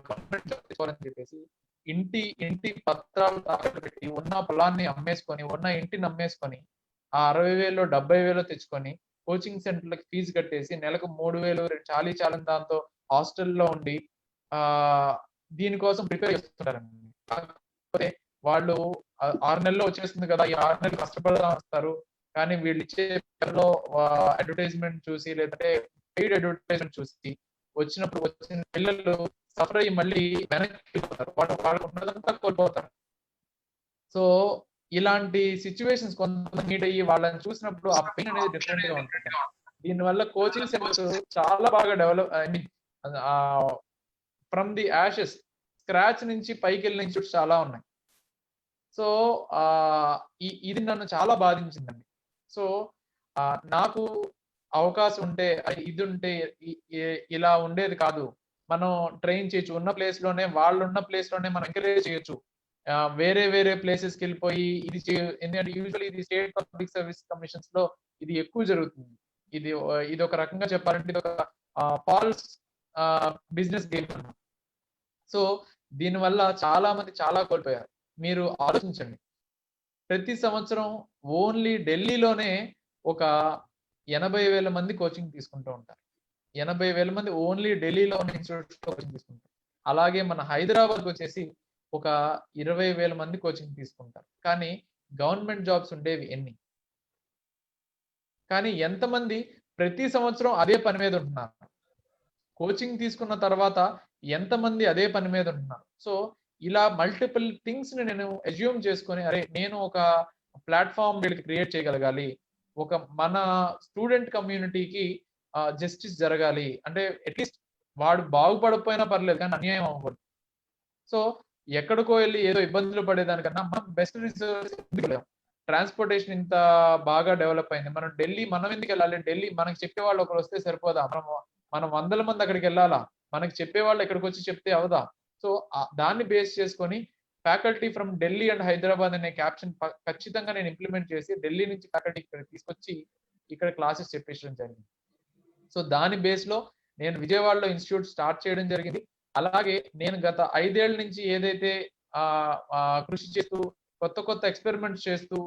గవర్నమెంట్ జాబ్ తీసుకోవాలని చెప్పేసి ఇంటి పత్రాలు తాకట్టు పెట్టి ఉన్న పొలాన్ని అమ్మేసుకొని, ఉన్న ఇంటిని అమ్మేసుకొని, ఆ 60,000 70,000 తెచ్చుకొని కోచింగ్ సెంటర్లకు ఫీజు కట్టేసి నెలకు 3,000 చాలని దాంతో హాస్టల్లో ఉండి దీనికోసం ప్రిపేర్ చేస్తుంటారండి. కాకపోతే వాళ్ళు 6 నెలల్లో వచ్చేస్తుంది కదా, ఈ 6 నెలలు కష్టపడదాం వస్తారు. కానీ వీళ్ళు ఇచ్చే అడ్వర్టైజ్మెంట్ చూసి, లేదంటే పెయిడ్ అడ్వర్టైజ్మెంట్ చూసి వచ్చిన పిల్లలు సఫర్ అయ్యి మళ్ళీ వెనక్కి వెళ్ళిపోతారు. వాళ్ళకు ఉన్నదంతా కోల్పోతారు. సో ఇలాంటి సిచ్యువేషన్స్ కొంతమంది మీట్ అయ్యి వాళ్ళని చూసినప్పుడు ఆ పెయిన్ అనేది డిఫరెంట్ గా ఉంటుంది. దీనివల్ల కోచింగ్ సెంటర్స్ చాలా బాగా develop, I mean from the Ashes, scratch నుంచి పైకి వెళ్ళిన ఇన్స్టిట్యూట్స్ చాలా ఉన్నాయి. సో ఇది నన్ను చాలా బాధించిందండి. సో నాకు అవకాశం ఉంటే, ఇది ఉంటే ఇలా ఉండేది కాదు. మనం ట్రైన్ చేయొచ్చు, ఉన్న ప్లేస్ లోనే, వాళ్ళు ఉన్న ప్లేస్ లోనే మనం ఎంకరేజ్ చేయొచ్చు. వేరే ప్లేసెస్కి వెళ్ళిపోయి ఇది ఎందుకంటే యూజువల్లీ ఇది స్టేట్ పబ్లిక్ సర్వీస్ కమిషన్స్ లో ఇది ఎక్కువ జరుగుతుంది. ఇది ఒక రకంగా చెప్పాలంటే ఇది ఒక ఫాల్స్ బిజినెస్ గేమ్. సో దీనివల్ల చాలా మంది చాలా కోల్పోయారు. మీరు ఆలోచించండి, ప్రతి సంవత్సరం ఓన్లీ ఢిల్లీలోనే ఒక 80,000 మంది కోచింగ్ తీసుకుంటూ ఉంటారు. 80,000 మంది ఓన్లీ ఢిల్లీలో ఉన్న ఇన్స్టిట్యూట్స్ లో కోచింగ్ తీసుకుంటారు. అలాగే మన హైదరాబాద్కి వచ్చేసి ఒక 20,000 మంది కోచింగ్ తీసుకుంటారు. కానీ గవర్నమెంట్ జాబ్స్ ఉండేవి ఎన్ని? కానీ ఎంతమంది ప్రతి సంవత్సరం అదే పని మీద ఉంటున్నారు? కోచింగ్ తీసుకున్న తర్వాత ఎంతమంది అదే పని మీద ఉంటున్నారు? సో ఇలా మల్టిపుల్ థింగ్స్ ని నేను అజ్యూమ్ చేసుకొని, అరే నేను ఒక ప్లాట్ఫామ్ వీళ్ళకి క్రియేట్ చేయగలగాలి, ఒక మన స్టూడెంట్ కమ్యూనిటీకి జస్టిస్ జరగాలి అంటే, అట్లీస్ట్ వాడు బాగుపడకపోయినా పర్లేదు కానీ అన్యాయం అవ్వకూడదు. సో ఎక్కడికో వెళ్ళి ఏదో ఇబ్బందులు పడేదానికన్నా మనం బెస్ట్ రిసోర్స్ ట్రాన్స్పోర్టేషన్ ఇంత బాగా డెవలప్ అయింది. మనం ఎందుకు వెళ్ళాలి? ఢిల్లీ మనకి చెప్పేవాళ్ళు ఒకరు వస్తే సరిపోదా? మనం 100 మంది అక్కడికి వెళ్ళాలా? మనకి చెప్పేవాళ్ళు ఇక్కడికి వచ్చి చెప్తే అవదా? సో దాన్ని బేస్ చేసుకొని faculty from Delhi and Hyderabad అనే క్యాప్షన్ ఖచ్చితంగా నేను ఇంప్లిమెంట్ చేసి ఢిల్లీ నుంచి ఫ్యాకల్టీ ఇక్కడ తీసుకొచ్చి ఇక్కడ క్లాసెస్ చెప్పించడం జరిగింది. సో దాని బేస్ లో నేను విజయవాడలో ఇన్స్టిట్యూట్ స్టార్ట్ చేయడం జరిగింది. అలాగే నేను గత 5 ఏళ్ల నుంచి ఏదైతే కృషి చేస్తూ కొత్త ఎక్స్పెరిమెంట్స్ చేస్తూ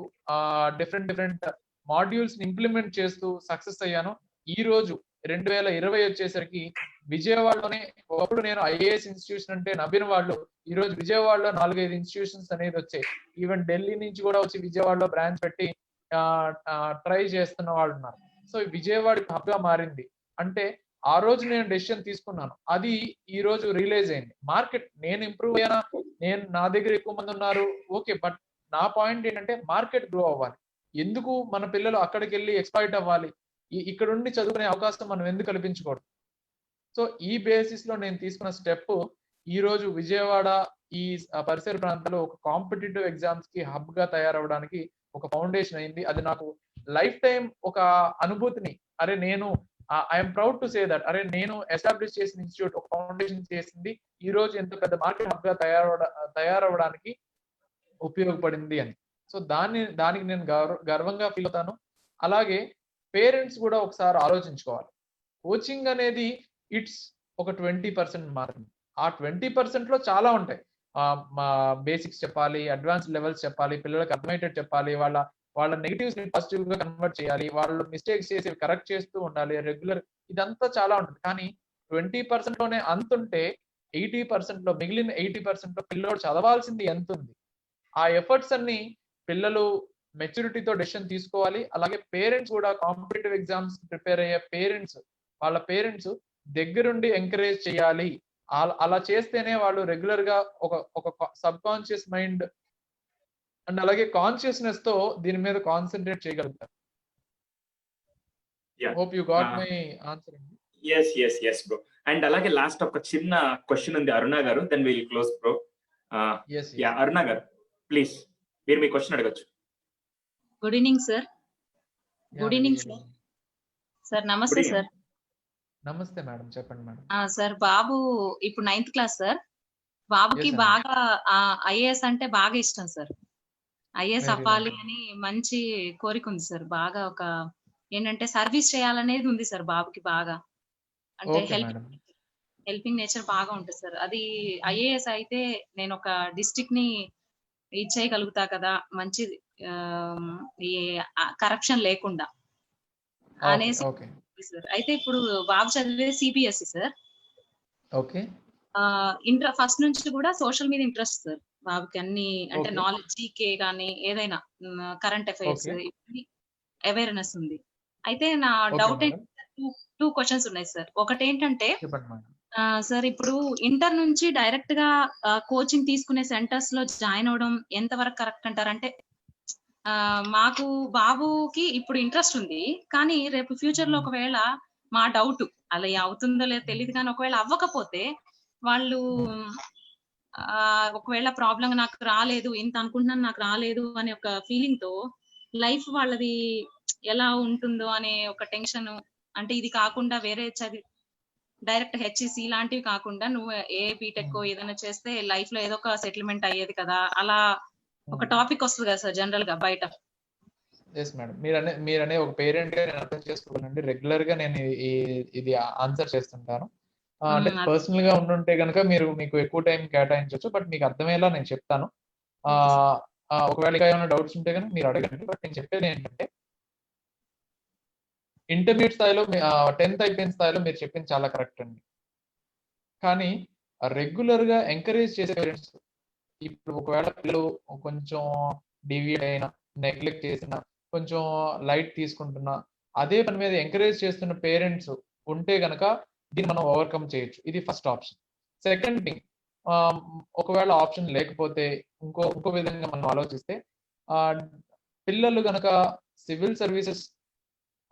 డిఫరెంట్ మాడ్యూల్స్ ని ఇంప్లిమెంట్ చేస్తూ సక్సెస్ అయ్యానో, ఈ రోజు 2020 వచ్చేసరికి విజయవాడలోనే, ఒకప్పుడు నేను ఐఏఎస్ ఇన్స్టిట్యూషన్ అంటే నవ్విన వాళ్ళు ఈ రోజు విజయవాడలో 4-5 ఇన్స్టిట్యూషన్స్ అనేది వచ్చాయి. ఈవెన్ ఢిల్లీ నుంచి కూడా వచ్చి విజయవాడలో బ్రాంచ్ పెట్టి ట్రై చేస్తున్న వాళ్ళు ఉన్నారు. సో విజయవాడ హబ్ గా మారింది. అంటే ఆ రోజు నేను డెసిషన్ తీసుకున్నాను, అది ఈ రోజు రియలైజ్ అయింది. మార్కెట్ నేను ఇంప్రూవ్ అయ్యానా, నా దగ్గర ఎక్కువ మంది ఉన్నారు, ఓకే, బట్ నా పాయింట్ ఏంటంటే మార్కెట్ గ్రో అవ్వాలి. ఎందుకు మన పిల్లలు అక్కడికి వెళ్ళి ఎక్స్ప్లాయిట్ అవ్వాలి, ఇక్కడ ఉండి చదువుకునే అవకాశం మనం ఎందుకు కల్పించకూడదు? సో ఈ బేసిస్ లో నేను తీసుకున్న స్టెప్ ఈ రోజు విజయవాడ ఈ పరిసర ప్రాంతాల్లో ఒక కాంపిటేటివ్ ఎగ్జామ్స్ కి హబ్ గా తయారవడానికి ఒక ఫౌండేషన్ అయింది. అది నాకు లైఫ్ టైం ఒక అనుభూతిని, అరే నేను I'm proud to say that, అరే నేను ఎస్టాబ్లిష్ చేసిన ఇన్స్టిట్యూట్ ఒక ఫౌండేషన్ చేసింది, ఈ రోజు ఎంత పెద్ద మార్కెట్ హబ్ గా తయారవడానికి ఉపయోగపడింది అని. సో దానికి నేను గర్వంగా ఫీల్ అవుతాను. అలాగే పేరెంట్స్ కూడా ఒకసారి ఆలోచించుకోవాలి. కోచింగ్ అనేది ఇట్స్ ఒక 20% మాత్రమే. ఆ 20% లో చాలా ఉంటాయి. మా బేసిక్స్ చెప్పాలి, అడ్వాన్స్ లెవెల్స్ చెప్పాలి, పిల్లలకు అర్థమయ్యేటట్టు చెప్పాలి, వాళ్ళ నెగిటివ్స్ ని పాజిటివ్ గా కన్వర్ట్ చేయాలి, వాళ్ళు మిస్టేక్స్ చేసి కరెక్ట్ చేస్తూ ఉండాలి రెగ్యులర్, ఇదంతా చాలా ఉంటుంది. కానీ 20% లోనే అంతుంటే 80% లో, మిగిలిన 80% లో పిల్లోడు చదవాల్సింది ఎంత ఉంది, ఆ ఎఫర్ట్స్ అన్ని పిల్లలు మెచ్యూరిటీతో డెసిషన్ తీసుకోవాలి. అలాగే పేరెంట్స్ కూడా కాంపిటేటివ్ ఎగ్జామ్స్ ప్రిపేర్ అయ్యే వాళ్ళ పేరెంట్స్ దగ్గరుండి ఎంకరేజ్ చేయాలి. అలా చేస్తేనే వాళ్ళు రెగ్యులర్ గా ఒక సబ్ కాన్షియస్ మైండ్ అండ్ అలాగే కాన్షియస్నెస్ తో దీని మీద కాన్సన్ట్రేట్ చేయగలుగుతారు. Hope you got my answer. Yes bro. And అలాగే లాస్ట్ ఒక చిన్న క్వశ్చన్ ఉంది Aruna garu, then will close bro. Aruna garu please, మీరు మీ క్వశ్చన్ అడగచ్చు. Good evening sir. Good evening sir. Sir నమస్తే సార్. నమస్తే మేడం, చెప్పండి మేడం. సార్ బాబు ఇప్పుడు 9th క్లాస్ సార్. బాబుకి బాగా ఐఏఎస్ అంటే బాగా ఇష్టం సార్. ఐఏఎస్ అవ్వాలి అని మంచి కోరిక ఉంది సార్. బాగా ఒక ఏంటంటే సర్వీస్ చేయాలనేది ఉంది సార్ బాబుకి బాగా. అంటే హెల్పింగ్ నేచర్ బాగా ఉంటుంది సార్. అది ఐఏఎస్ అయితే నేను ఒక డిస్ట్రిక్ట్ ని ఇచ్చేయగలుగుతా కదా, మంచిది, ఈ కరప్షన్ లేకుండా అనేసి సార్. అయితే ఇప్పుడు బాబు చదివే సిబిఎస్ఈ సార్. ఓకే. ఫస్ట్ నుంచి కూడా సోషల్ మీద ఇంట్రెస్ట్ సార్ బాబుకి. అన్ని అంటే నాలెడ్జ్, జీకే గానీ ఏదైనా కరెంట్ అఫైర్స్ అవేర్నెస్ ఉంది. అయితే నా డౌట్ టూ క్వశ్చన్స్ ఉన్నాయి సార్. ఒకటి ఏంటంటే సార్, ఇప్పుడు ఇంటర్ నుంచి డైరెక్ట్ గా కోచింగ్ తీసుకునే సెంటర్స్ లో జాయిన్ అవడం ఎంత వరకు కరెక్ట్ అంటారు? అంటే మాకు బాబుకి ఇప్పుడు ఇంట్రెస్ట్ ఉంది, కానీ రేపు ఫ్యూచర్ లో ఒకవేళ మా డౌట్ అలా అవుతుందో లేదో తెలియదు, కానీ ఒకవేళ అవ్వకపోతే వాళ్ళు ఒకవేళ ప్రాబ్లం నాకు రాలేదు, ఇంత అనుకుంటున్నాను నాకు రాలేదు అనే ఒక ఫీలింగ్ తో లైఫ్ వాళ్ళది ఎలా ఉంటుందో అనే ఒక టెన్షన్. అంటే ఇది కాకుండా వేరే చదివి డైరెక్ట్ హెచ్ఈసి లాంటివి కాకుండా నువ్వు ఏ బీటెక్ ఏదైనా చేస్తే లైఫ్ లో ఏదో ఒక సెటిల్మెంట్ అయ్యేది కదా, అలా ఒక టాపిక్ వస్తుంది కదా సార్ జనరల్ గా బయట. ఎస్ మేడం, మీరనే ఒక పేరెంట్ గా నేను అర్థం చేసుకోవాలండి. రెగ్యులర్ గా నేను ఇది ఆన్సర్ చేస్తుంటాను. అంటే పర్సనల్ గా ఉండుంటే కనుక మీకు ఎక్కువ టైం కేటాయించవచ్చు, బట్ మీకు అర్థమయ్యేలా నేను చెప్తాను. ఒకవేళ ఇంకా ఏమైనా డౌట్స్ ఉంటే కనుక మీరు అడగండి. బట్ నేను చెప్పేది ఏంటంటే, ఇంటర్మీడియట్ స్థాయిలో 10th అయిపోయిన స్థాయిలో మీరు చెప్పింది చాలా కరెక్ట్ అండి. కానీ రెగ్యులర్ గా ఎంకరేజ్ చేసే పేరెంట్స్, ఇప్పుడు ఒకవేళ పిల్లలు కొంచెం డివియేట్ అయినా, నెగ్లెక్ట్ చేసినా, కొంచెం లైట్ తీసుకుంటున్నా, అదే పని మీద ఎంకరేజ్ చేస్తున్న పేరెంట్స్ ఉంటే గనక దీన్ని మనం ఓవర్కమ్ చేయొచ్చు. ఇది ఫస్ట్ ఆప్షన్. సెకండ్ థింగ్, ఒకవేళ ఆప్షన్ లేకపోతే ఇంకో విధంగా మనం ఆలోచిస్తే, పిల్లలు గనక సివిల్ సర్వీసెస్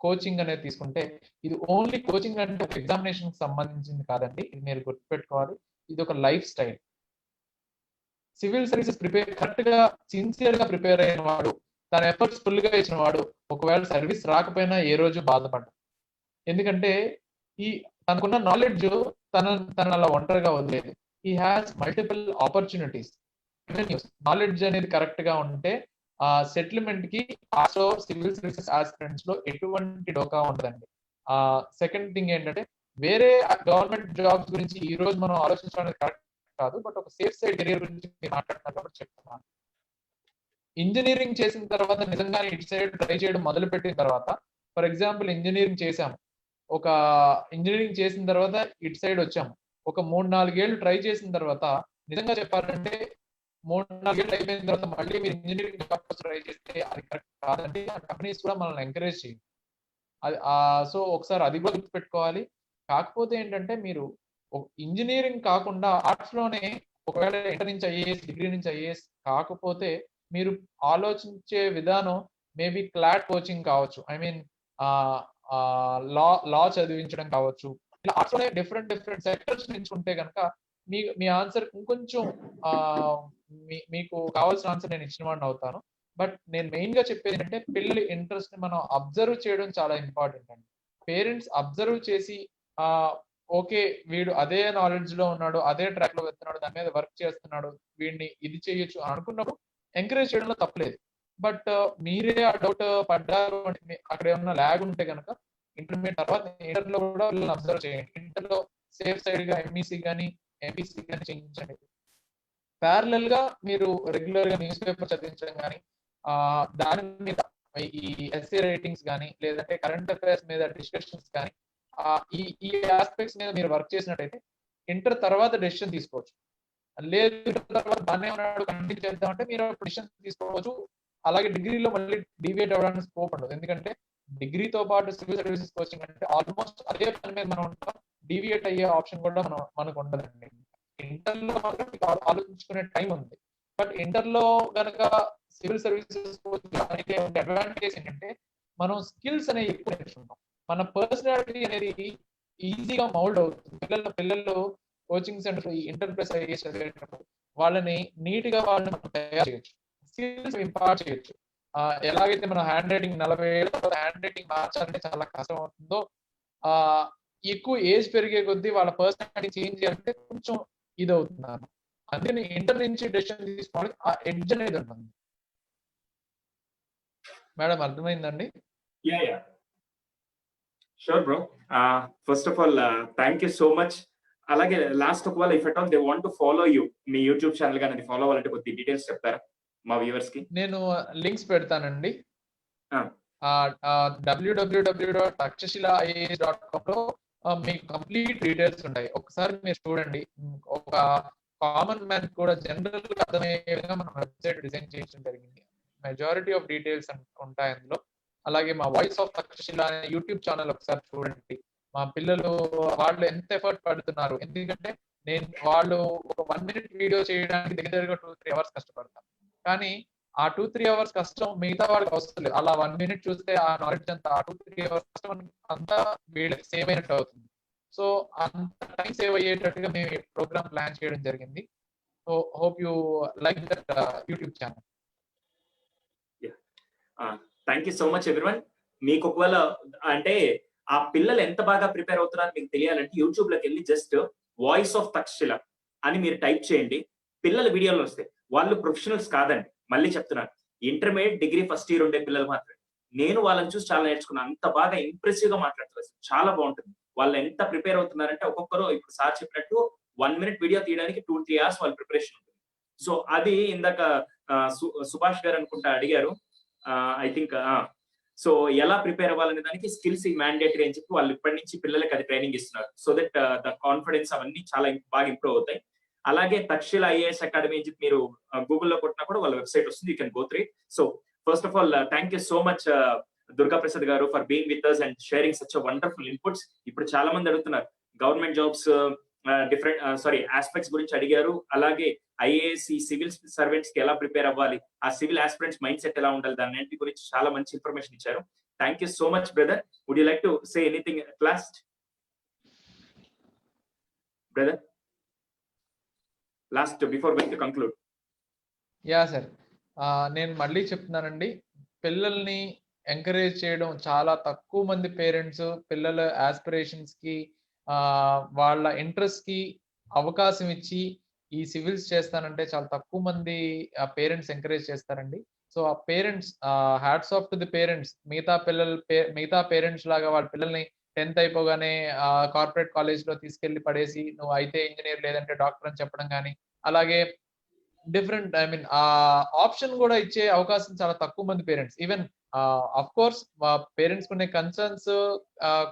కోచింగ్ అనేది తీసుకుంటే, ఇది ఓన్లీ కోచింగ్ అంటే ఒక ఎగ్జామినేషన్ కి సంబంధించింది కాదండి. ఇది మీరు గుర్తుపెట్టుకోవాలి. ఇది ఒక life style. Civil services correct గా సిన్సియర్ గా ప్రిపేర్ అయిన వాడు, తన ఎఫర్ట్స్ ఫుల్ గా ఇచ్చిన వాడు ఒకవేళ సర్వీస్ రాకపోయినా ఏ రోజు బాధపడ్డా. ఎందుకంటే తనకున్న నాలెడ్జ్ తన అలా ఒంటరిగా వదిలేదు. He has multiple opportunities. Knowledge అనేది కరెక్ట్ గా ఉంటే ఆ సెటిల్మెంట్ కి సివిల్ సర్వీసెస్ ఆస్పిరెంట్స్ లో ఎటువంటి డోకా ఉండదండి. సెకండ్ థింగ్ ఏంటంటే, వేరే గవర్నమెంట్ జాబ్స్ గురించి ఈ రోజు మనం ఆలోచించడం కరెక్ట్ కాదు, బట్ ఒక సేఫ్ సైడ్ కెరియర్ గురించి మాట్లాడుతున్నారు కాబట్టి చెప్తున్నాను. ఇంజనీరింగ్ చేసిన తర్వాత నిజంగానే ఇటు సైడ్ ట్రై చేయడం మొదలు పెట్టిన తర్వాత, ఫర్ ఎగ్జాంపుల్ ఇంజనీరింగ్ చేశాము, ఒక ఇంజనీరింగ్ చేసిన తర్వాత ఇటు సైడ్ వచ్చాము. ఒక 3-4 ఏళ్ళు ట్రై చేసిన తర్వాత నిజంగా చెప్పాలంటే 3-4 ఏళ్ళు అయిపోయిన తర్వాత మళ్ళీ మీరు ఇంజనీరింగ్ జాబ్ కోసం ట్రై చేస్తే అది కరెక్ట్ కాదండి. ఆ కంపెనీస్ కూడా మనల్ని ఎంకరేజ్ చేయండి. అది సో ఒకసారి అది కూడా గుర్తుపెట్టుకోవాలి. కాకపోతే ఏంటంటే మీరు ఇంజనీరింగ్ కాకుండా ఆర్ట్స్ లోనే ఒకవేళ ఇంటర్ నుంచి ఐఏఎస్, డిగ్రీ నుంచి ఐఏఎస్ కాకపోతే మీరు ఆలోచించే విధానం మేబీ క్లాట్ కోచింగ్ కావచ్చు, ఐ మీన్ లా చదివించడం కావచ్చు. ఇలా ఆర్ట్స్ లోనే డిఫరెంట్ సెక్టర్స్ నుంచి ఉంటే కనుక మీ ఆన్సర్ ఇంకొంచెం మీకు కావాల్సిన ఆన్సర్ నేను ఇచ్చిన వాడిని అవుతాను. బట్ నేను మెయిన్ గా చెప్పేది ఏంటంటే పిల్లల ఇంట్రెస్ట్ ని మనం అబ్జర్వ్ చేయడం చాలా ఇంపార్టెంట్ అండి. పేరెంట్స్ అబ్జర్వ్ చేసి ఓకే వీడు అదే నాలెడ్జ్ లో ఉన్నాడు, అదే ట్రాక్ లో వెళ్తున్నాడు, దాని మీద వర్క్ చేస్తున్నాడు, వీడిని ఇది చేయొచ్చు అనుకున్నప్పుడు ఎంకరేజ్ చేయడంలో తప్పలేదు. బట్ మీరే ఆ డౌట్ పడ్డారు అంటే అక్కడ ఏమన్నా ల్యాగ్ ఉంటే కనుక ఇంటర్మీడియట్ తర్వాత ఇంటర్ లో కూడా వీళ్ళని అబ్జర్వ్ చేయండి. ఇంటర్ లో సేఫ్ సైడ్ గా ఎంఈసీ కానీ ఎంపీసీ కానీ చేయించండి. ప్యారలల్ గా మీరు రెగ్యులర్ గా న్యూస్ పేపర్ చదివించడం కానీ దాని మీద ఈ ఎస్ఏ రైటింగ్స్ కానీ లేదంటే కరెంట్ అఫైర్స్ మీద డిస్కషన్స్ కానీ ఈ ఆస్పెక్ట్స్ మీద మీరు వర్క్ చేసినట్టయితే ఇంటర్ తర్వాత డెసిషన్ తీసుకోవచ్చు. లేదు ఇంటర్ తర్వాత బాగానే ఉన్నాడు కంటిన్యూ చేద్దామంటే మీరు డెసిషన్ తీసుకోవచ్చు. అలాగే డిగ్రీలో మళ్ళీ డివియేట్ అవ్వడానికి స్కోప్ ఉండదు. ఎందుకంటే డిగ్రీతో పాటు సివిల్ సర్వీసెస్ కోచింగ్ అంటే ఆల్మోస్ట్ అదే పని మీద మనం ఉంటాం. డివియేట్ అయ్యే ఆప్షన్ కూడా మనకు ఉండదండి. ఇంటర్ లో మాత్రం ఆలోచించుకునే టైం ఉంది. బట్ ఇంటర్ లో కనుక సివిల్ సర్వీసెస్ అడ్వాంటేజ్ ఏంటంటే మనం స్కిల్స్ అనేవి ఎక్కువ నేర్చుకుంటాం. మన పర్సనాలిటీ అనేది ఈజీగా మౌల్డ్ అవుతుంది. పిల్లలు coaching centre inter plus IAS చదివేటప్పుడు వాళ్ళని నీట్ గా వాళ్ళని మనం తయారు చేయొచ్చు, స్కిల్స్ ఇంపార్ట్ చేయొచ్చు. ఎలాగైతే మన హ్యాండ్ రైటింగ్ 40 ఏళ్ళ హ్యాండ్ రైటింగ్ మార్చాలంటే చాలా కష్టం అవుతుందో ఎక్కువ ఏజ్ పెరిగే కొద్దీ వాళ్ళ పర్సనాలిటీ చేంజ్ చేయాలంటే కొంచెం ఇది అవుతున్నారు. అందుకని ఇంటర్ నుంచి డెసిషన్ తీసుకోవాలి, ఆ ఎడ్జ్ అనేది ఉంటుంది. మేడం అర్థమైందండి? Sure bro. First of all thank you so much. అలాగే లాస్ట్ ఒకవేళ if at all they want to follow you, me YouTube channel కానీ ఫాలో అవ్వాలంటే కొద్ది డీటెయిల్స్ చెప్తారా మా వ్యూవర్స్ కి? నేను లింక్స్ పెడతానండి. www.takshashilaias.com లో మీకు కంప్లీట్ డీటెయిల్స్ ఉంటాయి. ఒకసారి మీరు చూడండి. ఒక కామన్ మ్యాన్ కూడా జనరల్ గా అర్థమయ్యే విధంగా మనం వెబ్సైట్ డిజైన్ చేయడం జరిగింది. మెజారిటీ ఆఫ్ డీటెయిల్స్ ఉంటాయి అందులో. అలాగే మా వాయిస్ ఆఫ్ తక్షశిల అనే యూట్యూబ్ ఛానల్ ఒకసారి చూడండి. మా పిల్లలు వాళ్ళు ఎంత ఎఫర్ట్ పడుతున్నారు. ఎందుకంటే వాళ్ళు ఒక 1 minute వీడియో చేయడానికి దగ్గరగా 2-3 hours కష్టపడతారు. కానీ ఆ 2-3 hours కష్టం మిగతా వాళ్ళకి అవసరం లేదు. అలా 1 minute చూస్తే ఆ నాలెడ్జ్ అంతా, ఆ 2-3 hours కష్టం అంతా వీళ్ళకి సేవ్ అయినట్టు అవుతుంది. సో అంత టైం సేవ్ అయ్యేటట్టుగా మేము ఈ ప్రోగ్రామ్ ప్లాన్ చేయడం జరిగింది. So hope you like that YouTube channel. Thank you so much everyone. మీకు ఒకవేళ అంటే ఆ పిల్లలు ఎంత బాగా ప్రిపేర్ అవుతున్నారో మీకు తెలియాలంటే యూట్యూబ్ లోకి వెళ్ళి జస్ట్ వాయిస్ ఆఫ్ తక్షశిల అని మీరు టైప్ చేయండి. పిల్లల వీడియోలు వస్తాయి. వాళ్ళు ప్రొఫెషనల్స్ కాదండి, మళ్ళీ చెప్తున్నాను. ఇంటర్మీడియట్ డిగ్రీ ఫస్ట్ ఇయర్ ఉండే పిల్లలు మాత్రమే. నేను వాళ్ళని చూసి చాలా నేర్చుకున్నాను. అంత బాగా ఇంప్రెసివ్ గా మాట్లాడుతున్నారు, చాలా బాగుంటుంది. వాళ్ళు ఎంత ప్రిపేర్ అవుతున్నారంటే ఒక్కొక్కరు ఇప్పుడు సార్ చెప్పినట్టు 1 minute వీడియో తీయడానికి 2-3 hours వాళ్ళ ప్రిపరేషన్ ఉంటుంది. సో అది ఇందాక సుభాష్ గారు అనుకుంటా అడిగారు. ఐ థింక్ సో ఎలా ప్రిపేర్ అవ్వాలనే దానికి స్కిల్స్ మ్యాండేటరీ అని చెప్పి వాళ్ళు ఇప్పటి నుంచి పిల్లలకి అది ట్రైనింగ్ ఇస్తున్నారు. సో దట్ ద కాన్ఫిడెన్స్ అవన్నీ చాలా బాగా ఇంప్రూవ్ అవుతాయి. అలాగే తక్షశిల ఐఏఎస్ అకాడమీ అని చెప్పి మీరు గూగుల్లో కొట్టినా కూడా వాళ్ళ వెబ్సైట్ వస్తుంది. You can go through. So first of all thank you so much Durga Prasad గారు for being with us and sharing such wonderful inputs. ఇప్పుడు చాలా మంది అడుగుతున్నారు గవర్నమెంట్ జాబ్స్ డిఫరెంట్ ఆస్పెక్ట్స్ గురించి అడిగారు. అలాగే ఐఏఎస్ ఈ సివిల్ సర్వెంట్స్ కి ఎలా ప్రిపేర్ అవ్వాలి, ఆ సివిల్ ఆస్పిరెంట్స్ మైండ్ సెట్ ఎలా ఉండాలి, దాని అన్నింటి గురించి చాలా మంచి ఇన్ఫర్మేషన్ ఇచ్చారు. Thank you so much brother. Would you like to say anything at last brother? Last before going to conclude. Yeah sir, నేను మళ్ళీ చెప్తున్నానండి, పిల్లల్ని ఎంకరేజ్ చేయడం చాలా తక్కువ మంది పేరెంట్స్ పిల్లల ఆస్పిరేషన్స్ కి వాళ్ళ ఇంట్రెస్ట్ కి అవకాశం ఇచ్చి ఈ సివిల్స్ చేస్తానంటే చాలా తక్కువ మంది పేరెంట్స్ ఎంకరేజ్ చేస్తారండి. సో ఆ parents hats off to the parents. మిగతా పేరెంట్స్ లాగా వాళ్ళ పిల్లల్ని 10th అయిపోగానే కార్పొరేట్ కాలేజ్ లో తీసుకెళ్లి పడేసి నువ్వు అయితే ఇంజనీర్ లేదంటే డాక్టర్ అని చెప్పడం కానీ, అలాగే డిఫరెంట్ ఐ మీన్ ఆ ఆప్షన్ కూడా ఇచ్చే అవకాశం చాలా తక్కువ మంది పేరెంట్స్. ఈవెన్ అఫ్ కోర్స్ మా పేరెంట్స్ కొన్ని కన్సర్న్స్,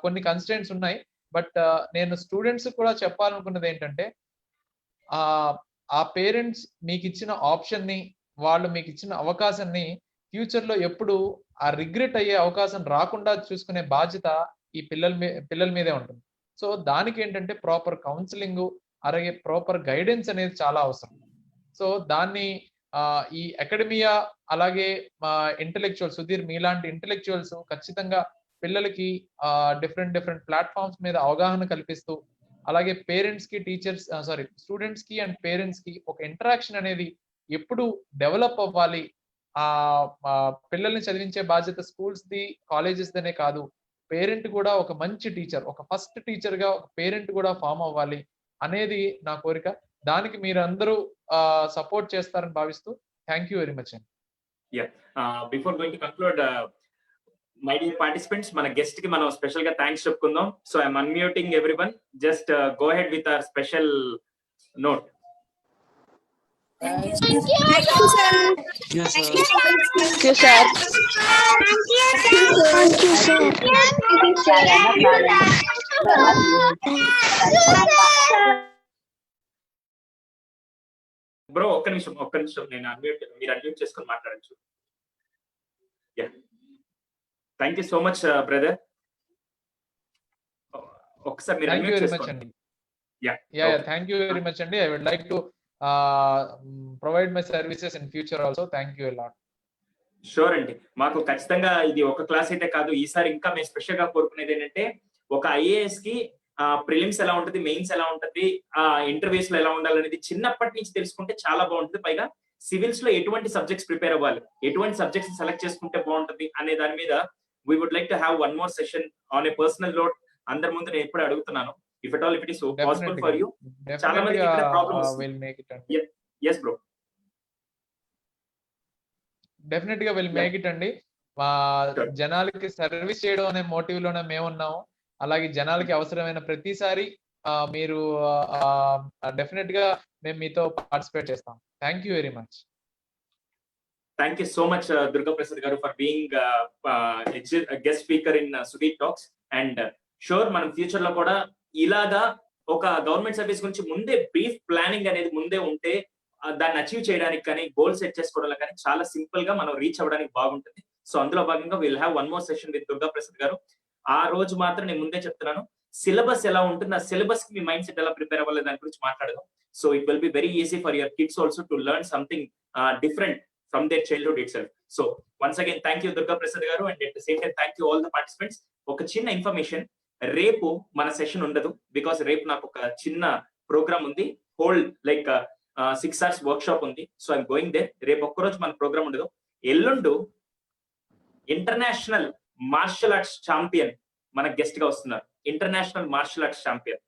కొన్ని కన్స్టెంట్స్ ఉన్నాయి. బట్ నేను స్టూడెంట్స్ కూడా చెప్పాలనుకున్నది ఏంటంటే, ఆ పేరెంట్స్ మీకు ఇచ్చిన ఆప్షన్ ని, వాళ్ళు మీకు ఇచ్చిన అవకాశాన్ని ఫ్యూచర్ లో ఎప్పుడు ఆ రిగ్రెట్ అయ్యే అవకాశం రాకుండా చూసుకునే బాధ్యత ఈ పిల్లల మీదే ఉంటుంది. సో దానికి ఏంటంటే ప్రాపర్ కౌన్సిలింగ్, అలాగే ప్రాపర్ గైడెన్స్ అనేది చాలా అవసరం. సో దాన్ని ఈ అకాడమియా, అలాగే మా ఇంటెలెక్చువల్ సుధీర్ మీలాంటి ఇంటెలెక్చువల్స్ ఖచ్చితంగా పిల్లలకి డిఫరెంట్ ప్లాట్ఫామ్స్ మీద అవగాహన కల్పిస్తూ, అలాగే పేరెంట్స్ కి స్టూడెంట్స్ కి అండ్ పేరెంట్స్ కి ఒక ఇంటరాక్షన్ అనేది ఎప్పుడు డెవలప్ అవ్వాలి. పిల్లల్ని చదివించే బాధ్యత స్కూల్స్ ది, కాలేజెస్ దనే కాదు, పేరెంట్ కూడా ఒక మంచి టీచర్, ఒక ఫస్ట్ టీచర్ గా ఒక పేరెంట్ కూడా ఫామ్ అవ్వాలి అనేది నా కోరిక. దానికి మీరందరూ సపోర్ట్ చేస్తారని భావిస్తూ థ్యాంక్ యూ వెరీ మచ్ అండి. Before going to conclude, my dear participants, మన గెస్ట్ కి మనం స్పెషల్ గా థ్యాంక్స్ చెప్పుకుందాం. So I'm unmuting everyone. Just go head with our special note. Thank you, sir. Thank you, sir. Yes, sir. Thank you, sir. Thank you, sir. Bro ఒక్క నిమిషం, నేను మీరు unmute చేసుకొని మాట్లాడచ్చు. Yeah, thank you so much brother. ఒకసారి మీరు thank you unmute very much చేసుకోండి. అండి. Yeah, thank you very much అండి. I would like to provide my services in future also. Thank you a lot. Sure అండి. మాకు ఖచ్చితంగా ఇది ఒక క్లాస్ అయితే కాదు, ఈసారి ఇంకా మేము స్పెషల్ గా కోరుకునేది ఏంటంటే, ఒక ఐఏఎస్ కి ప్రిలిమ్స్ ఎలా ఉంటుంది, మెయిన్స్ ఎలా ఉంటుంది, ఇంటర్వ్యూస్ లో ఎలా ఉండాలనేది చిన్నప్పటి నుంచి తెలుసుకుంటే చాలా బాగుంటుంది. పైగా సివిల్స్ లో ఎటువంటి సబ్జెక్ట్స్ ప్రిపేర్ అవ్వాలి, ఎటువంటి సబ్జెక్ట్స్ సెలెక్ట్ చేసుకుంటే బాగుంటుంది అనే దాని మీద we would like to have one more session on a personal note. అందరి ముందు నేను ఎప్పుడు అడుగుతున్నాను, if at all it is possible for you. చాలా మంది will make it. yes bro, definite గా విల్ మేక్ ఇట్ అండి. మా జనాలకి సర్వీస్ చేయడం అనే మోటివ్ లోనే మేము ఉన్నాము. అలాగే జనాలకి అవసరమైన ప్రతిసారి మీరు డెఫినెట్ గా మేము మీతో పార్టిసిపేట్ చేస్తాం. Thank you very much. Thank you so much Durga Prasad గారు for being guest speaker in Sudheer talks. And sure మనం ఫ్యూచర్ లో కూడా ఇలాగా ఒక గవర్నమెంట్ సర్వీస్ గురించి ముందే బ్రీఫ్ ప్లానింగ్ అనేది ముందే ఉంటే దాన్ని అచీవ్ చేయడానికి కానీ, గోల్ సెట్ చేసుకోవడానికి కానీ చాలా సింపుల్ గా మనం రీచ్ అవ్వడానికి బాగుంటుంది. సో అందులో భాగంగా will have one more session with Durga Prasad గారు. ఆ రోజు మాత్రం నేను ముందే చెప్తున్నాను, సిలబస్ ఎలా ఉంటుంది, ఆ సిలబస్ కి మీ మైండ్ సెట్ ఎలా ప్రిపేర్ అవ్వాలి దాని గురించి మాట్లాడదాం. So it will be very easy for your kids also to learn something different from their childhood itself. So once again thank you Durga Prasad garu. And at the same time thank you all the participants. ఒక చిన్న information, రేపు మన session ఉండదు, because రేపు నాకు ఒక చిన్న programme ఉంది, hold like 6 hours workshop ఉంది. So I'm going there. రేపు ఒక్కరోజు మన ప్రోగ్రామ్ ఉండదు. ఎల్లుండు ఇంటర్నేషనల్ మార్షల్ ఆర్ట్స్ ఛాంపియన్ మన గెస్ట్ గా వస్తున్నారు. International martial arts champion.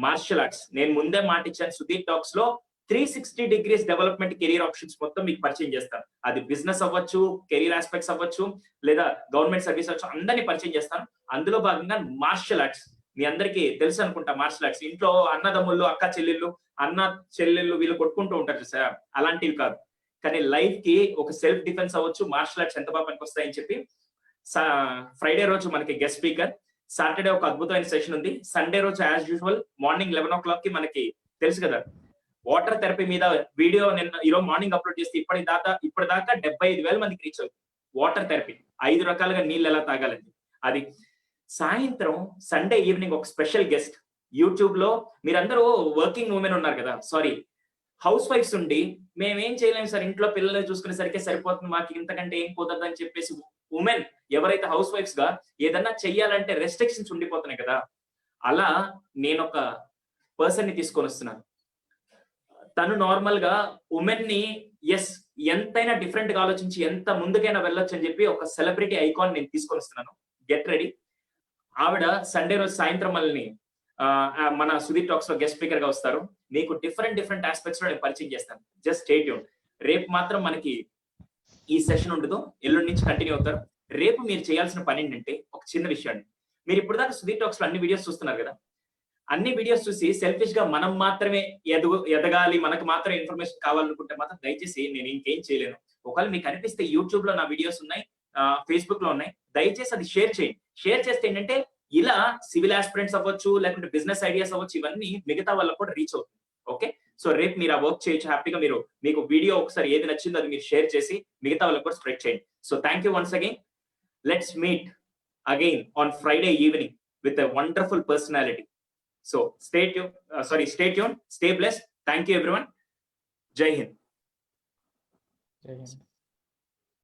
Martial arts నేను ముందే మాట ఇచ్చాను, సుధీర్ టాక్స్ లో 360 degrees డెవలప్మెంట్ కెరీర్ ఆప్షన్స్ మొత్తం మీకు పరిచయం చేస్తాను. అది బిజినెస్ అవ్వచ్చు, కెరీర్ ఆస్పెక్ట్స్ అవ్వచ్చు, లేదా గవర్నమెంట్ సర్వీస్ అవ్వచ్చు, అందరినీ పరిచయం చేస్తాను. అందులో భాగంగా మార్షల్ ఆర్ట్స్ మీ అందరికీ తెలుసు అనుకుంటా. మార్షల్ ఆర్ట్స్ ఇంట్లో అన్నదమ్ముళ్ళు, అక్క చెల్లెళ్ళు వీళ్ళు కొట్టుకుంటూ ఉంటారు సార్, అలాంటివి కాదు. కానీ లైఫ్ కి ఒక సెల్ఫ్ డిఫెన్స్ అవ్వచ్చు, మార్షల్ ఆర్ట్స్ ఎంత బాగా పనికొస్తాయని చెప్పి ఫ్రైడే రోజు మనకి గెస్ట్ స్పీకర్, సాటర్డే ఒక అద్భుతమైన సెషన్ ఉంది, సండే రోజు యాజ్ యూజువల్ మార్నింగ్ 11 o'clock కి మనకి తెలుసు కదా వాటర్ థెరపీ మీద వీడియో నిన్న ఈరోజు మార్నింగ్ అప్లోడ్ చేస్తే ఇప్పటిదాకా 75,000 మందికి రీచ్ అవుతుంది. వాటర్ థెరపీ 5 రకాలుగా నీళ్ళు ఎలా తాగాలని. అది సాయంత్రం సండే ఈవినింగ్ ఒక స్పెషల్ గెస్ట్. యూట్యూబ్ లో మీరందరూ వర్కింగ్ ఉమెన్ ఉన్నారు కదా, సారీ హౌస్ వైఫ్స్ ఉండి మేమేం చేయలేము సార్, ఇంట్లో పిల్లలు చూసుకునేసరికి సరిపోతుంది, మాకు ఇంతకంటే ఏం కుదరదు అని చెప్పేసి ఉమెన్ ఎవరైతే హౌస్ వైఫ్స్ గా ఏదన్నా చెయ్యాలంటే రెస్ట్రిక్షన్స్ ఉండిపోతున్నాయి కదా, అలా నేను ఒక పర్సన్ ని తీసుకొని వస్తున్నాను. తను నార్మల్ గా ఉమెన్ ని ఎస్ ఎంతైనా డిఫరెంట్ గా ఆలోచించి ఎంత ముందుకైనా వెళ్ళొచ్చు అని చెప్పి ఒక సెలబ్రిటీ ఐకాన్ నేను తీసుకొని వస్తున్నాను. Get ready. ఆవిడ సండే రోజు సాయంత్రం మళ్ళీ మన సుధీర్ టాక్స్ లో గెస్ట్ స్పీకర్ గా వస్తారు. మీకు డిఫరెంట్ ఆస్పెక్ట్స్ లో నేను పరిచయం చేస్తాను. Just stay tune. రేపు మాత్రం మనకి ఈ సెషన్ ఉండదు, ఎల్లుండి నుంచి కంటిన్యూ అవుతారు. రేపు మీరు చేయాల్సిన పని ఏంటంటే ఒక చిన్న విషయాన్ని, మీరు ఇప్పుడు దాకా సుధీర్ టాక్స్ లో అన్ని వీడియోస్ చూస్తున్నారు కదా, అన్ని వీడియోస్ చూసి సెల్ఫిష్ గా మనం మాత్రమే ఎదగాలి, మనకు మాత్రమే ఇన్ఫర్మేషన్ కావాలనుకుంటే మాత్రం దయచేసి నేను ఇంకేం చేయలేను. ఒకవేళ మీకు అనిపిస్తే యూట్యూబ్ లో నా వీడియోస్ ఉన్నాయి, ఫేస్బుక్ లో ఉన్నాయి. దయచేసి అది షేర్ చేయండి. షేర్ చేస్తే ఏంటంటే ఇలా సివిల్ ఆస్పిరెంట్స్ అవ్వచ్చు, లేకుంటే బిజినెస్ ఐడియాస్ అవ్వచ్చు, ఇవన్నీ మిగతా వాళ్ళకు కూడా రీచ్ అవుతుంది. ఓకే, సో రేపు మీరు ఆ వర్క్ చేయొచ్చు హ్యాపీగా. మీకు వీడియో ఒకసారి ఏది నచ్చిందో అది మీరు షేర్ చేసి మిగతా వాళ్ళకు కూడా స్ప్రెడ్ చేయండి. So thank you once again. Let's meet again on Friday evening with a wonderful personality. So stay tuned, stay blessed. Thank you everyone. Jai Hind. జై హింద్.